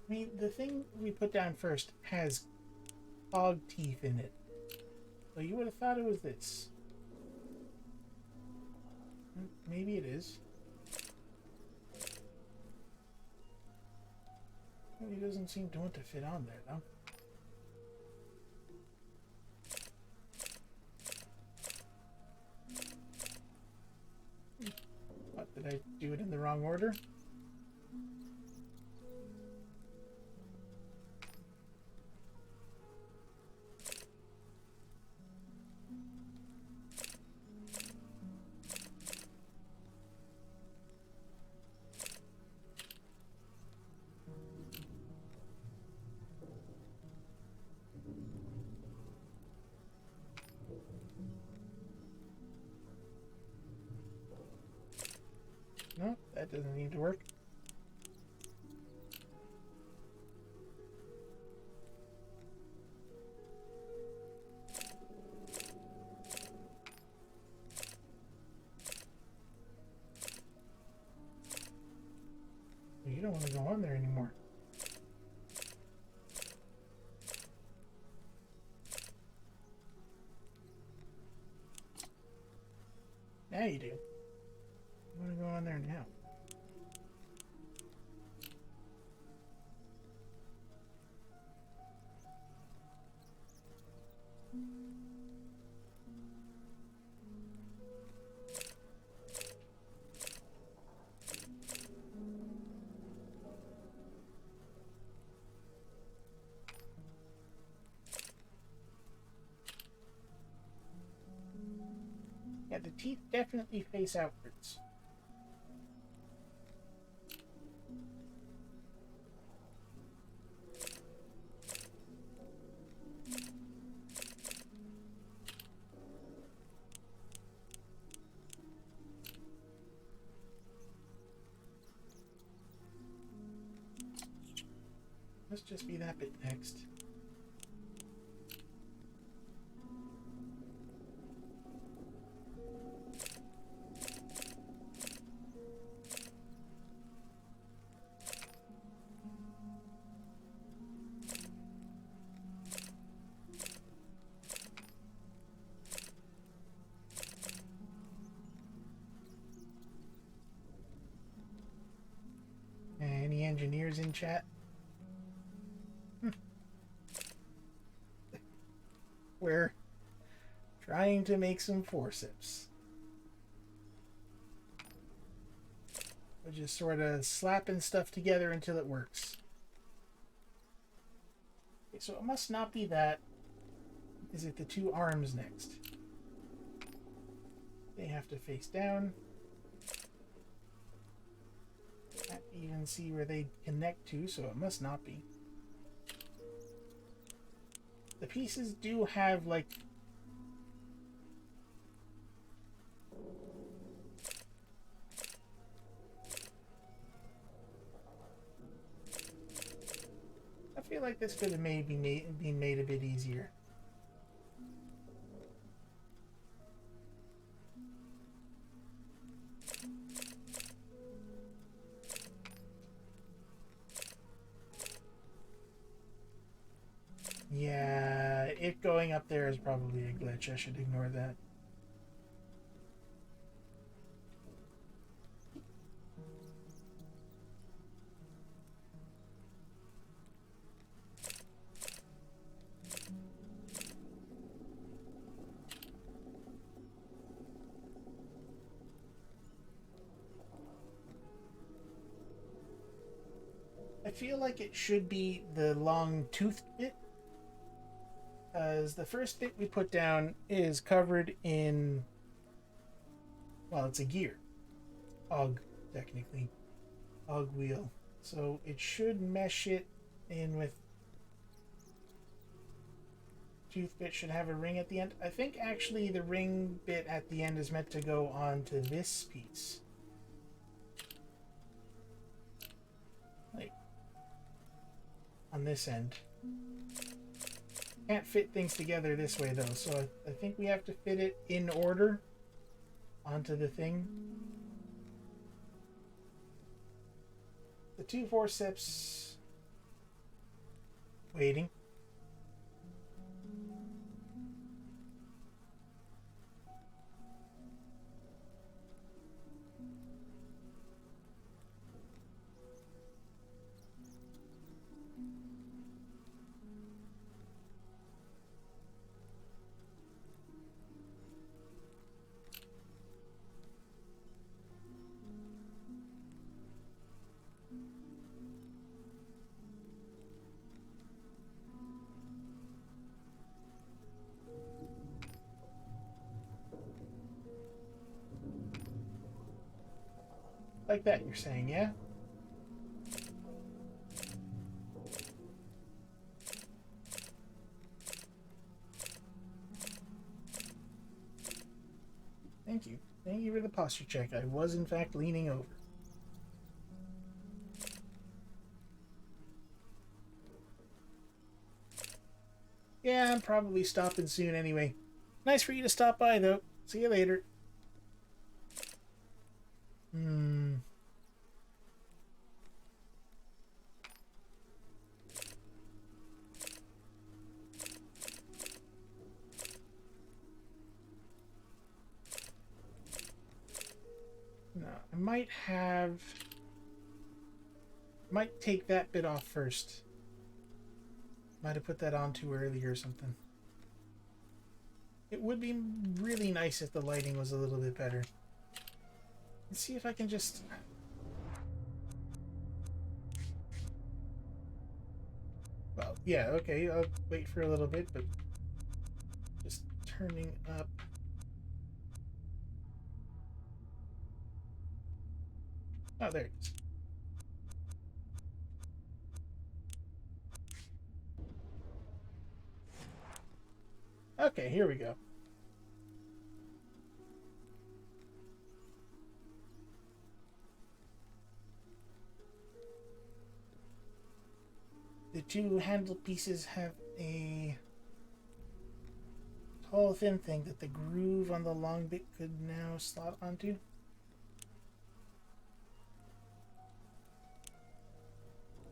I mean, the thing we put down first has hog teeth in it. So you would have thought it was this. Maybe it is. It doesn't seem to want to fit on there, though. What, did I do it in the wrong order? That doesn't need to work. You don't want to go on there anymore. Now you do. You want to go on there now. Yeah, the teeth definitely face outwards. Let's just be that bit next. Any engineers in chat? We're trying to make some forceps. We're just sort of slapping stuff together until it works. Okay, so it must not be that. Is it the two arms next? They have to face down. Can't even see where they connect to, so it must not be. The pieces do have, like... I feel like this could have maybe been made a bit easier. Yeah, it going up there is probably a glitch. I should ignore that. I feel like it should be the long toothed bit. Because the first bit we put down is covered in, well, it's a gear. Og, technically. Og wheel. So it should mesh it in with... Tooth bit should have a ring at the end. I think actually the ring bit at the end is meant to go on to this piece. Like, on this end. Can't fit things together this way though, so I think we have to fit it in order onto the thing. The two forceps waiting. Like that, you're saying, yeah? Thank you. Thank you for the posture check. I was, in fact, leaning over. Yeah, I'm probably stopping soon anyway. Nice for you to stop by, though. See you later. No, I might take that bit off first. Might have put that on too early or something. It would be really nice if the lighting was a little bit better. Let's see if I can just... Well, yeah, okay, I'll wait for a little bit, but just turning up... Oh, there it is. Okay, here we go. The two handle pieces have a tall, thin thing that the groove on the long bit could now slot onto.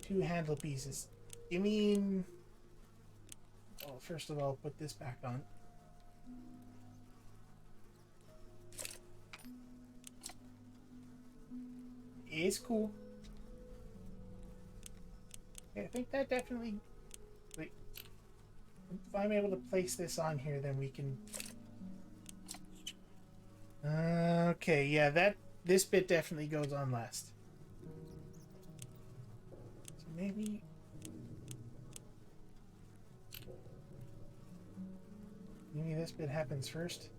Two handle pieces. You mean... Well, first of all, put this back on. It's cool. Okay, I think that definitely... Wait. If I'm able to place this on here, then we can... Okay, yeah, this bit definitely goes on last. So maybe... Maybe this bit happens first.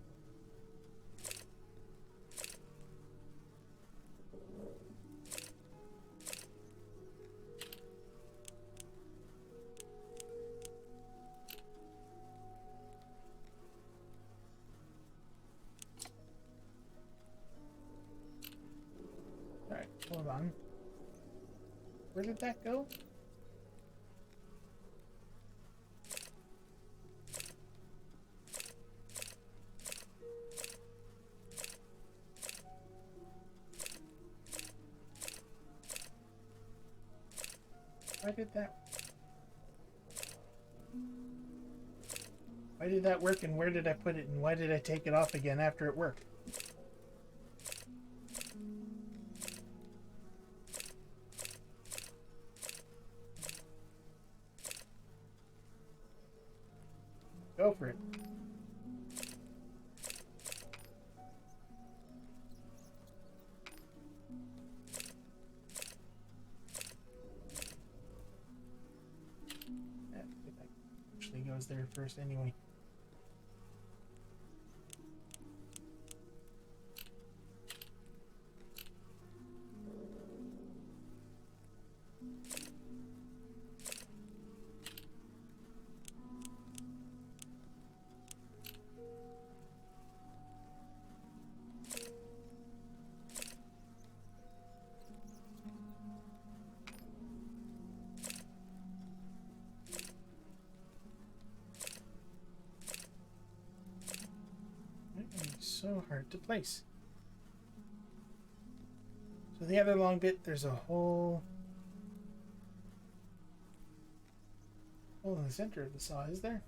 Alright, hold on. Where did that go? Why did that work, and where did I put it, and why did I take it off again after it worked? Go for it. That actually goes there first anyway. So hard to place. So the other long bit, there's a hole in the center of the saw, is there?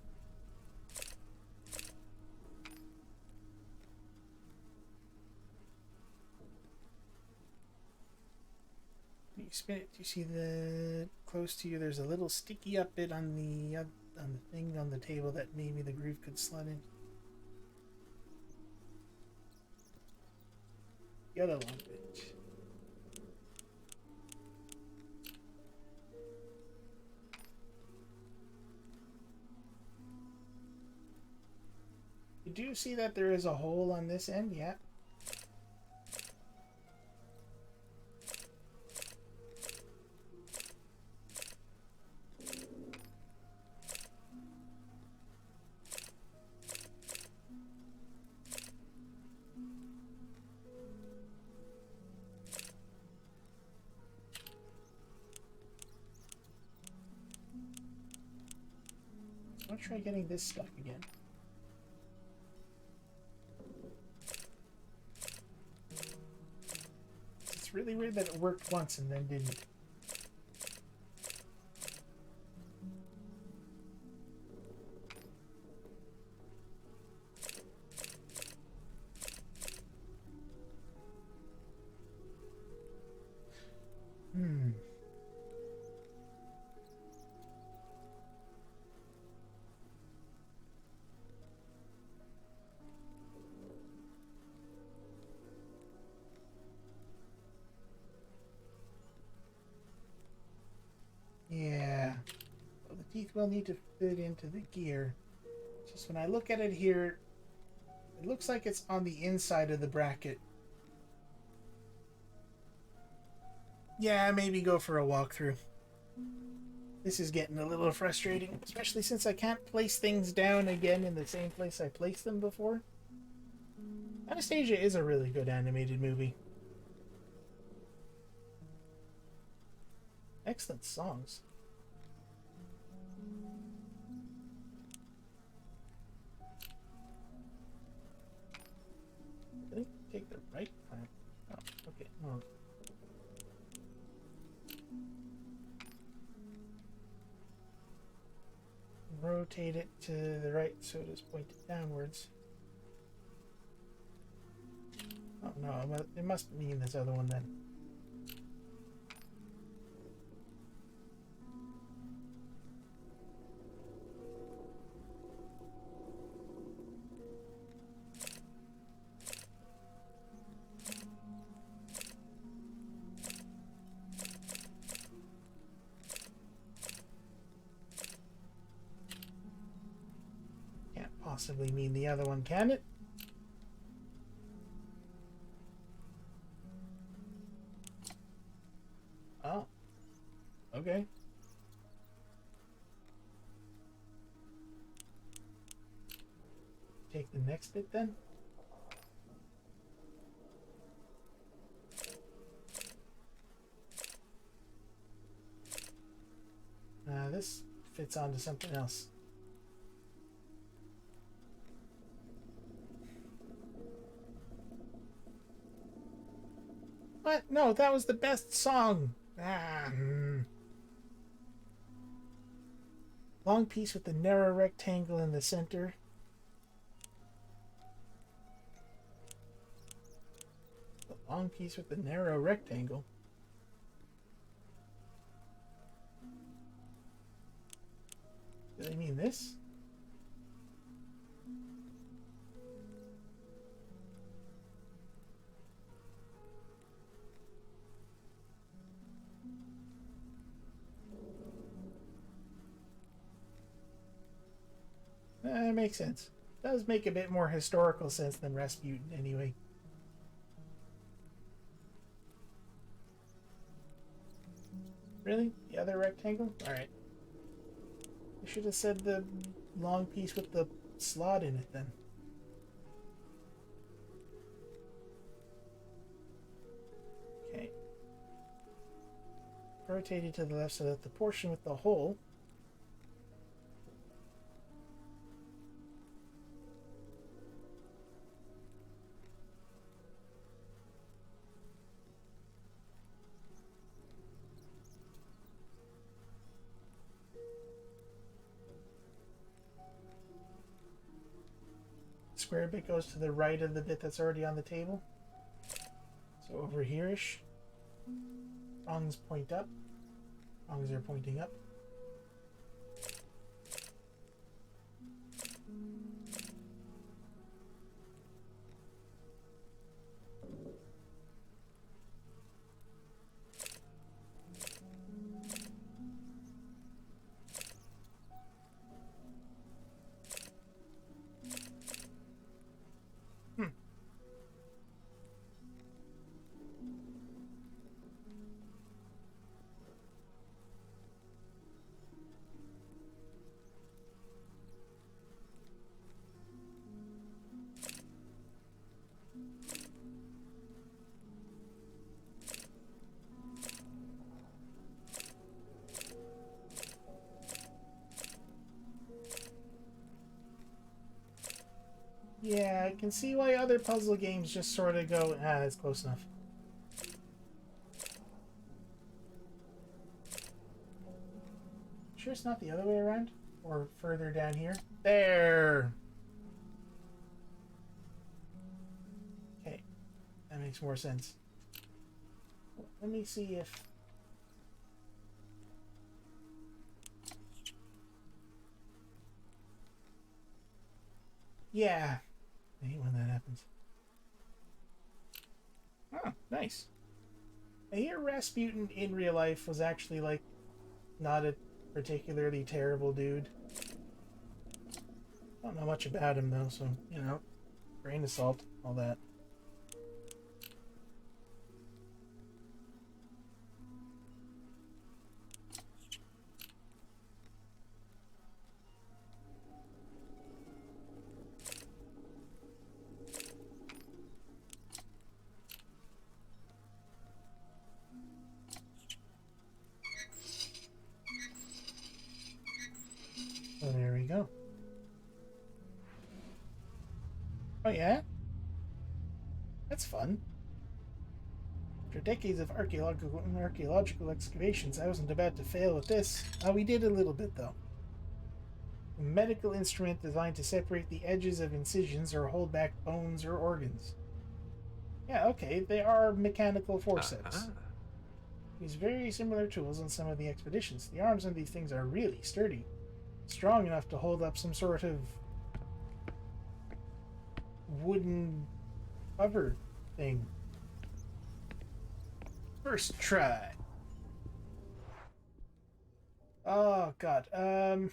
You spin it, you see the close to you, there's a little sticky up bit on the thing on the table that maybe the groove could slot in. The other long bit. You do see that there is a hole on this end, yeah. try getting this stuff again. It's really weird that it worked once and then didn't. Yeah. Well, the teeth will need to fit into the gear. Just when I look at it here, it looks like it's on the inside of the bracket. Yeah, maybe go for a walkthrough. This is getting a little frustrating, especially since I can't place things down again in the same place I placed them before. Anastasia is a really good animated movie. Excellent songs. I think take the right time. Oh, okay. Oh. Rotate it to the right so it is pointed downwards. Oh no, it must mean this other one then. Possibly mean the other one, can it? Oh. Okay. Take the next bit then. This fits onto something else. What? No, that was the best song. Long piece with the narrow rectangle in the center. The long piece with the narrow rectangle. Do they mean this? Makes sense. Does make a bit more historical sense than Rasputin, anyway. Really? The other rectangle? Alright. I should have said the long piece with the slot in it then. Okay. Rotate it to the left so that the portion with the hole square bit goes to the right of the bit that's already on the table. So over here-ish. Prongs point up. Prongs are pointing up. Yeah, I can see why other puzzle games just sort of go, ah, it's close enough. Sure it's not the other way around? Or further down here? There! Okay, that makes more sense. Let me see if... Yeah. I hate when that happens. Oh, nice. I hear Rasputin in real life was actually, like, not a particularly terrible dude. Don't know much about him, though, so, you know, grain of salt, all that. So there we go. Oh yeah? That's fun. After decades of archaeological excavations, I wasn't about to fail with this. We did a little bit, though. A medical instrument designed to separate the edges of incisions or hold back bones or organs. Yeah, okay, they are mechanical forceps. Use very similar tools on some of the expeditions. The arms on these things are really sturdy. Strong enough to hold up some sort of wooden cover thing. First try. Oh god. Okay,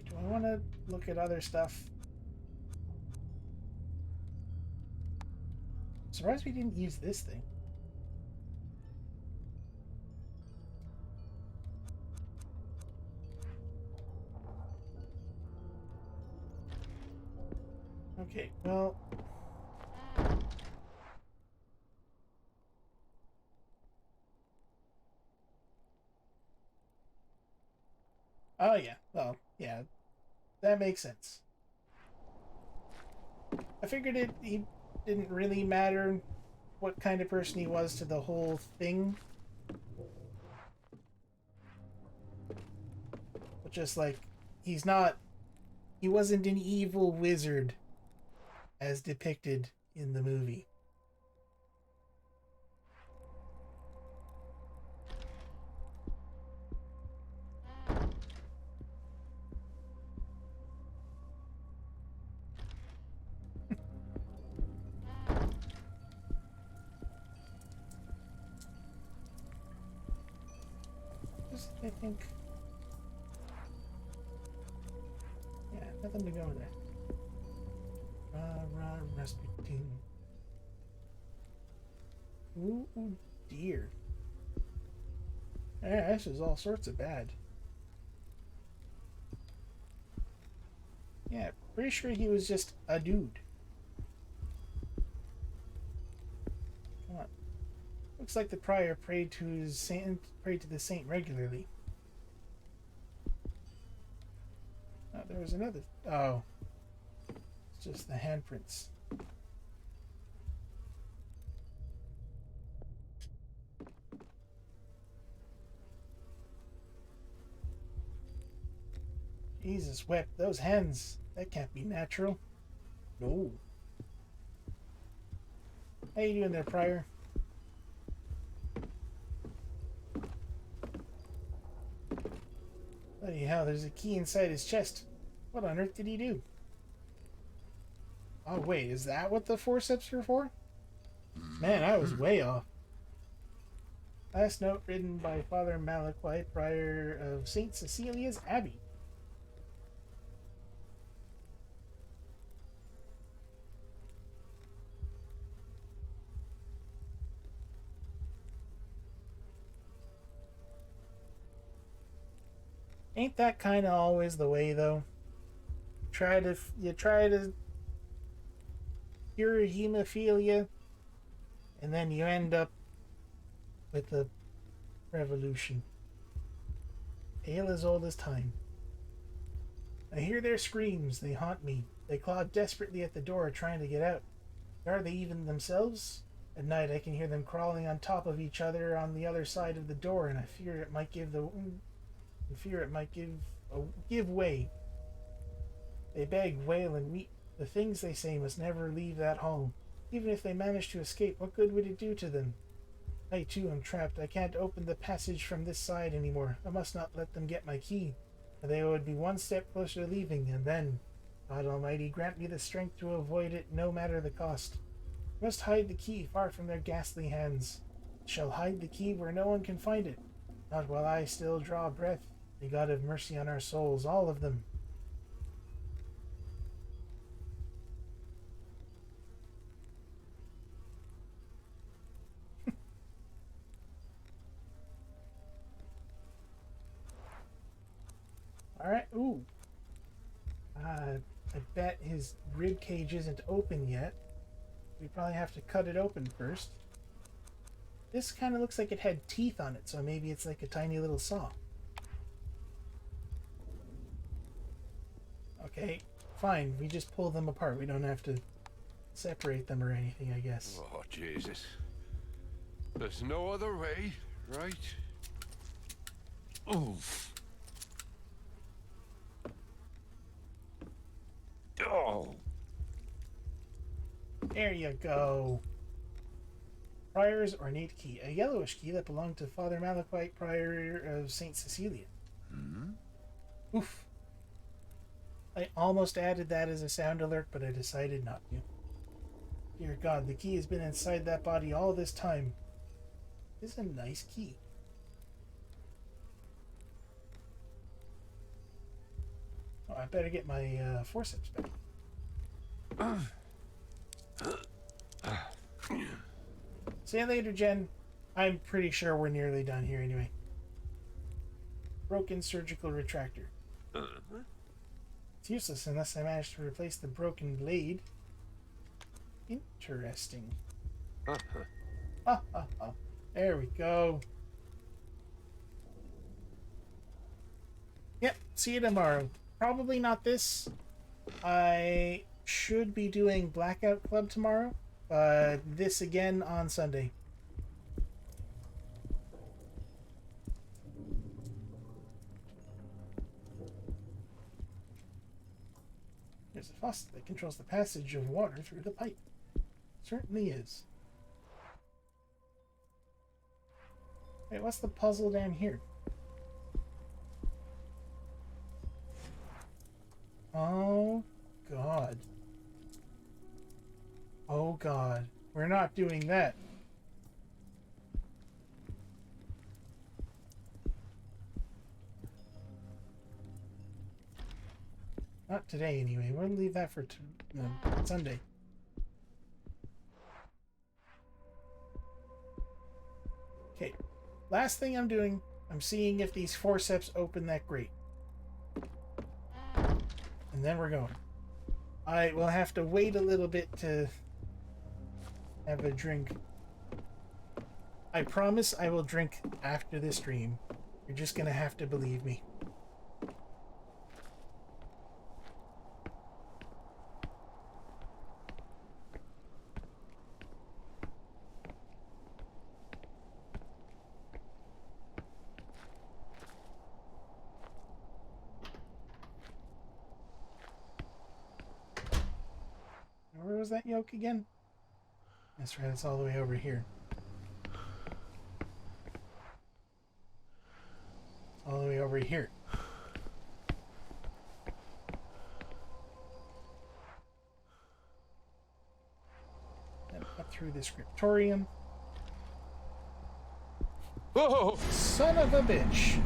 do I want to look at other stuff? Surprised we didn't use this thing. Okay, well... Oh yeah, well, yeah, that makes sense. I figured he didn't really matter what kind of person he was to the whole thing. But just like, he wasn't an evil wizard as depicted in the movie. I think... Yeah, nothing to go there. Rasputin. Ooh, dear. Yeah, this is all sorts of bad. Yeah, pretty sure he was just a dude. Come on. Looks like the prior prayed to the saint regularly. Oh, there was another. Oh, it's just the handprints. Jesus wept. Those hands. That can't be natural. No. How you doing there, Prior? Bloody hell, there's a key inside his chest. What on earth did he do? Oh, wait, is that what the forceps are for? Man, I was way off. Last note written by Father Malachite, prior of St. Cecilia's Abbey. Ain't that kind of always the way, though? You try to cure hemophilia, and then you end up with a revolution. tale as old as time. I hear their screams. They haunt me. They claw desperately at the door, trying to get out. Are they even themselves? At night, I can hear them crawling on top of each other on the other side of the door, and I fear it might give way. They beg, wail, and weep. The things they say must never leave that home. Even if they manage to escape, what good would it do to them? I, too, am trapped. I can't open the passage from this side anymore. I must not let them get my key. They would be one step closer to leaving, and then, God Almighty, grant me the strength to avoid it, no matter the cost. I must hide the key far from their ghastly hands. I shall hide the key where no one can find it. Not while I still draw breath. May God have mercy on our souls, all of them. Alright, ooh. I bet his rib cage isn't open yet. We probably have to cut it open first. This kind of looks like it had teeth on it, so maybe it's like a tiny little saw. Okay, fine. We just pull them apart. We don't have to separate them or anything, I guess. Oh, Jesus. There's no other way, right? Oof. Oh. There you go. Prior's ornate key. A yellowish key that belonged to Father Malachite, Prior of St. Cecilia. Oof. I almost added that as a sound alert, but I decided not to. Dear God, the key has been inside that body all this time. This is a nice key. Oh, I better get my forceps back. See you later, Jen. I'm pretty sure we're nearly done here anyway. Broken surgical retractor. It's useless unless I manage to replace the broken blade. Interesting. There we go. Yep, see you tomorrow. Probably not this. I should be doing Blackout Club tomorrow, but this again on Sunday. There's a faucet that controls the passage of water through the pipe. Certainly is. Wait, what's the puzzle down here? Oh, God. Oh, God. We're not doing that. Not today, anyway. We'll leave that for Sunday. Okay. Last thing I'm doing, I'm seeing if these forceps open that grate. And then we're going. I will have to wait a little bit to have a drink. I promise I will drink after this stream. You're just gonna have to believe me. Where was that yoke again? That's right, it's all the way over here. All the way over here. Then up through the scriptorium. Oh! Son of a bitch!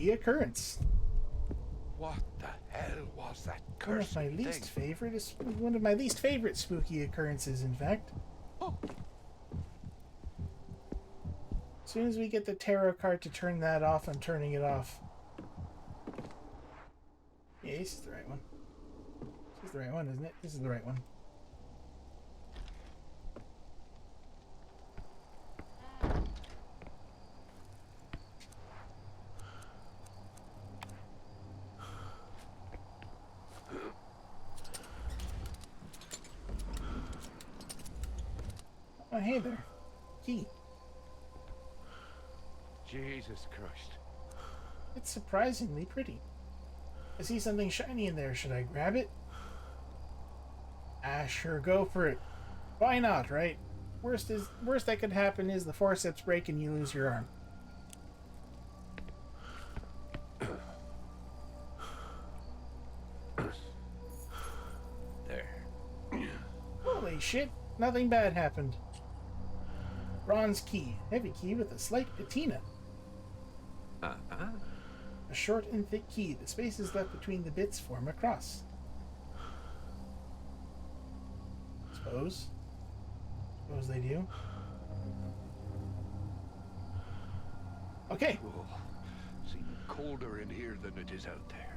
spooky occurrence. What the hell was that One cursed of my thing? one of my least favorite spooky occurrences, in fact. Oh, As soon as we get the tarot card to turn that off, I'm turning it off. Yeah, this is the right one. This is the right one, isn't it? This is the right one. Oh, hey there. Key. Jesus Christ. It's surprisingly pretty. I see something shiny in there. Should I grab it? Ah, sure, go for it. Why not, right? Worst that could happen is the forceps break and you lose your arm. There. Holy shit, nothing bad happened. Bronze key. Heavy key with a slight patina. Uh-huh. A short and thick key. The spaces left between the bits form a cross. Suppose they do. Okay. Oh, seems colder in here than it is out there.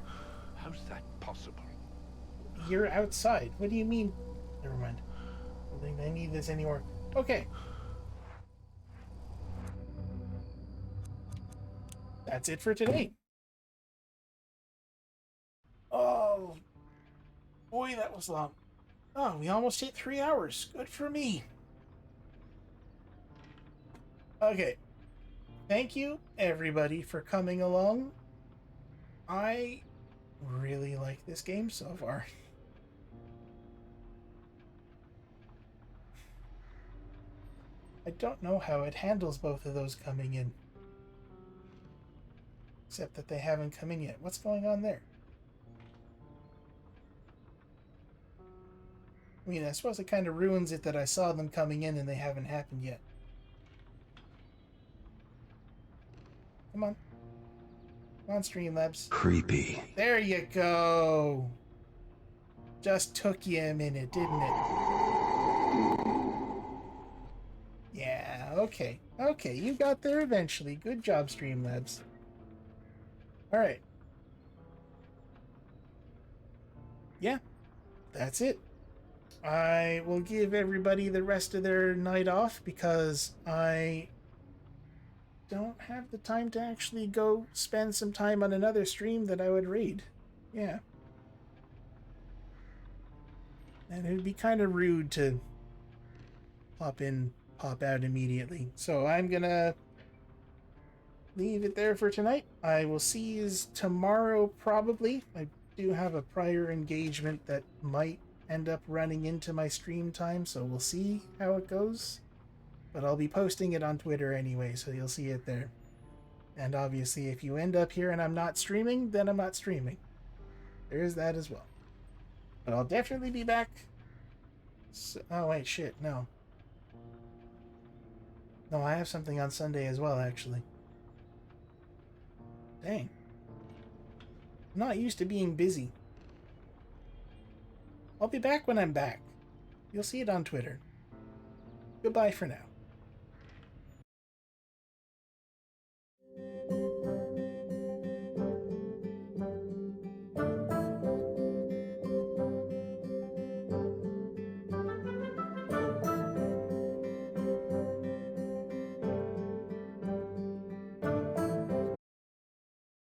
How's that possible? You're outside. What do you mean? Never mind. I don't think I need this anymore. Okay. That's it for today. Oh, boy, that was long. Oh, we almost hit 3 hours. Good for me. Okay. Thank you, everybody, for coming along. I really like this game so far. I don't know how it handles both of those coming in. Except that they haven't come in yet. What's going on there? I mean, I suppose it kind of ruins it that I saw them coming in and they haven't happened yet. Come on. Come on, Streamlabs. Creepy. There you go. Just took you a minute, didn't it? Yeah, okay. Okay, you got there eventually. Good job, Streamlabs. Alright. Yeah, that's it. I will give everybody the rest of their night off because I don't have the time to actually go spend some time on another stream that I would raid. Yeah. And it would be kind of rude to pop in, pop out immediately. So I'm gonna leave it there for tonight. I will see you tomorrow probably. I do have a prior engagement that might end up running into my stream time, so we'll see how it goes. But I'll be posting it on Twitter anyway, so you'll see it there. And obviously, if you end up here and I'm not streaming, then I'm not streaming. There's that as well. But I'll definitely be back. So, oh, wait, shit, no. No, I have something on Sunday as well, actually. Dang. I'm not used to being busy. I'll be back when I'm back. You'll see it on Twitter. Goodbye for now.